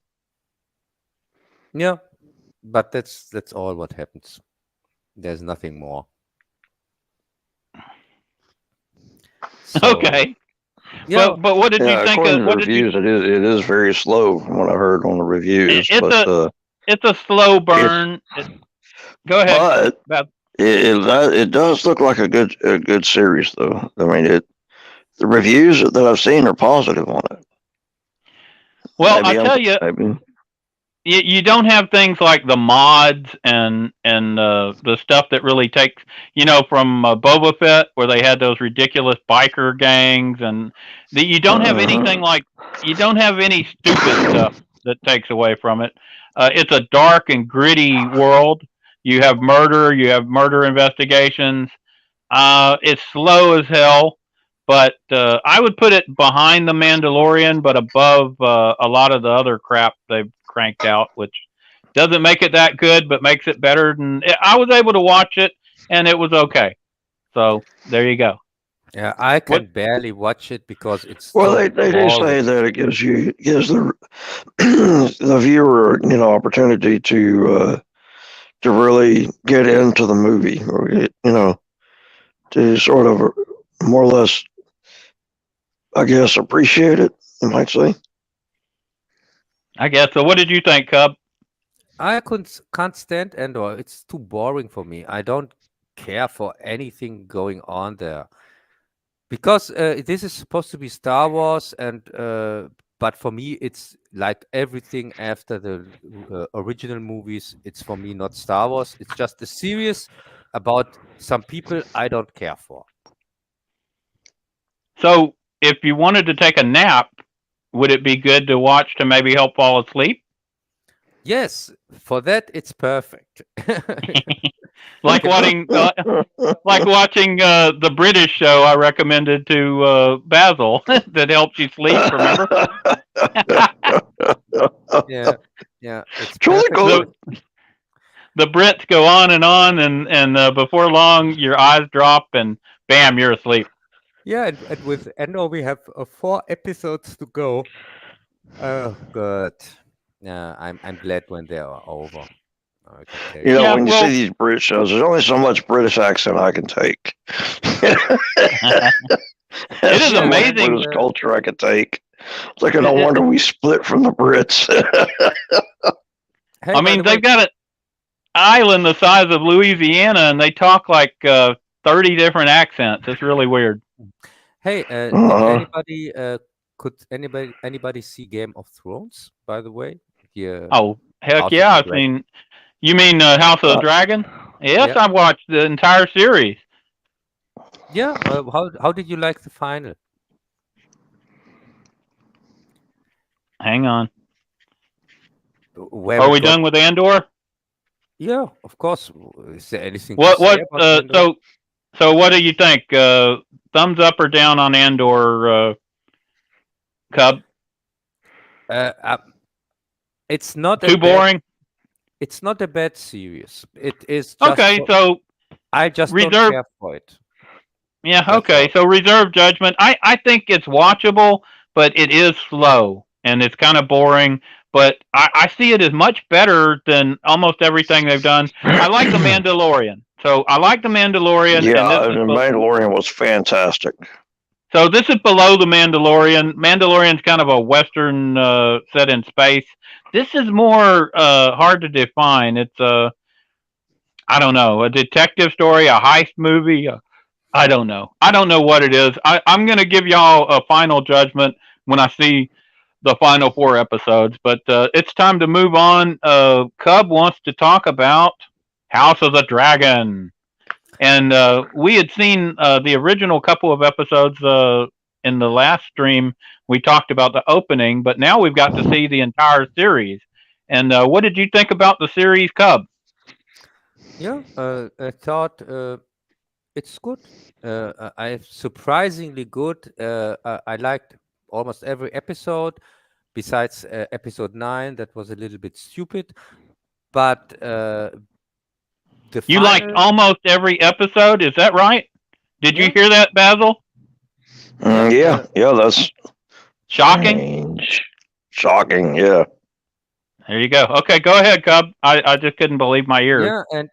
Yeah, but that's all what happens. There's nothing more. So, okay. Yeah, but what did you think of the reviews? It is very slow from what I heard on the reviews. It's a slow burn. Go ahead. But it does look like a good series, though. I mean, the reviews that I've seen are positive on it. Well, Maybe I tell you, you don't have things like the mods and the stuff that really takes, from Boba Fett, where they had those ridiculous biker gangs, and you don't have anything like, you don't have any stupid stuff that takes away from it. It's a dark and gritty world. You have murder investigations. It's slow as hell, but I would put it behind The Mandalorian, but above a lot of the other crap they've cranked out, which doesn't make it that good, but makes it better. And I was able to watch it, and it was okay. So there you go. Yeah, I can barely watch it because it's well, so they do say boring. that it gives the the viewer opportunity to really get into the movie, or to sort of more or less, I guess, appreciate it, you might say. I guess so. What did you think, Cub? I can't stand Endor. It's too boring for me. I don't care for anything going on there because this is supposed to be Star Wars, and but for me, it's like everything after the original movies. It's for me not Star Wars. It's just a series about some people I don't care for. So if you wanted to take a nap, would it be good to watch to maybe help fall asleep? Yes, for that it's perfect. Like watching the British show I recommended to Bazzil that helps you sleep. Remember? Yeah, it's Truly perfect. good. The Brits go on, and before long, your eyes drop, and bam, you're asleep. Yeah, and with Endor we have 4 episodes to go. Oh God. Yeah, I'm glad when they are over. I can tell you. Yeah, When you well- see these British shows, there's only so much British accent I can take. It is So much amazing. British culture I could take. It's like, no wonder we split from the Brits. Hey, I by mean, the way, they've got an island the size of Louisiana, and they talk like 30 different accents. It's really weird. hey, did Uh-huh. anybody see Game of Thrones, by the way? Yeah. Oh, heck House of yeah! the I've Dragon. seen. You mean House of the Dragon? Yes, Yeah. I've watched the entire series. Yeah. How did you like the final? Hang on. Where Are we we got? done with Andor? Yeah, of course. Is there anything to What? say about Andor? So what do you think? Thumbs up or down on Andor, Cub? It's not Too boring. It's not a bad series. It is just. Okay, so I just don't reserve. care for it. Yeah, That's okay. all. So reserve judgment. I think it's watchable, but it is slow and it's kind of boring. But I see it as much better than almost everything they've done. I like The Mandalorian. So I like The Mandalorian, Yeah, and the Mandalorian was fantastic. so this is below The Mandalorian. Mandalorian's kind of a Western set in space. This is more hard to define. It's I don't know, a detective story, a heist movie. I don't know. I don't know what it is. I'm going to give y'all a final judgment when I see the final 4 episodes. But it's time to move on. Cub wants to talk about House of the Dragon. And we had seen the original couple of episodes in the last stream. We talked about the opening, but now we've got to see the entire series. And what did you think about the series, Cub? Yeah, I thought it's good. I surprisingly good. I liked almost every episode, besides episode 9. That was a little bit stupid, but the You liked final. almost every episode, is that right? Did you Yeah. hear that, Bazzil? Yeah, that's Shocking. strange. Shocking, yeah. There you go. Okay, go ahead, Cub. I just couldn't believe my ears. Yeah, and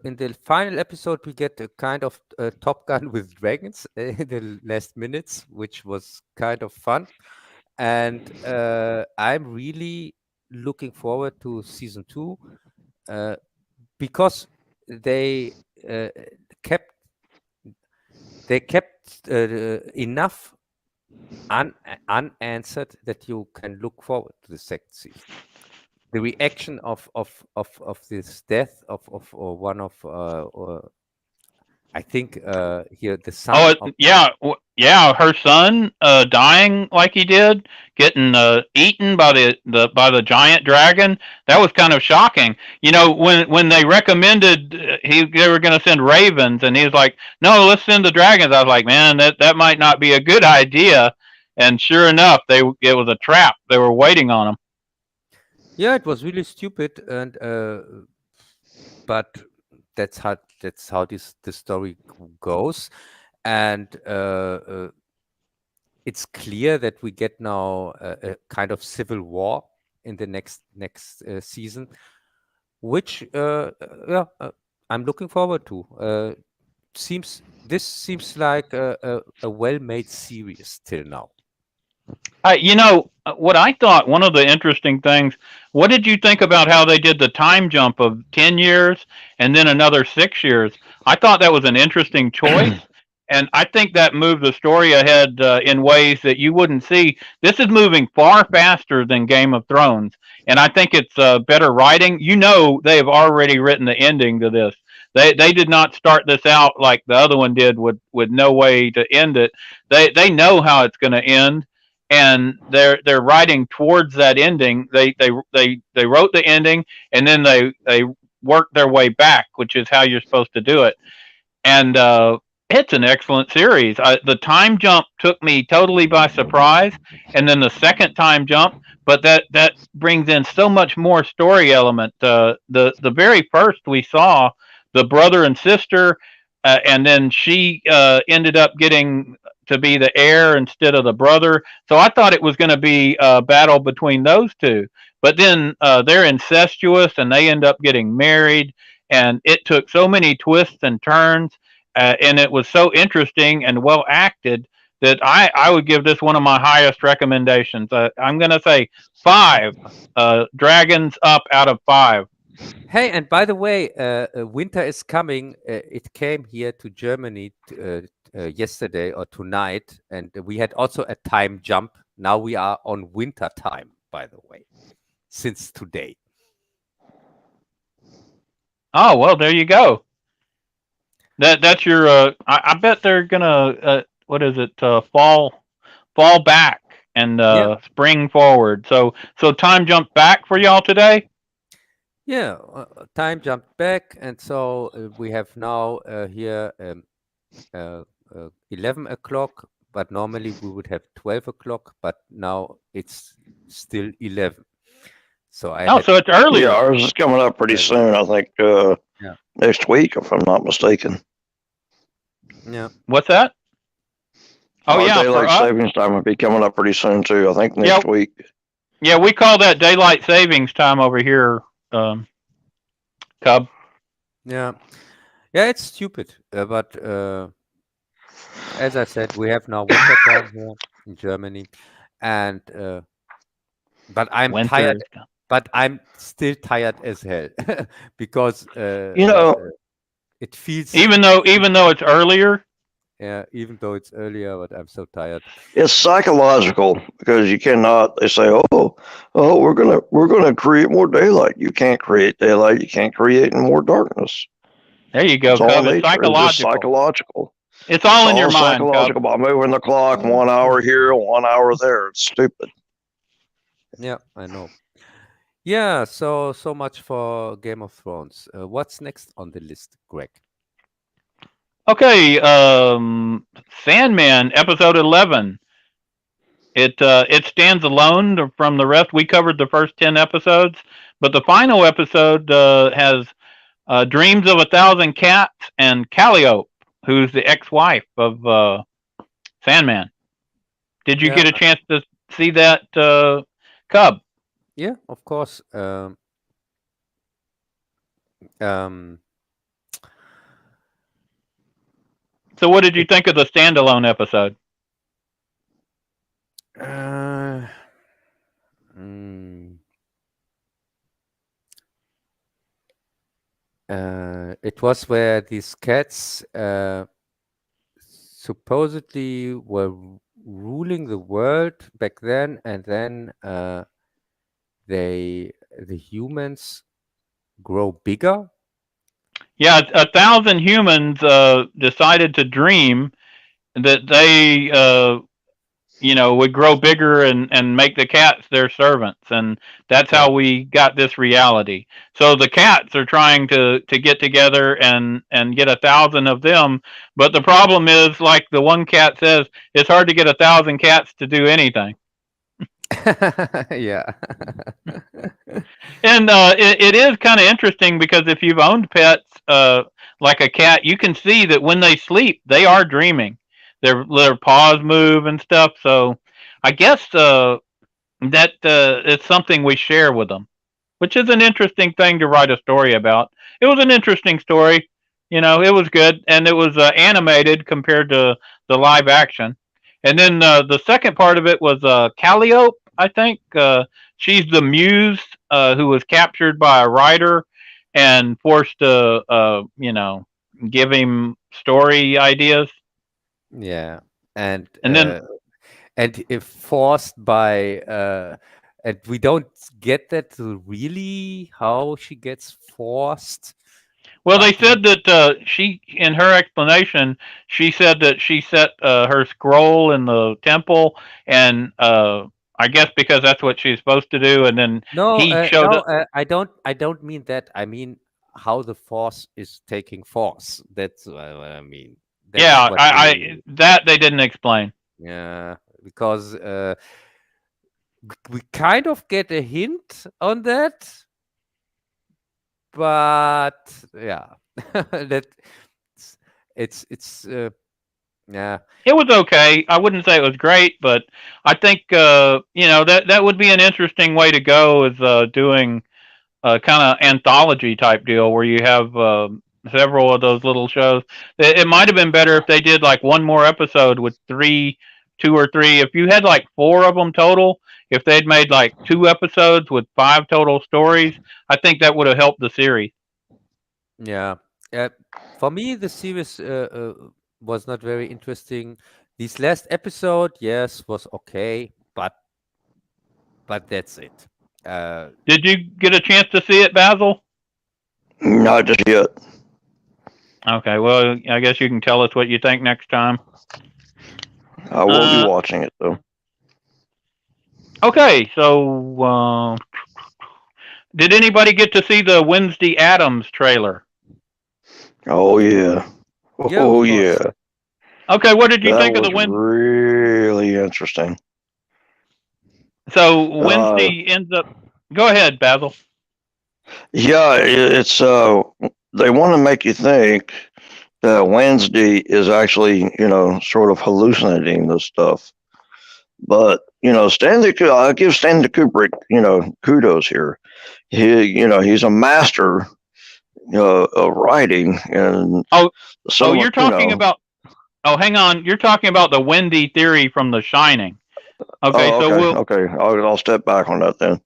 in the final episode, we get a kind of Top Gun with dragons in the last minutes, which was kind of fun. And I'm really looking forward to season 2 because they kept enough unanswered that you can look forward to the second season. The reaction of this death of one of I think here the son of yeah, her son dying like he did, getting eaten by the giant dragon. That was kind of shocking. You know, when they recommended they were going to send ravens, and he was like, "No, let's send the dragons." I was like, "Man, that might not be a good idea." And sure enough, it was a trap. They were waiting on him. Yeah, it was really stupid, and but that's how this story goes, and it's clear that we get now a kind of civil war in the next season, which I'm looking forward to. This seems like a well-made series till now. You know, what I thought, one of the interesting things, what did you think about how they did the time jump of 10 years and then another 6 years? I thought that was an interesting choice. And I think that moved the story ahead in ways that you wouldn't see. This is moving far faster than Game of Thrones. And I think it's better writing. You know, they have already written the ending to this. They did not start this out like the other one did with no way to end it. They know how it's going to end, and they're writing towards that ending. They wrote the ending, and then they worked their way back, which is how you're supposed to do it. And it's an excellent series. The time jump took me totally by surprise, and then the second time jump, but that brings in so much more story element. The very first we saw the brother and sister, and then she ended up getting to be the heir instead of the brother. So I thought it was going to be a battle between those two. But then they're incestuous and they end up getting married. And it took so many twists and turns. And it was so interesting and well acted that I would give this one of my highest recommendations. I'm going to say 5 dragons up out of 5. Hey, and by the way, winter is coming. It came here to Germany yesterday or tonight, and we had also a time jump. Now we are on winter time, by the way, since today. Oh, well, there you go. That's your. I bet they're gonna. What is it? Fall back and spring forward. So time jump back for y'all today. Yeah, time jumped back, and so we have now here 11 o'clock, but normally we would have 12 o'clock, but now it's still 11. So so it's earlier. Yeah, ours is coming up pretty soon. I think next week, if I'm not mistaken. Yeah. What's that? Oh, Our yeah, daylight savings time will be coming up pretty soon too. I think next week. Yeah, we call that daylight savings time over here, Cub. Yeah, it's stupid, but as I said, we have now winter time here in Germany, and but I'm tired. But I'm still tired as hell because it feels even though it's earlier. Yeah, even though it's earlier, but I'm so tired. It's psychological because you cannot. They say, "Oh, we're gonna create more daylight." You can't create daylight. You can't create more darkness. There you go, Cub. It's psychological. It's all in your mind. Psychological about moving the clock 1 hour here, 1 hour there. It's stupid. Yeah, I know. Yeah, so much for Game of Thrones. What's next on the list, Greg? Okay, Sandman, episode 11. It stands alone from the rest. We covered the first 10 episodes, but the final episode has Dreams of a Thousand Cats and Calliope, who's the ex-wife of Sandman. Did you get a chance to see that, Cub? Yeah, of course. So what did you think of the standalone episode? It was where these cats supposedly were ruling the world back then, and then the humans grow bigger. Yeah, 1,000 humans decided to dream that they would grow bigger and make the cats their servants, and that's Yeah. how we got this reality. So the cats are trying to get together and get 1,000 of them, but the problem is, like the one cat says, it's hard to get 1,000 cats to do anything. Yeah. And it is kind of interesting because if you've owned pets like a cat, you can see that when they sleep, they are dreaming. Their paws move and stuff. So I guess that it's something we share with them, which is an interesting thing to write a story about. It was an interesting story. It was good, and it was animated compared to the live action. And then the second part of it was Calliope, I think. She's the muse who was captured by a writer and forced to, give him story ideas. Yeah. And And then and if forced by and we don't get that really how she gets forced. Well, they said that she, in her explanation, she said that she set her scroll in the temple, and I guess because that's what she's supposed to do, and then he showed no, up. I don't mean that. I mean how the force is taking force. That's what I mean. That's Yeah, what I that they didn't explain. yeah, because we kind of get a hint on that, but yeah, that it's yeah. It was okay. I wouldn't say it was great, but I think that would be an interesting way to go, is doing a kind of anthology type deal where you have several of those little shows. It might have been better if they did like one more episode with two or three. If you had like four of them total, if they'd made like 2 episodes with 5 total stories, I think that would have helped the series. Yeah. For me, the series was not very interesting. This last episode, yes, was okay, but that's it. Did you get a chance to see it, Basil? Not just yet. Okay, well, I guess you can tell us what you think next time. I will be watching it though. Okay, so did anybody get to see the Wednesday Addams trailer? Oh yeah. Yeah, Oh of course. yeah. Okay, what did you That think of was the Wednesday? really interesting. So Wednesday ends up. Go ahead, Basil. Yeah, it's they want to make you think that Wednesday is actually, sort of hallucinating this stuff. But, I give Stanley Kubrick, kudos here. He's a master of writing, and you're talking about. Oh, hang on. You're talking about the Wendy theory from The Shining. Okay, okay. I'll step back on that then.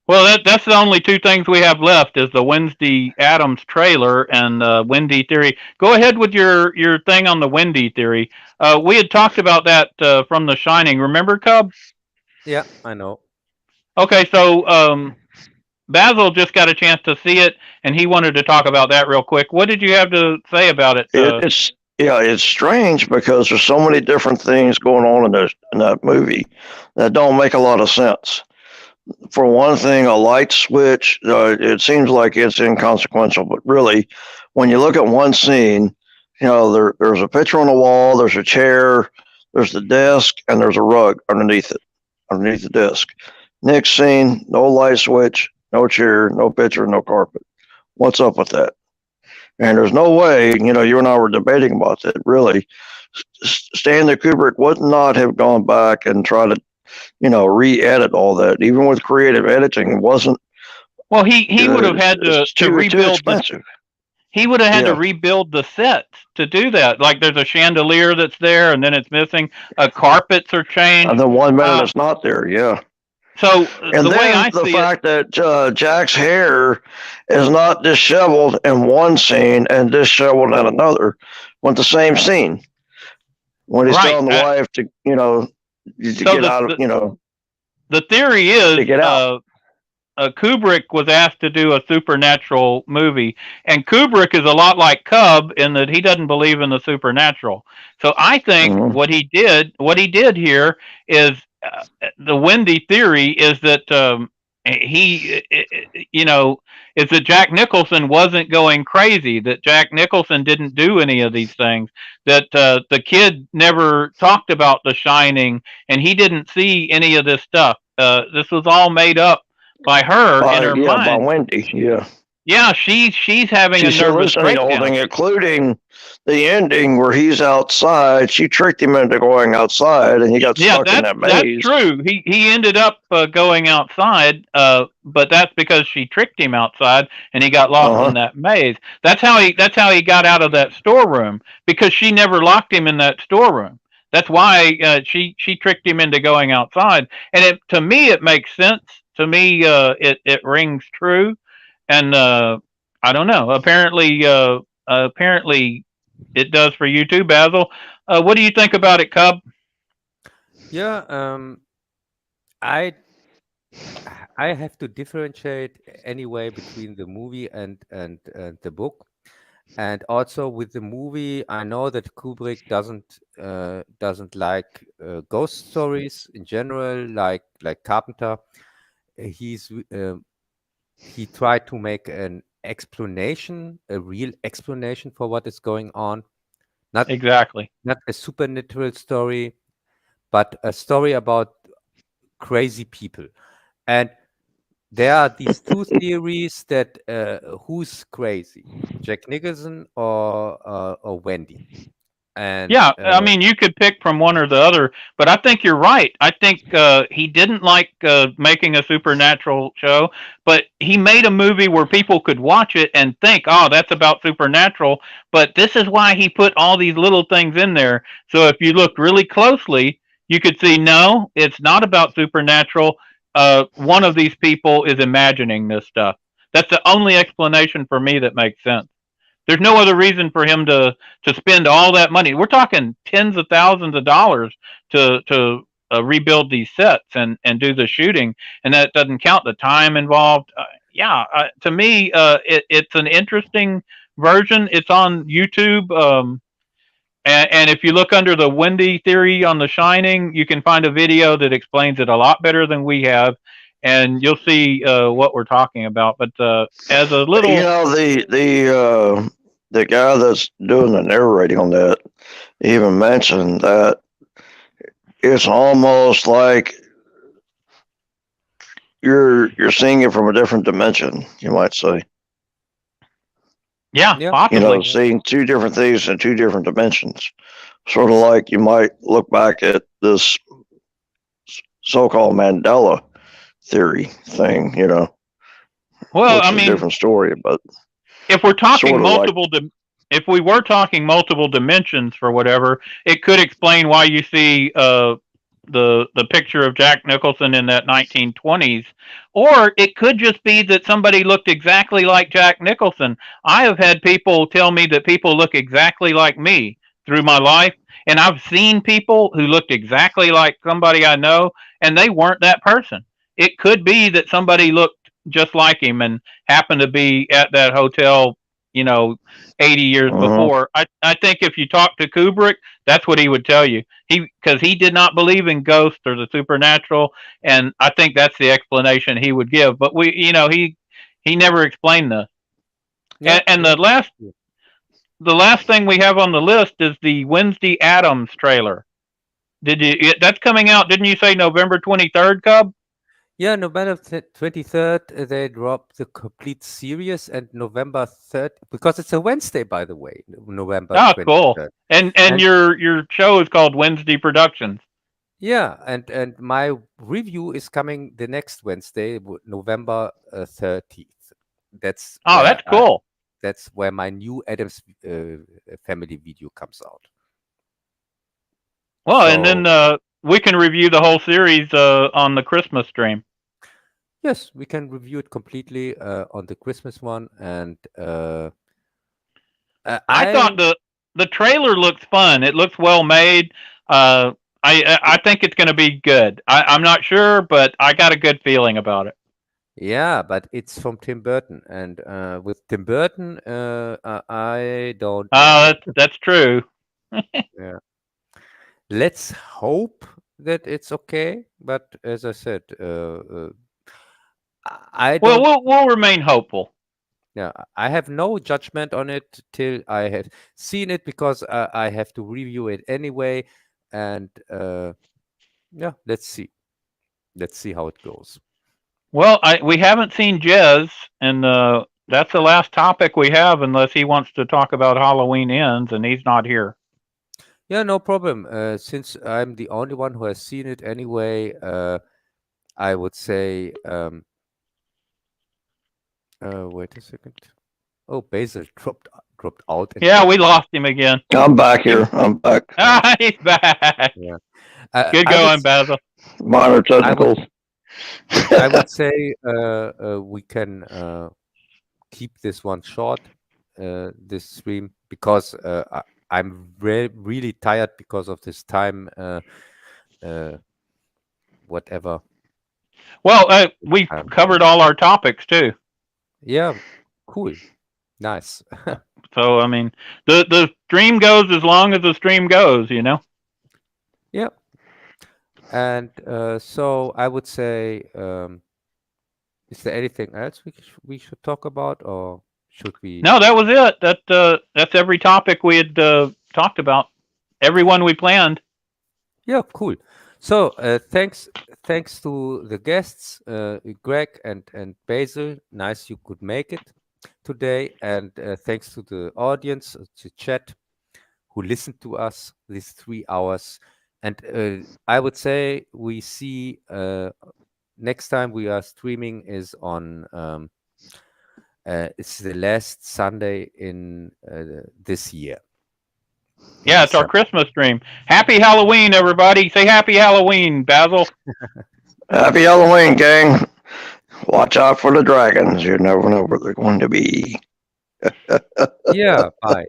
Well, that's the only two things we have left is the Wednesday Addams trailer and Wendy theory. Go ahead with your thing on the Wendy theory. We had talked about that from The Shining. Remember, Cub? Yeah, I know. Okay, so Basil just got a chance to see it, and he wanted to talk about that real quick. What did you have to say about it? It's strange because there's so many different things going on in that movie that don't make a lot of sense. For one thing, a light switch, it seems like it's inconsequential, but really, when you look at one scene, there's a picture on the wall, there's a chair, there's the desk, and there's a rug underneath the desk. Next scene, no light switch, no chair, no picture, no carpet. What's up with that? And there's no way, you and I were debating about that, really. Stanley Kubrick would not have gone back and tried to re-edit all that. Even with creative editing, it wasn't. Well, he would have had to rebuild. Too expensive. He would have had to rebuild the sets to do that. Like there's a chandelier that's there, and then it's missing. Carpets are changed. And then 1 minute it's not there. Yeah. So and the way I see the fact that Jack's hair is not disheveled in one scene and disheveled in another, with the same scene. when he's Right. telling the wife to, to So get out of, the theory is to get out. Kubrick was asked to do a supernatural movie, and Kubrick is a lot like Cub in that he doesn't believe in the supernatural. So I think Mhm. what he did here is the Wendy theory is that he, is that Jack Nicholson wasn't going crazy, that Jack Nicholson didn't do any of these things, that the kid never talked about The Shining, and he didn't see any of this stuff. This was all made up by her in her By mind. Wendy, yeah. Yeah, she's having She's a nervous hallucinating the whole breakdown. thing, including the ending where he's outside. She tricked him into going outside, and he got stuck in that That's maze. true. He ended up going outside, but that's because she tricked him outside, and he got lost in that maze. That's how he got out of that storeroom, because she never locked him in that storeroom. That's why she tricked him into going outside, and to me it makes sense. To me, it rings true, and I don't know. Apparently, it does for you too, Bazzil. What do you think about it, Cub? Yeah, I have to differentiate anyway between the movie and the book. And also with the movie, I know that Kubrick doesn't like ghost stories in general, like Carpenter. He tried to make an explanation, a real explanation for what is going on, not Exactly. not a supernatural story, but a story about crazy people. And there are these two theories that who's crazy, Jack Nicholson or Wendy. And Yeah, I mean, you could pick from one or the other, but I think you're right. I think he didn't like making a supernatural show, but he made a movie where people could watch it and think, "Oh, that's about supernatural." But this is why he put all these little things in there. So if you look really closely, you could see, no, it's not about supernatural. One of these people is imagining this stuff. That's the only explanation for me that makes sense. There's no other reason for him to spend all that money. We're talking tens of thousands of dollars to rebuild these sets and do the shooting, and that doesn't count the time involved. To me, it's an interesting version. It's on YouTube. And if you look under the Wendy theory on The Shining, you can find a video that explains it a lot better than we have, and you'll see what we're talking about. But as a little, the guy that's doing the narrating on that even mentioned that it's almost like you're seeing it from a different dimension, you might say. Yeah, possibly. Seeing two different things in two different dimensions. Sort of like you might look back at this so-called Mandela theory thing, Well, which is a different story, but if we're talking sort of multiple, if we were talking multiple dimensions for whatever, it could explain why you see the picture of Jack Nicholson in that 1920s, or it could just be that somebody looked exactly like Jack Nicholson. I have had people tell me that people look exactly like me through my life, and I've seen people who looked exactly like somebody I know, and they weren't that person. It could be that somebody looked just like him and happened to be at that hotel, 80 years before. I think if you talk to Kubrick, that's what he would tell you. Because he did not believe in ghosts or the supernatural, and I think that's the explanation he would give. But he never explained this. yeah, And the last thing we have on the list is the Wednesday Addams trailer. That's coming out? Didn't you say November 23rd, Cub? yeah, November 23rd, they dropped the complete series, and November 3rd, because it's a Wednesday, by the way, November 23rd. Cool. And your show is called Wednesday Productions. Yeah, and my review is coming the next Wednesday, November 30th. That's cool. That's where my new Addams Family video comes out. Well, and then we can review the whole series on the Christmas stream. Yes, we can review it completely on the Christmas one, and I thought the trailer looks fun. It looks well made. I think it's going to be good. I'm not sure, but I got a good feeling about it. Yeah, but it's from Tim Burton, and with Tim Burton, I don't know. That's true. Yeah. Let's hope that it's okay. But as I said, I Well, don't. we'll remain hopeful. Yeah, I have no judgment on it till I have seen it, because I have to review it anyway. And yeah, let's see. Let's see how it goes. Well, we haven't seen Jez, and that's the last topic we have, unless he wants to talk about Halloween Ends, and he's not here. Yeah, no problem. Since I'm the only one who has seen it anyway, I would say. Wait a second. Oh, Bazzil dropped out. Yeah, we lost him again. I'm back here. I'm back. He's back. Yeah. Good going, Bazzil. Minor technicals. I would say we can keep this one short, this stream, because I'm really tired because of this time. Whatever. Well, we covered all our topics too. Yeah, cool, nice. So I mean, the stream goes as long as the stream goes, you know. Yeah. And so I would say, is there anything else we should talk about, or should we? No, that was it. That's every topic we had talked about. Every one we planned. Yeah, cool. So thanks to the guests, Greg and Bazzil. Nice you could make it today, and thanks to the audience, to chat, who listened to us these 3 hours. And I would say we see next time we are streaming is on it's the last Sunday in this year. Yeah, it's our Christmas stream. Happy Halloween, everybody. Say happy Halloween, Bazzil. Happy Halloween, gang. Watch out for the dragons. You never know where they're going to be. Yeah, bye.